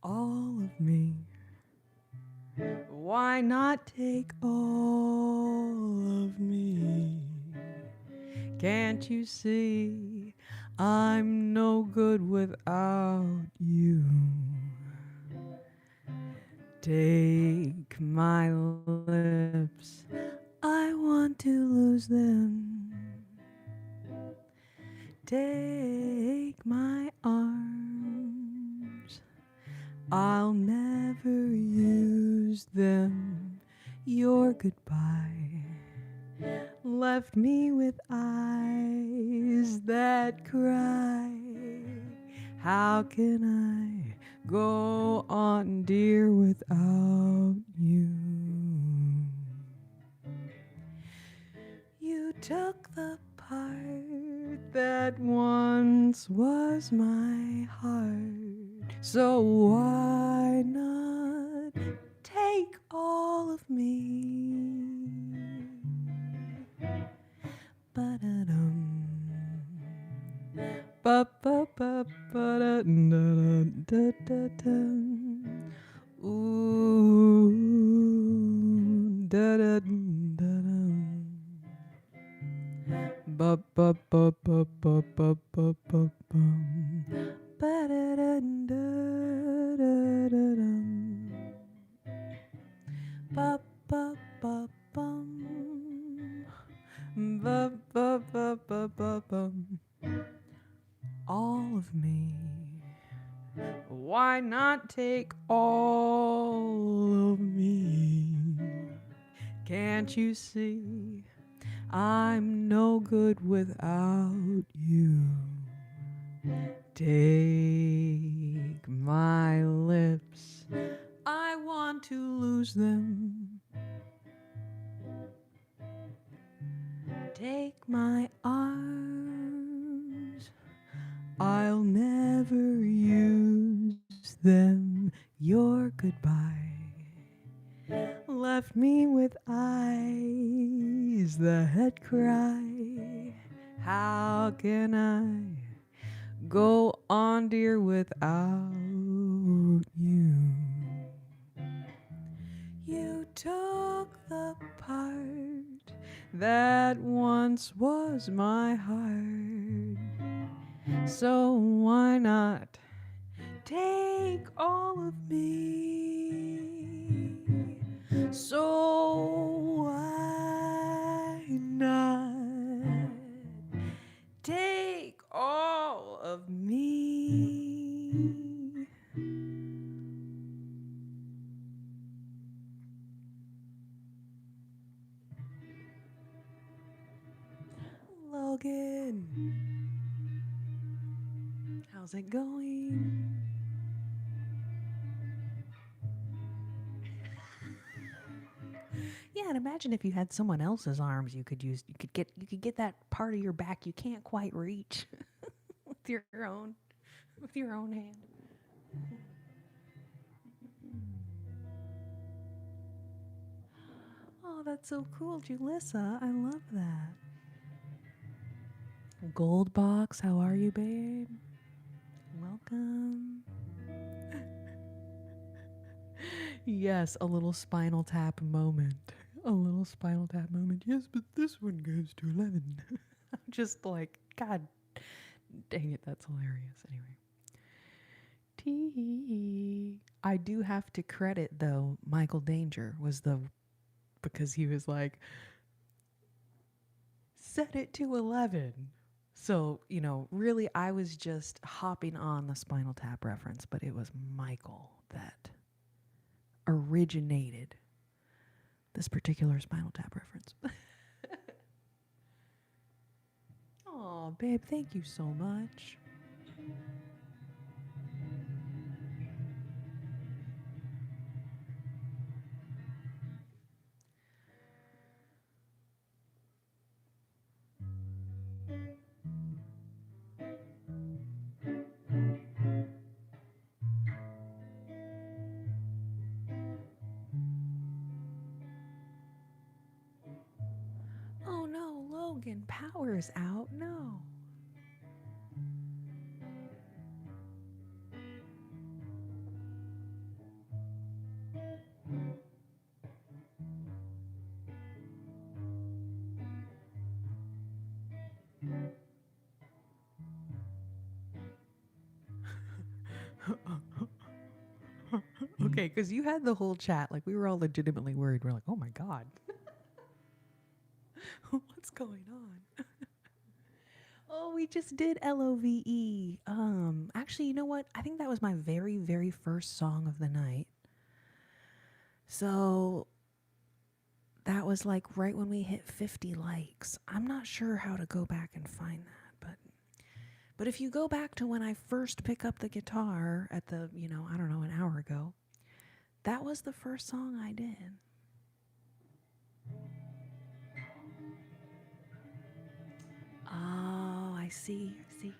All of me why not take all of me? Can't you see I'm no good without you? Take my lips, I want to lose them. Take my arms, I'll never use them. Your goodbye left me with eyes that cry. How can I go on, dear, without you? You took the part that once was my heart, so why not take all of me? Ba-da-dum. Ba-ba-ba-ba-da-da-da-da-dum. Ooh, da-da-dum. Ba-ba-ba-ba-ba-ba-ba-bum. Ba-da-da-da-da-da-dum. Ba-ba-ba-bum. Ba-ba-ba-ba-ba-bum. All of me. Why not take all of me? Can't you see I'm no good without you? Take my lips, I want to lose them. Take my arms, I'll never use them. Your goodbye left me with eyes that cry. How can I go on, dear, without you? You took the part that once was my heart, so why not take all of me? So why not take all of me? Logan, how's it going? Yeah, and imagine if you had someone else's arms you could use. You could get that part of your back you can't quite reach with your own hand. Oh, that's so cool, Julissa. I love that. Gold Box, how are you, babe? Welcome. Yes, a little spinal tap moment. A little spinal tap moment. Yes, but this one goes to 11. I'm just like, God dang it, that's hilarious. Anyway. I do have to credit, though, Michael Danger because he was like, set it to 11. So, really, I was just hopping on the Spinal Tap reference, but it was Michael that originated this particular Spinal Tap reference. Oh, babe, thank you so much. Oh no, Logan, power's out. No. Okay, because you had the whole chat. Like, we were all legitimately worried. We're like, oh my God. What's going on? Oh, we just did LOVE. Actually, you know what? I think that was my very, very first song of the night. So that was like right when we hit 50 likes. I'm not sure how to go back and find that, but if you go back to when I first picked up the guitar at the, I don't know, an hour ago, that was the first song I did. Oh, I see. I see.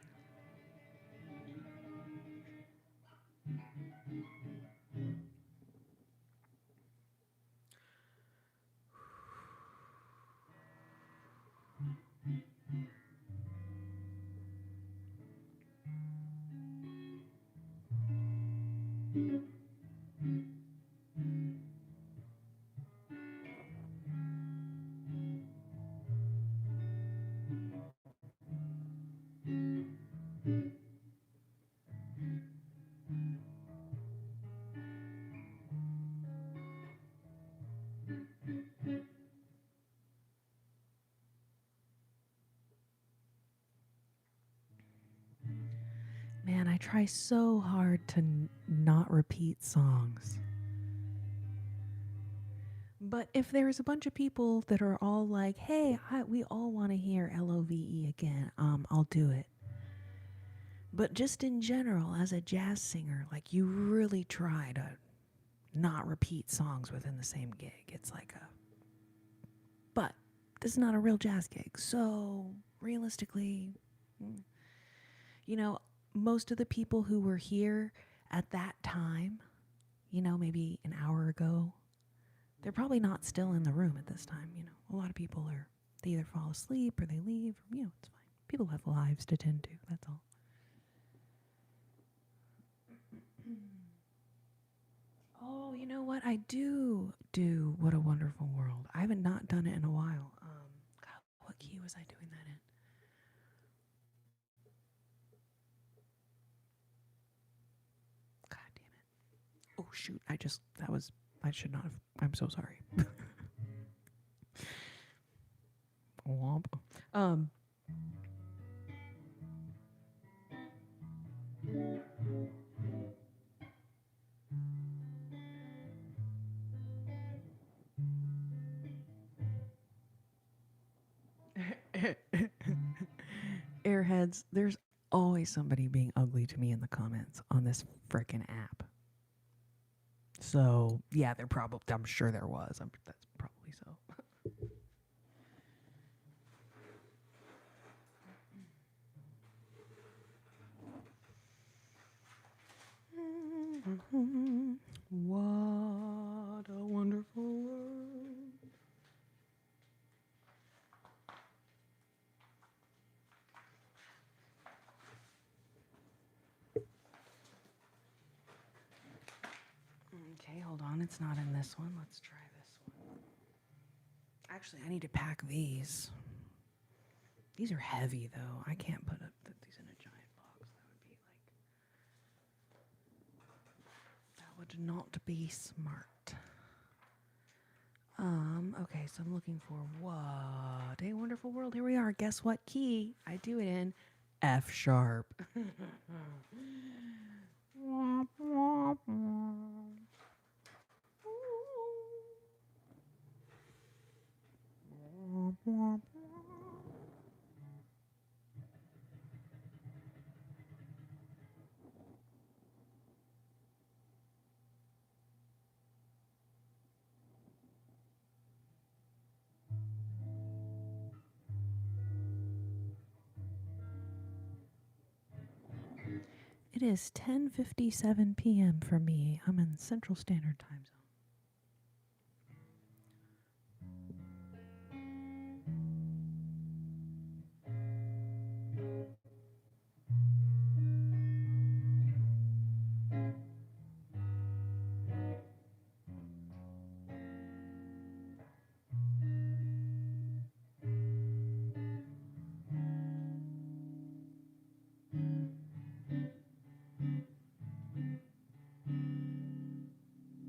Man, I try so hard to not repeat songs. But if there's a bunch of people that are all like, hey, we all want to hear LOVE again, I'll do it. But just in general, as a jazz singer, like, you really try to not repeat songs within the same gig. It's like but this is not a real jazz gig. So realistically, most of the people who were here at that time, maybe an hour ago, they're probably not still in the room at this time. A lot of people they either fall asleep or they leave. It's fine. People have lives to tend to. That's all. Oh, you know what? I do What a Wonderful World. I haven't not done it in a while. God, what key was I doing that in? God damn it. Oh, shoot. I should not have. I'm so sorry. Womp. Airheads, there's always somebody being ugly to me in the comments on this frickin' app. So, yeah, I'm sure there was. That's probably so. What a wonderful world. Okay, hold on. It's not in this one. Let's try this one. Actually, I need to pack these. These are heavy, though. I can't put these in a giant box. That would not be smart. Okay, so I'm looking for What a Wonderful World. Here we are. Guess what key I do it in? F sharp. It is 10:57 p.m. for me. I'm in Central Standard Time Zone. It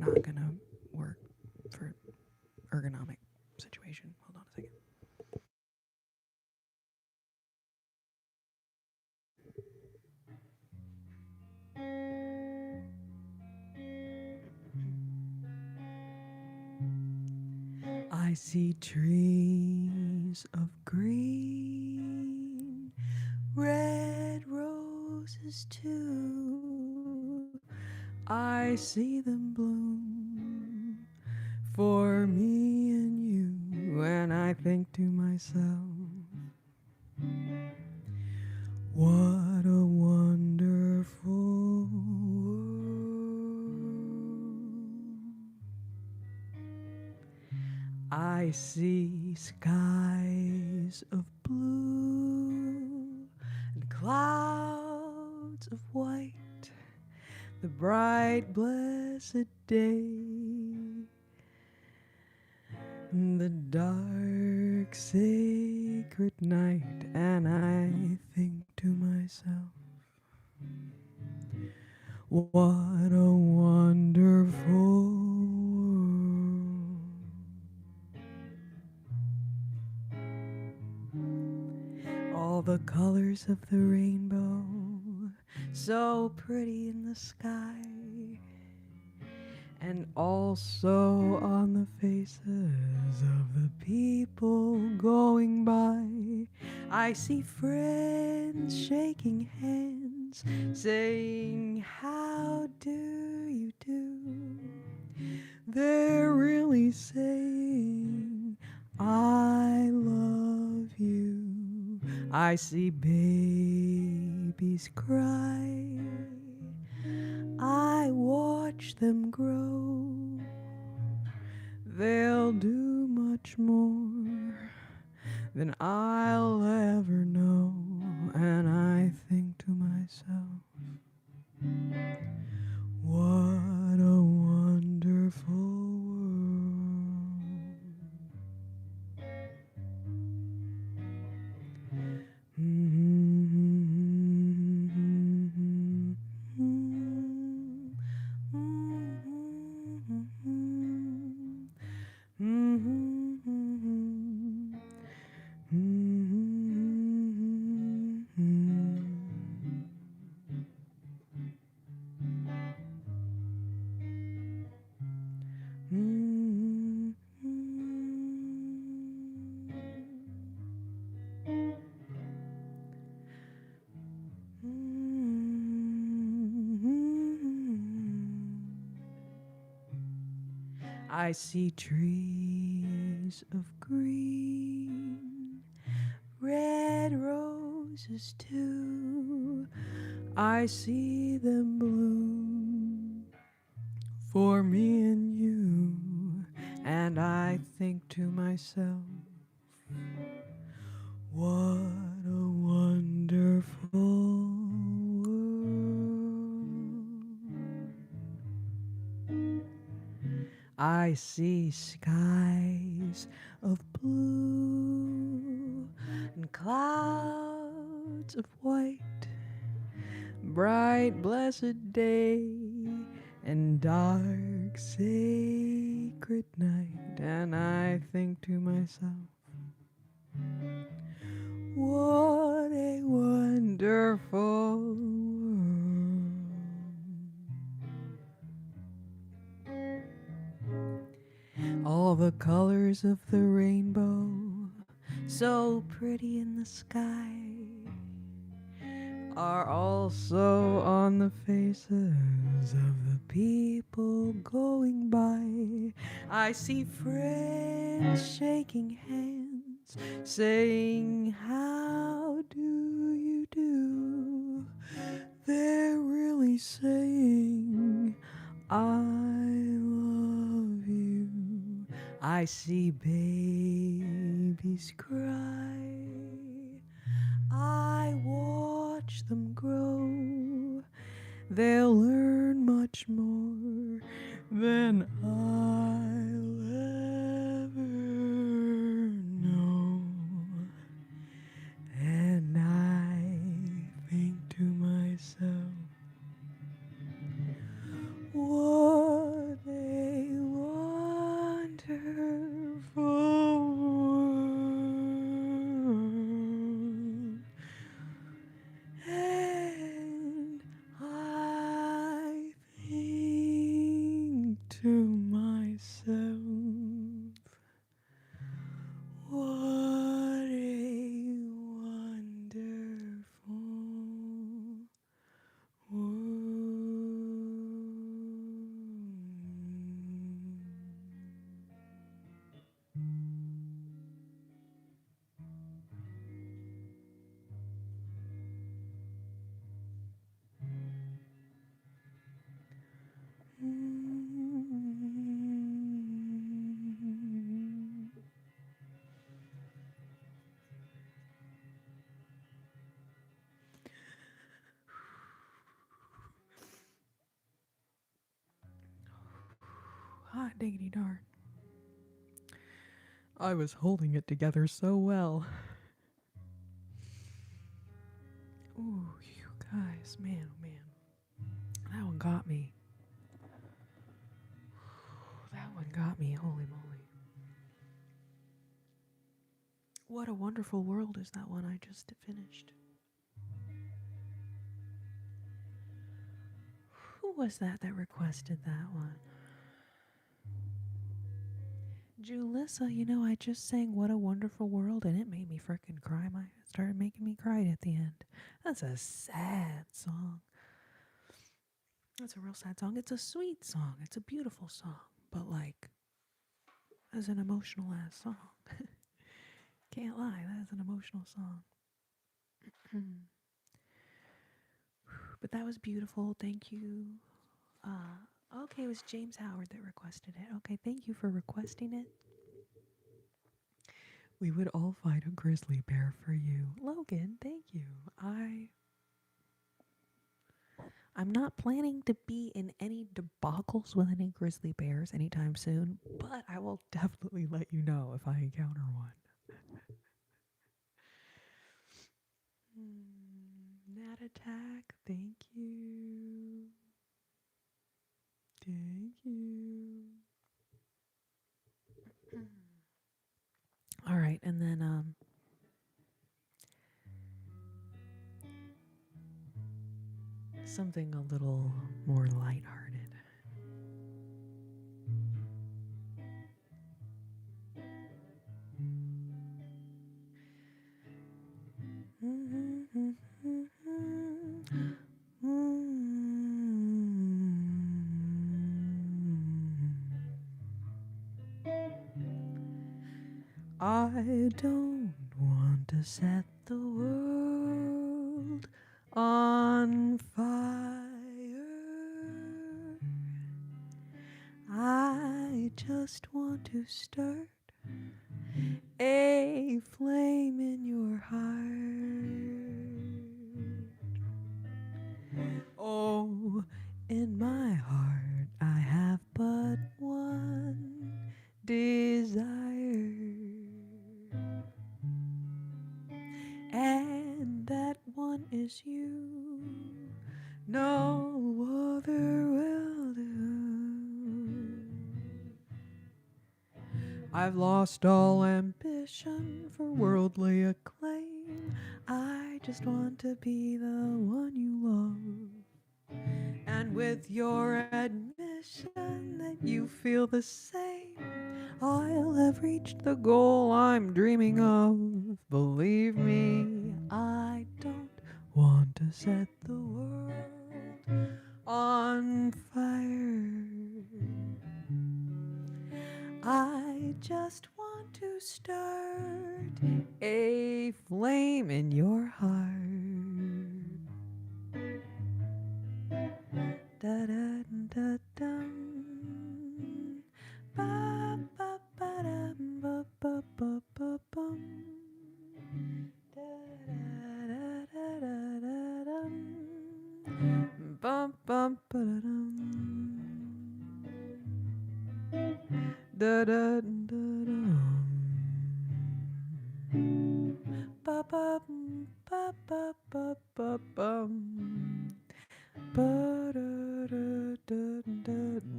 not gonna work for ergonomic situation. Hold on a second. I see trees of green, red roses too. I see them bloom for me and you, and I think to myself, what a wonderful world. I see skies of blue and clouds of white, the bright, blessed day, the dark, sacred night, and I think to myself, what a wonderful world. All the colors of the rainbow, so pretty in the sky, and also on the faces of the people going by. I see friends shaking hands, saying, how do you do? They're really saying, I love you. I see babies cry, I watch them grow. They'll do much more than I'll ever know. And I think to myself, what a wonderful world. I see trees of green, red roses too. I see them bloom for me and you, and I think to myself, what a wonderful world. I see skies of blue and clouds of white, bright blessed day and dark sacred night, and I think to myself, what a wonderful world. All the colors of the rainbow, so pretty in the sky, are also on the faces of the people going by. I see friends shaking hands, saying, how do you do? They're really saying, I love you. I see babies cry, I watch them grow. They'll learn much more than I'll ever know. And I think to myself, what a Hot diggity darn. I was holding it together so well. Ooh, you guys, man, oh man. That one got me. That one got me, holy moly. What a Wonderful World is that one I just finished. Who was that requested that one? Julissa, you know, I just sang What a Wonderful World and it made me frickin' cry. It started making me cry at the end. That's a sad song. That's a real sad song. It's a sweet song. It's a beautiful song. But like, that's an emotional ass song. Can't lie, that is an emotional song. But that was beautiful. Thank you. Okay, it was James Howard that requested it. Okay, thank you for requesting it. We would all fight a grizzly bear for you. Logan, thank you. I'm not planning to be in any debacles with any grizzly bears anytime soon, but I will definitely let you know if I encounter one. Nat Attack, thank you. Thank you. All right, and then something a little more lighthearted. I don't want to set the world on fire. I just want to start a flame in your heart. Oh, in my heart I have but one desire, and that one is you. No other will do. I've lost all ambition for worldly acclaim. I just want to be the one you love. And with your admission that you feel the same, I'll have reached the goal I'm dreaming of. Believe me, I don't want to set the world on fire. I just want to start a flame in your heart. Da da da dum. Ba ba ba dum ba ba ba ba bum. Da da da da da dum. Bum bum ba da dum. Da da da dum. Ba ba ba ba ba ba bum. Ba da da da da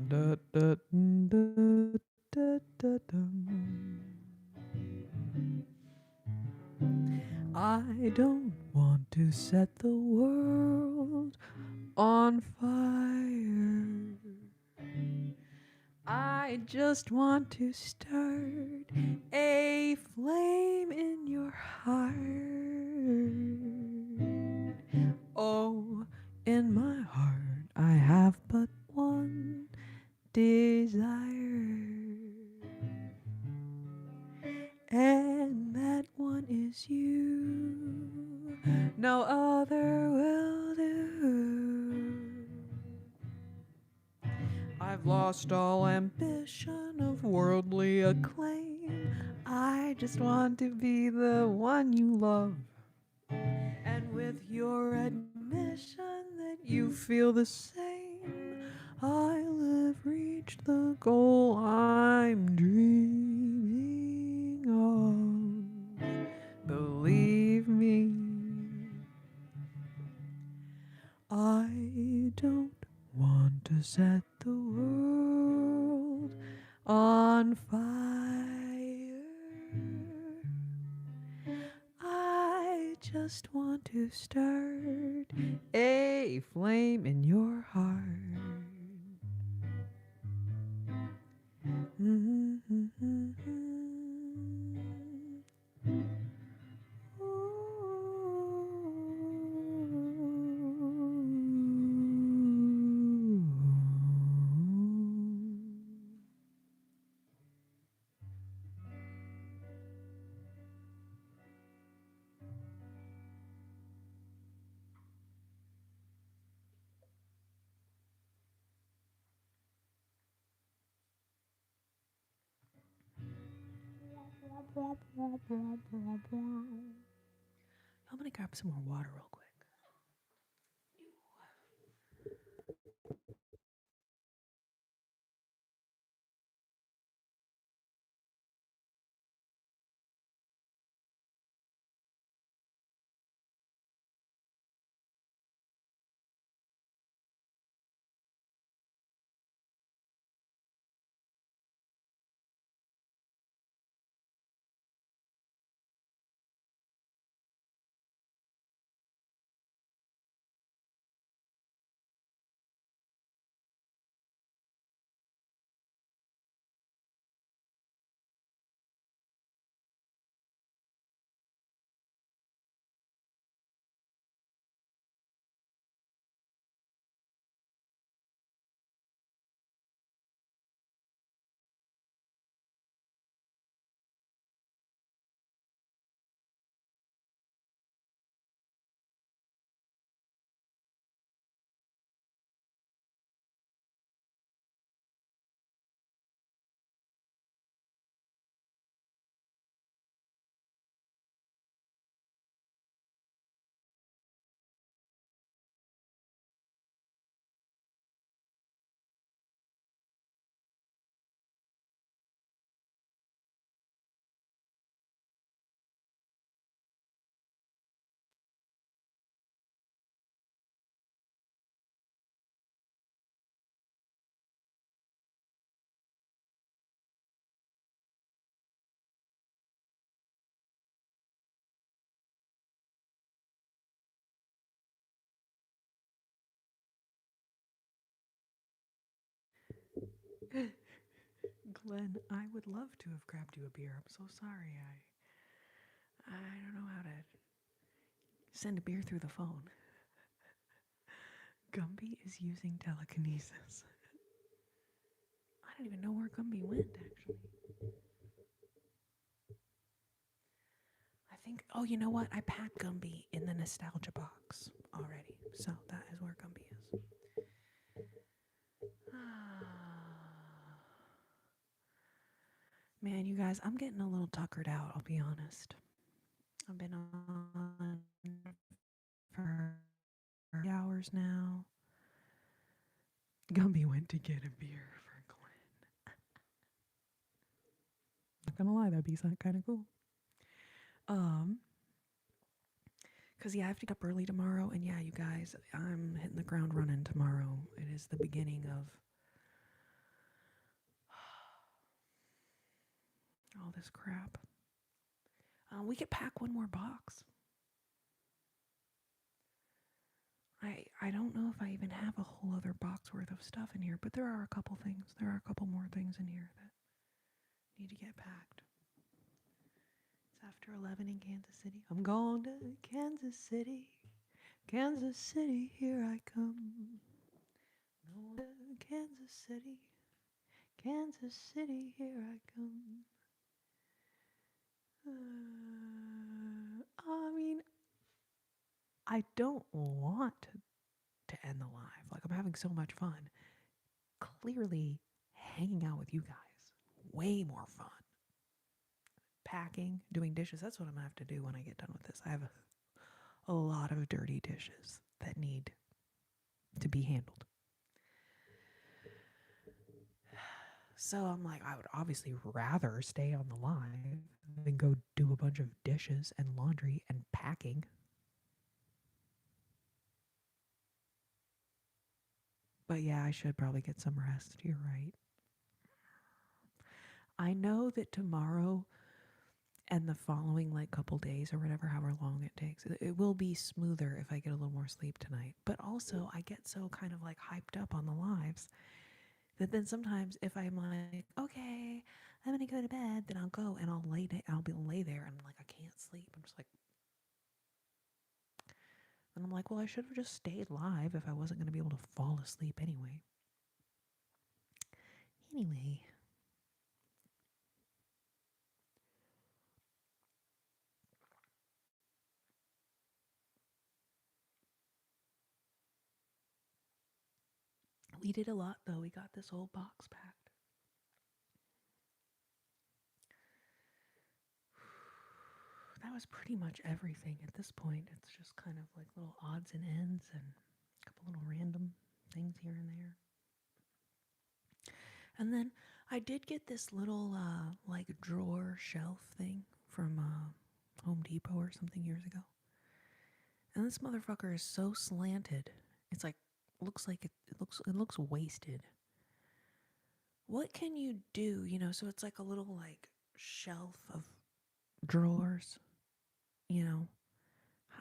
da da da da dum. I don't want to set the world on fire. I just want to start a flame in your heart. Oh, in my heart I have but one desire, and that one is you. No other will do. I've lost all ambition of worldly acclaim. I just want to be the one you love. And with your admission that you feel the same, I'll have reached the goal I'm dreaming of. Believe me, I don't want to set the world on fire. I just want to start a flame in your heart. I'm gonna grab some more water real quick. Glenn, I would love to have grabbed you a beer. I'm so sorry. I don't know how to send a beer through the phone. Gumby is using telekinesis. I don't even know where Gumby went, actually. I think, oh, you know what? I packed Gumby in the nostalgia box already. So that is where Gumby is. Man, you guys, I'm getting a little tuckered out, I'll be honest. I've been on for 3 hours now. Gumby went to get a beer for Glenn. Not gonna lie, that'd be kind of cool. Cause yeah, I have to get up early tomorrow, and yeah, you guys, I'm hitting the ground running tomorrow. It is the beginning of all this crap. We could pack one more box. I don't know if I even have a whole other box worth of stuff in here, but there are a couple things. There are a couple more things in here that need to get packed. It's after 11 in Kansas City. I'm going to Kansas City. Kansas City, here I come. No, Kansas City. Kansas City, here I come. I mean, I don't want to end the live. Like, I'm having so much fun. Clearly, hanging out with you guys, way more fun. Packing, doing dishes, that's what I'm gonna have to do when I get done with this. I have a lot of dirty dishes that need to be handled. So I'm like, I would obviously rather stay on the live than go do a bunch of dishes and laundry and packing. But yeah, I should probably get some rest. You're right. I know that tomorrow and the following like couple days or whatever, however long it takes, it will be smoother if I get a little more sleep tonight. But also, I get so kind of like hyped up on the lives that then sometimes if I'm like, okay, I'm gonna go to bed, then I'll go and I'll be lay there and I'm like, I can't sleep. I'm just like, and I'm like, well, I should have just stayed live if I wasn't gonna be able to fall asleep anyway. Anyway, we did a lot though. We got this whole box packed. That was pretty much everything at this point. It's just kind of like little odds and ends and a couple little random things here and there. And then I did get this little like drawer shelf thing from Home Depot or something years ago. And this motherfucker is so slanted. It's like it looks wasted. What can you do, so it's like a little like shelf of drawers, you know.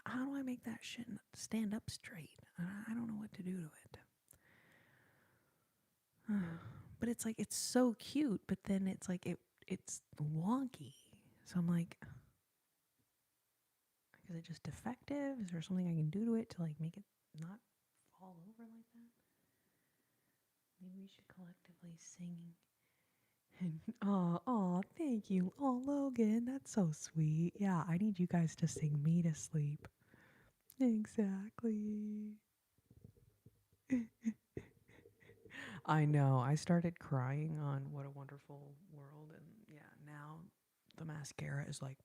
How do I make that shit stand up straight? I don't know what to do to it. But it's like it's so cute, but then it's like it's wonky. So I'm like, is it just defective? Is there something I can do to it to like make it not fall over like that? Maybe we should collectively sing. Oh, thank you. Oh, Logan, that's so sweet. Yeah, I need you guys to sing me to sleep. Exactly. I know. I started crying on What a Wonderful World, and yeah, now the mascara is like.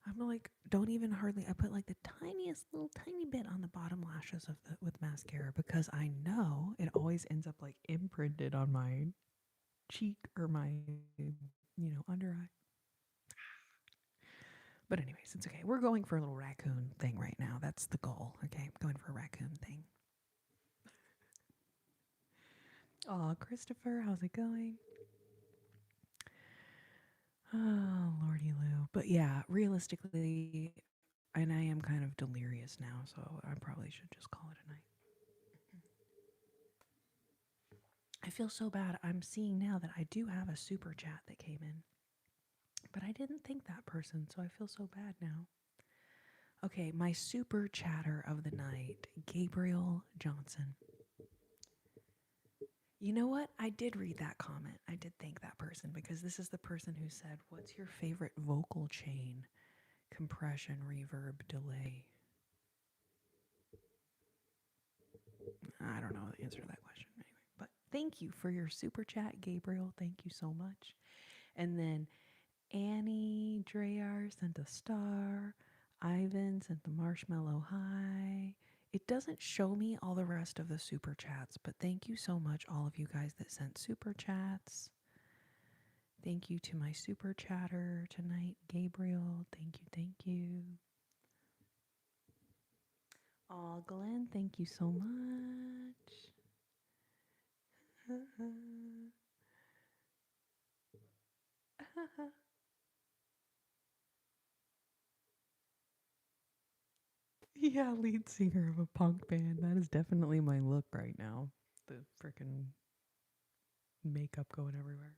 I'm like, don't even hardly. I put like the tiniest little tiny bit on the bottom lashes of the with mascara because I know it always ends up like imprinted on my cheek or my under eye. But anyways, it's okay. We're going for a little raccoon thing right now. That's the goal. Okay, going for a raccoon thing. Oh, Christopher, how's it going? Oh, Lordy Lou. But yeah, realistically, and I am kind of delirious now, so I probably should just call it a night. I feel so bad. I'm seeing now that I do have a super chat that came in, but I didn't think that person, so I feel so bad now. Okay, my super chatter of the night, Gabriel Johnson. You know what? I did read that comment. I did thank that person because this is the person who said, what's your favorite vocal chain? Compression, reverb, delay. I don't know the answer to that question anyway. But thank you for your super chat, Gabriel. Thank you so much. And then Annie Drayar sent a star. Ivan sent the marshmallow high. It doesn't show me all the rest of the super chats, but thank you so much, all of you guys that sent super chats. Thank you to my super chatter tonight, Gabriel. Thank you, thank you. Aw, Glenn, thank you so much. Yeah, lead singer of a punk band. That is definitely my look right now. The freaking makeup going everywhere.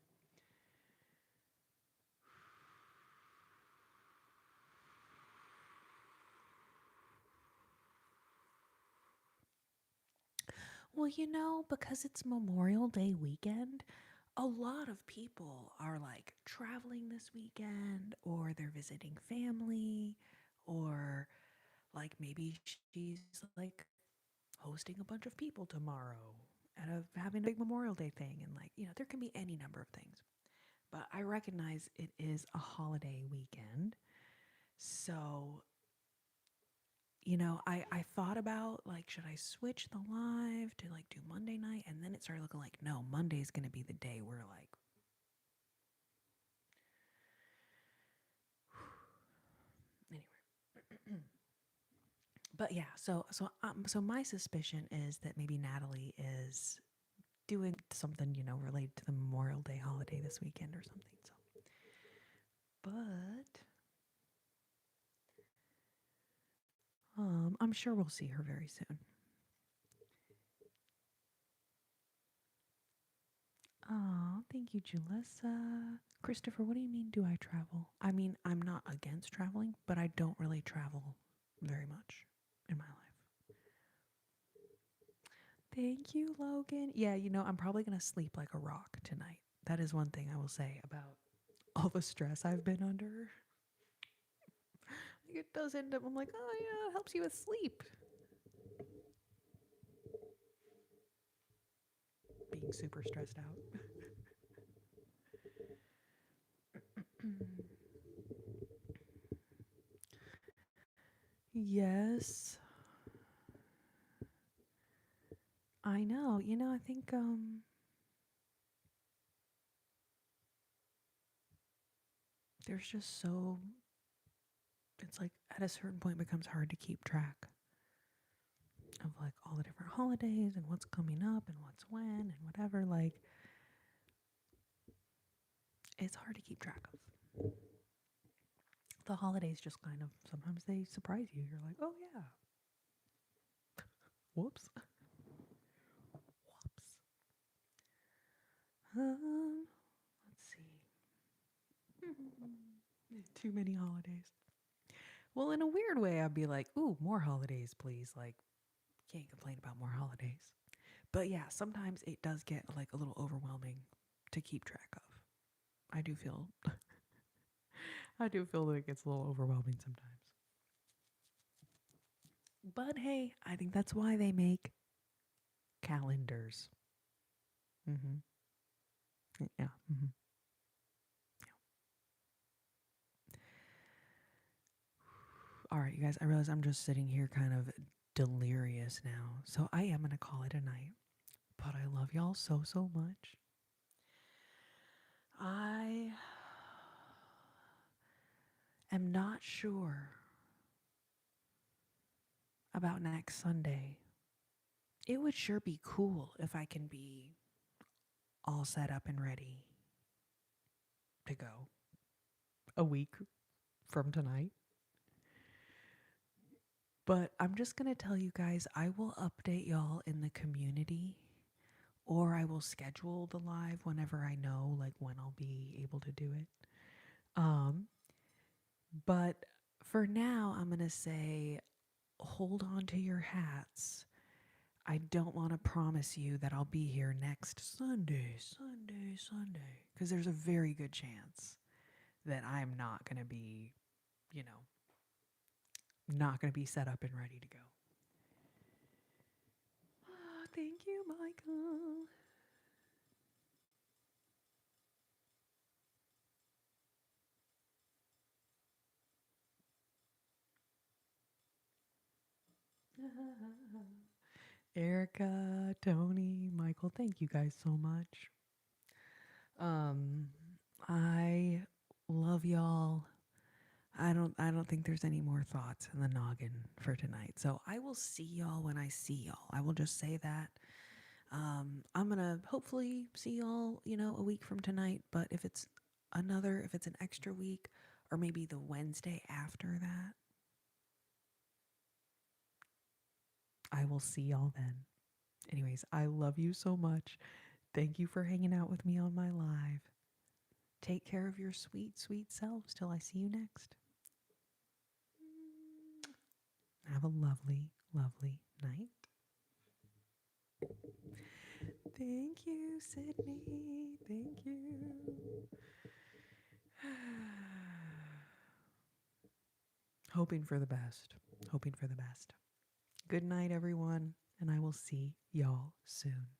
Well, because it's Memorial Day weekend, a lot of people are like traveling this weekend or they're visiting family or like maybe she's like hosting a bunch of people tomorrow and having a big Memorial Day thing and like, there can be any number of things. But I recognize it is a holiday weekend. So I thought about like, should I switch the live to like do Monday night? And then it started looking like, no, Monday's going to be the day where like, anyway. But yeah, so my suspicion is that maybe Natalie is doing something, related to the Memorial Day holiday this weekend or something. So, but I'm sure we'll see her very soon. Oh, thank you, Julissa. Christopher, what do you mean, do I travel? I mean, I'm not against traveling, but I don't really travel very much in my life. Thank you, Logan. Yeah, I'm probably going to sleep like a rock tonight. That is one thing I will say about all the stress I've been under. Like it does end up, I'm like, oh, yeah, it helps you with sleep. Being super stressed out. Yes, I know. I think there's just so it's like at a certain point it becomes hard to keep track of like all the different holidays and what's coming up and what's when and whatever. Like it's hard to keep track of. The holidays just kind of sometimes they surprise you. You're like, oh yeah. Whoops. Whoops. Let's see. Too many holidays. Well, in a weird way, I'd be like, ooh, more holidays, please. Like, can't complain about more holidays. But yeah, sometimes it does get like a little overwhelming to keep track of. I do feel I do feel like it's a little overwhelming sometimes. But hey, I think that's why they make calendars. Mhm. Yeah. Mhm. All right, you guys, I realize I'm just sitting here kind of delirious now. So I am going to call it a night. But I love y'all so so much. I am not sure about next Sunday. It would sure be cool if I can be all set up and ready to go a week from tonight. But I'm just going to tell you guys, I will update y'all in the community or I will schedule the live whenever I know like when I'll be able to do it. Um but for now I'm going to say hold on to your hats. I don't want to promise you that I'll be here next Sunday, because there's a very good chance that I'm not going to be, you know, not going to be set up and ready to go. Oh, thank you, Michael. Erica, Tony, Michael, thank you guys so much. Um, I love y'all. I don't think there's any more thoughts in the noggin for tonight. So I will see y'all when I see y'all. I will just say that. I'm gonna hopefully see y'all, a week from tonight. But if it's an extra week, or maybe the Wednesday after that, I will see y'all then. Anyways, I love you so much. Thank you for hanging out with me on my live. Take care of your sweet, sweet selves till I see you next. Have a lovely, lovely night. Thank you, Sydney. Thank you. Hoping for the best. Hoping for the best. Good night, everyone, and I will see y'all soon.